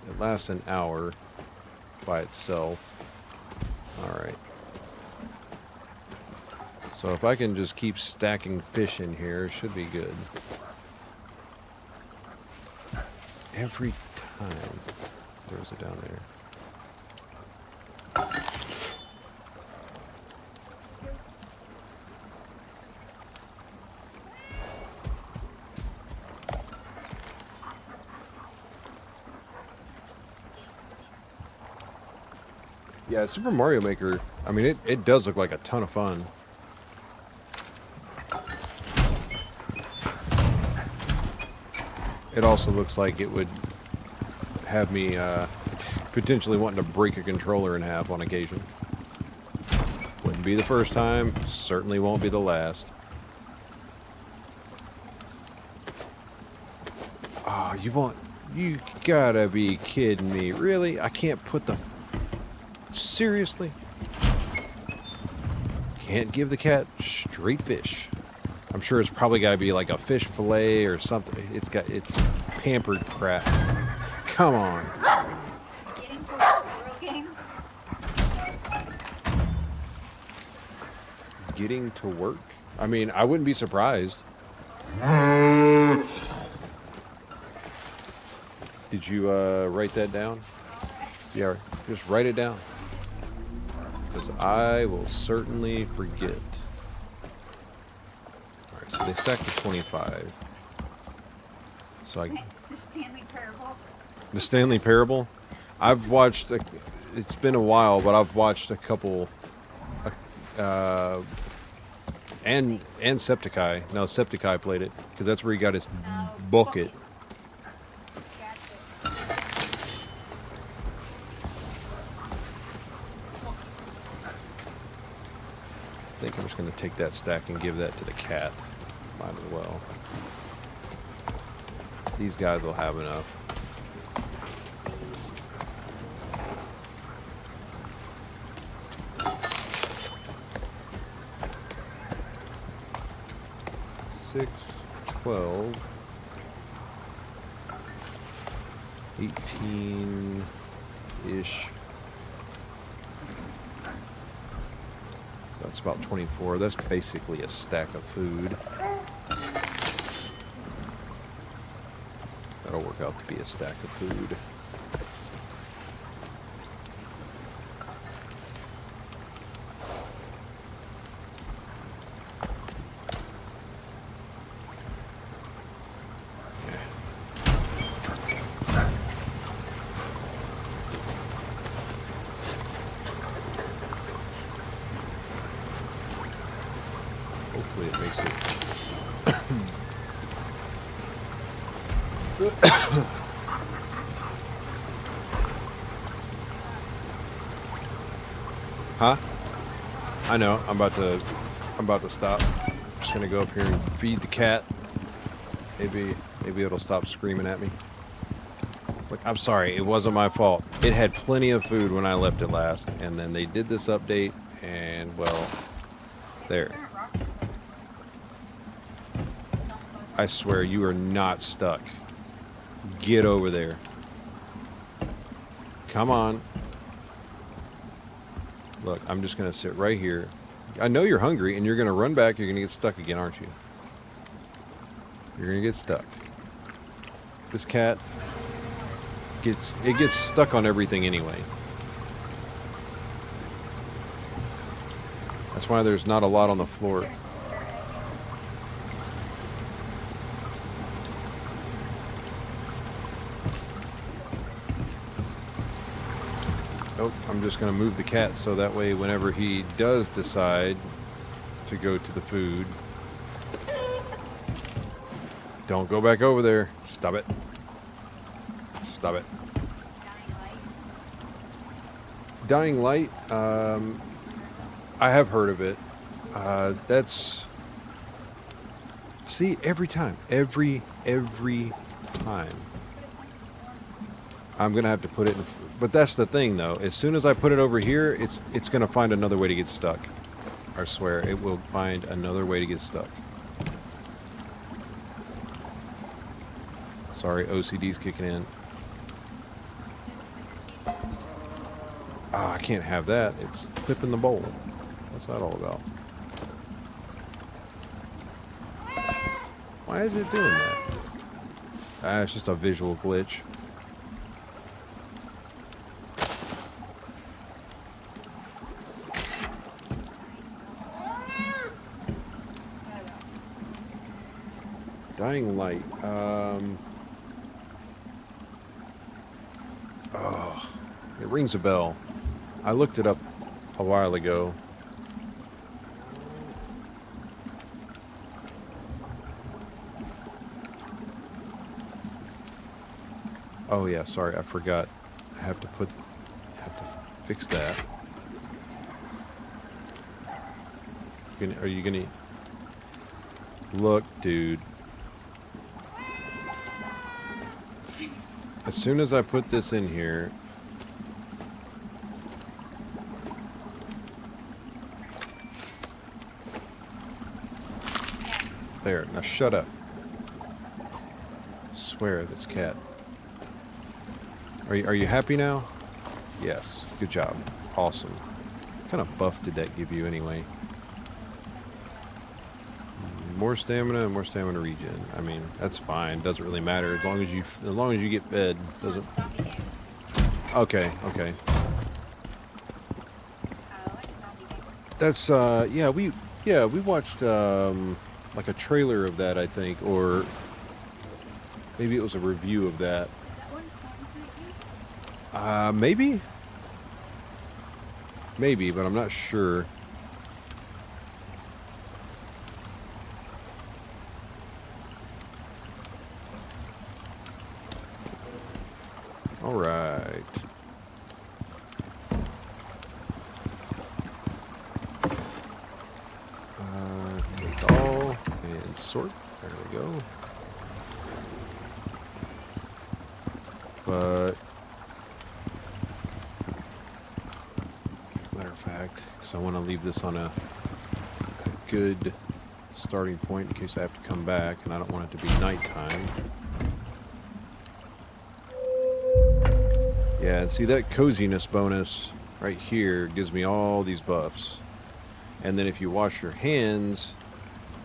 it lasts an hour by itself. Alright. So if I can just keep stacking fish in here, it should be good. Every time. There's it down there. Yeah, Super Mario Maker, I mean, it does look like a ton of fun. It also looks like it would have me potentially wanting to break a controller in half on occasion. Wouldn't be the first time, certainly won't be the last. Oh, you gotta be kidding me. Really? I can't put the... Seriously? Can't give the cat straight fish. I'm sure it's probably got to be like a fish fillet or something. It's pampered crap. Come on. Getting to a real game. Getting to work? I mean, I wouldn't be surprised. Did you write that down? Yeah, just write it down. Because I will certainly forget. Alright, so they stacked to 25. So I... The Stanley Parable. The Stanley Parable? I've watched... It's been a while, but I've watched a couple... and Septiceye. No, Septiceye played it. Because that's where he got his bucket. I think I'm just going to take that stack and give that to the cat. Might as well. These guys will have enough. Six, 12, 18-ish. So that's about 24. That's basically a stack of food. That'll work out to be a stack of food. Hopefully it makes it. Huh? I know. I'm about to stop. I'm just gonna go up here and feed the cat. Maybe it'll stop screaming at me. Look, I'm sorry. It wasn't my fault. It had plenty of food when I left it last, and then they did this update, and well, there. I swear you are not stuck. Get over there. Come on. Look, I'm just going to sit right here. I know you're hungry and you're going to run back. You're going to get stuck again, aren't you? You're going to get stuck. This cat gets stuck on everything anyway. That's why there's not a lot on the floor. Nope, I'm just going to move the cat so that way whenever he does decide to go to the food, don't go back over there. Stop it. Stop it. Dying Light, I have heard of it. That's... See, every time. Every time. I'm going to have to put it in... But that's the thing, though. As soon as I put it over here, it's going to find another way to get stuck. I swear, it will find another way to get stuck. Sorry, OCD's kicking in. Ah, I can't have that. It's clipping the bowl. What's that all about? Why is it doing that? Ah, it's just a visual glitch. Dying Light. Oh, it rings a bell. I looked it up a while ago. Oh yeah, sorry, I forgot. I have to fix that. Are you gonna look, dude? As soon as I put this in here, there. Now shut up. Swear, this cat. Are you happy now? Yes. Good job. Awesome. What kind of buff did that give you anyway? More stamina and more stamina regen. I mean, that's fine. Doesn't really matter as long as you get fed. Doesn't. Okay. Okay. That's yeah. We watched like a trailer of that, I think, or maybe it was a review of that. Maybe, but I'm not sure. All right. Take all and sort. There we go. But matter of fact, because I want to leave this on a good starting point in case I have to come back, and I don't want it to be nighttime. Yeah, and see that coziness bonus right here gives me all these buffs. And then if you wash your hands,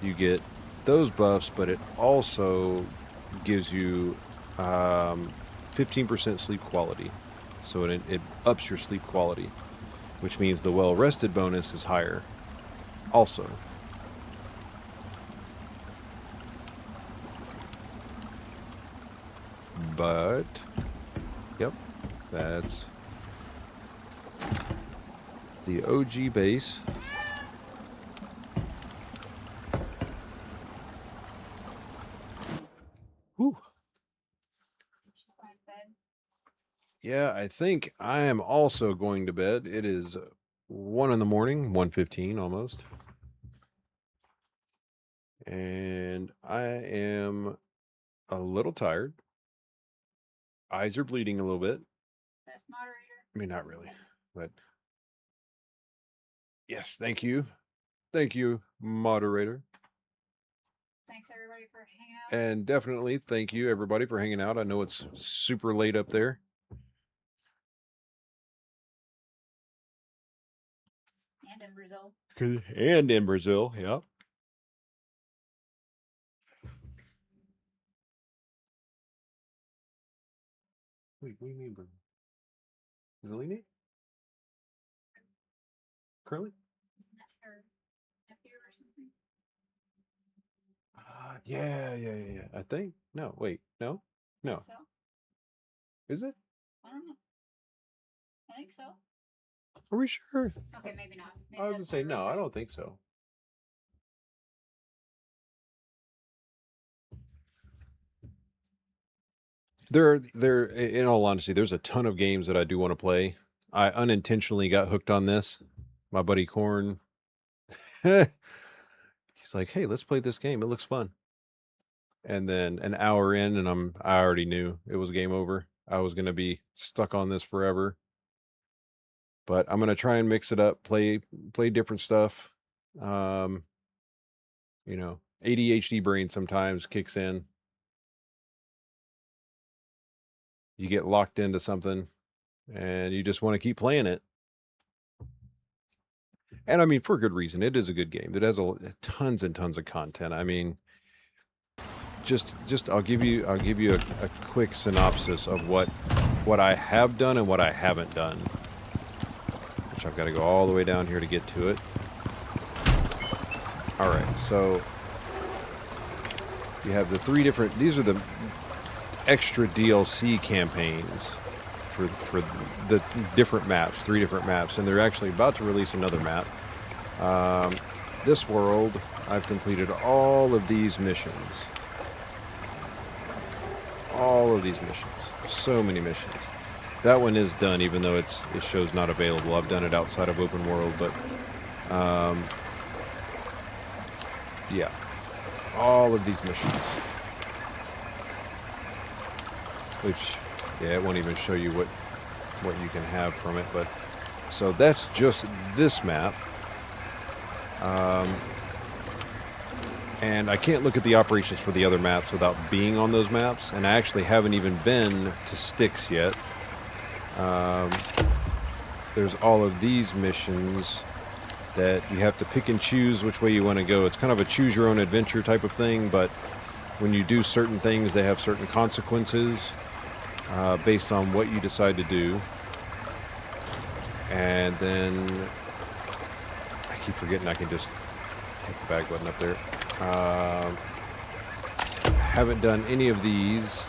you get those buffs, but it also gives you 15% sleep quality. So it ups your sleep quality, which means the well-rested bonus is higher also. But, yep, that's the OG base. Whew. She's going to bed. Yeah, I think I am also going to bed. It is 1 in the morning, 1:15 almost. And I am a little tired. Eyes are bleeding a little bit. Best moderator. I mean, not really, but yes, thank you. Thank you, moderator. Thanks everybody for hanging out. And definitely thank you, everybody, for hanging out. I know it's super late up there. And in Brazil. And in Brazil, yeah. Wait, what do you mean, Brazil? Zellini? Curly? Isn't that her nephew or something? Yeah. I think. No, wait, no. No. Think so? Is it? I don't know. I think so. Are we sure? Okay, maybe not. Maybe I was gonna that's say not no, I right. don't think so. In all honesty, there's a ton of games that I do want to play. I unintentionally got hooked on this. My buddy Corn, he's like, "Hey, let's play this game. It looks fun." And then an hour in, and I already knew it was game over. I was gonna be stuck on this forever. But I'm gonna try and mix it up, play different stuff. You know, ADHD brain sometimes kicks in. You get locked into something and you just want to keep playing it. And I mean, for good reason. It is a good game. It has tons and tons of content. I mean, just I'll give you a quick synopsis of what I have done and what I haven't done. Which I've got to go all the way down here to get to it. All right, so you have the three different. These are the extra DLC campaigns for the different maps, 3 different maps, and they're actually about to release another map. This world, I've completed all of these missions. All of these missions. So many missions. That one is done, even though it shows not available. I've done it outside of open world, but yeah, all of these missions. Which, yeah, it won't even show you what you can have from it. But so that's just this map. And I can't look at the operations for the other maps without being on those maps. And I actually haven't even been to Styx yet. There's all of these missions that you have to pick and choose which way you want to go. It's kind of a choose your own adventure type of thing, but when you do certain things, they have certain consequences based on what you decide to do. And then I keep forgetting I can just hit the back button up there. Haven't done any of these,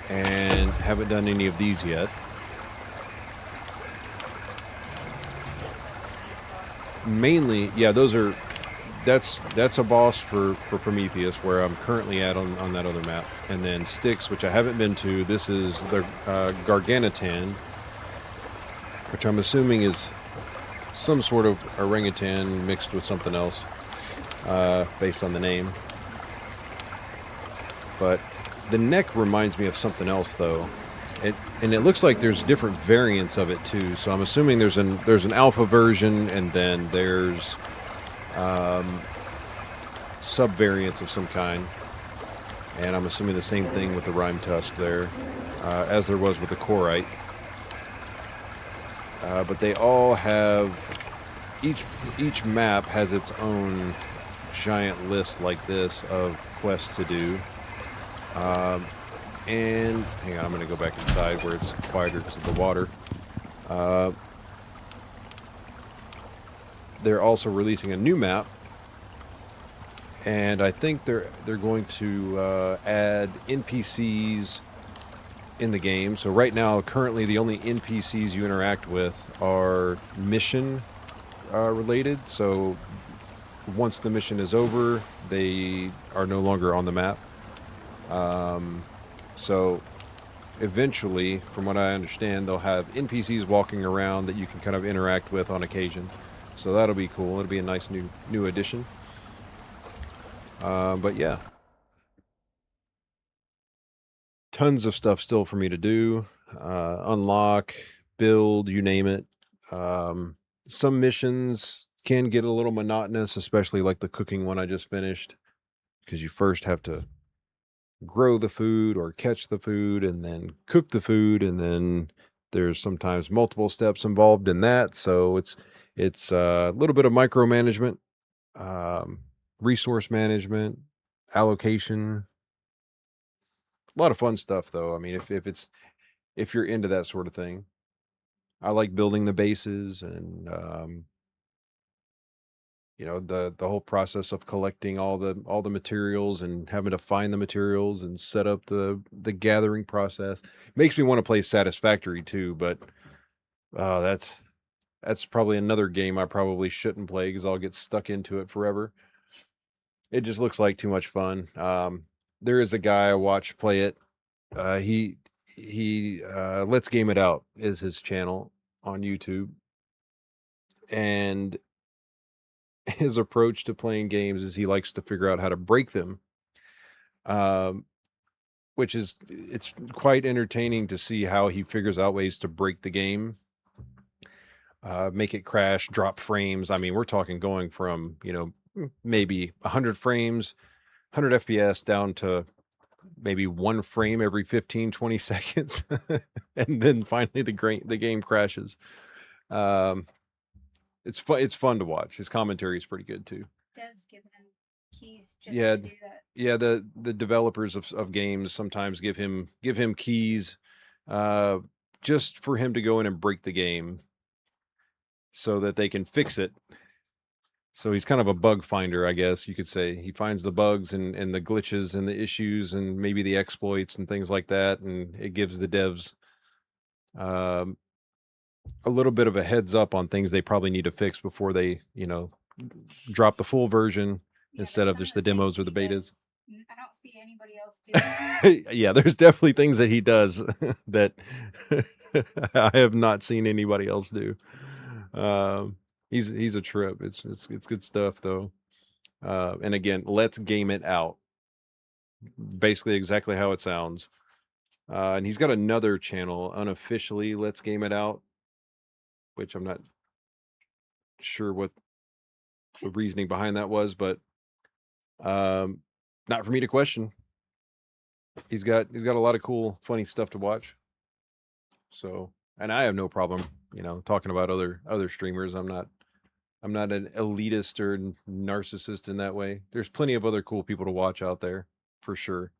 and haven't done any of these yet. Mainly, yeah, that's a boss for Prometheus, where I'm currently at on that other map. And then Styx, which I haven't been to. This is the Garganitan, which I'm assuming is some sort of orangutan mixed with something else, based on the name. But The neck reminds me of something else, though. And it looks like there's different variants of it too. So I'm assuming there's an alpha version, and then there's sub variants of some kind. And I'm assuming the same thing with the rime tusk there, as there was with the corite. But they all have each map has its own giant list like this of quests to do. And hang on, I'm going to go back inside where it's quieter because of the water. They're also releasing a new map, and I think they're going to add NPCs in the game. So right now, currently, the only NPCs you interact with are mission related. So once the mission is over, they are no longer on the map. So eventually, from what I understand, they'll have NPCs walking around that you can kind of interact with on occasion. So that'll be cool. It'll be a nice new addition. But yeah, tons of stuff still for me to do. Unlock, build, you name it. Some missions can get a little monotonous, especially like the cooking one I just finished, because you first have to grow the food or catch the food and then cook the food, and then there's sometimes multiple steps involved in that. So it's a little bit of micromanagement, resource management, allocation. A lot of fun stuff, though. I mean, if you're into that sort of thing, I like building the bases and the whole process of collecting all the materials and having to find the materials and set up the gathering process. Makes me want to play Satisfactory too, but that's probably another game I probably shouldn't play because I'll get stuck into it forever. It just looks like too much fun. There is a guy I watch play it. He Let's Game It Out is his channel on YouTube, and his approach to playing games is he likes to figure out how to break them, um, which is it's quite entertaining to see how he figures out ways to break the game, make it crash, drop frames. I mean, we're talking going from maybe 100 frames, 100 FPS down to maybe one frame every 15-20 seconds, and then finally the game crashes. It's fun to watch. His commentary is pretty good too. Dev's giving him keys just Yeah, to do that. yeah. The developers of games sometimes give him keys, uh, just for him to go in and break the game, so that they can fix it. So he's kind of a bug finder, I guess you could say. He finds the bugs and the glitches and the issues and maybe the exploits and things like that, and it gives the devs um, a little bit of a heads up on things they probably need to fix before they, drop the full version instead of just the demos or the betas. I don't see anybody else doing. Yeah, there's definitely things that he does that I have not seen anybody else do. He's a trip. It's good stuff though. And again, Let's Game It Out. Basically exactly how it sounds. And he's got another channel, unofficially Let's Game It Out, which I'm not sure what the reasoning behind that was, but not for me to question. He's got a lot of cool, funny stuff to watch. So, and I have no problem, talking about other streamers. I'm not an elitist or narcissist in that way. There's plenty of other cool people to watch out there, for sure.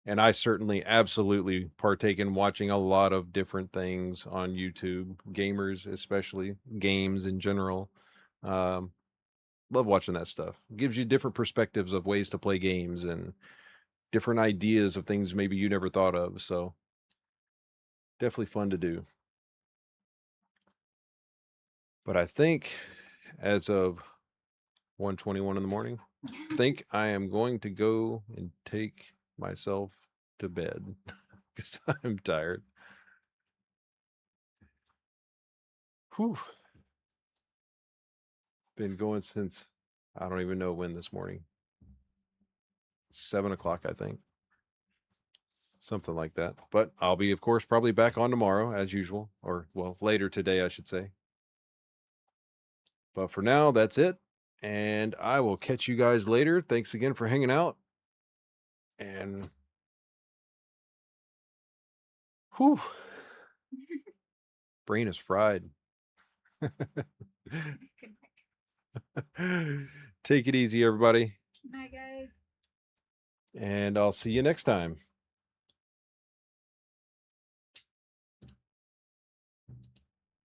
And I certainly absolutely partake in watching a lot of different things on YouTube, gamers especially, games in general. Love watching that stuff. Gives you different perspectives of ways to play games and different ideas of things maybe you never thought of. So definitely fun to do. But I think as of 1:21 in the morning, I think I am going to go and take myself to bed because I'm tired. Whew. Been going since I don't even know when this morning. 7 o'clock, I think. Something like that. But I'll be, of course, probably back on tomorrow as usual, or well, later today, I should say. But for now, that's it. And I will catch you guys later. Thanks again for hanging out. And whew, brain is fried. Good night. Take it easy, everybody. Night, guys. And I'll see you next time.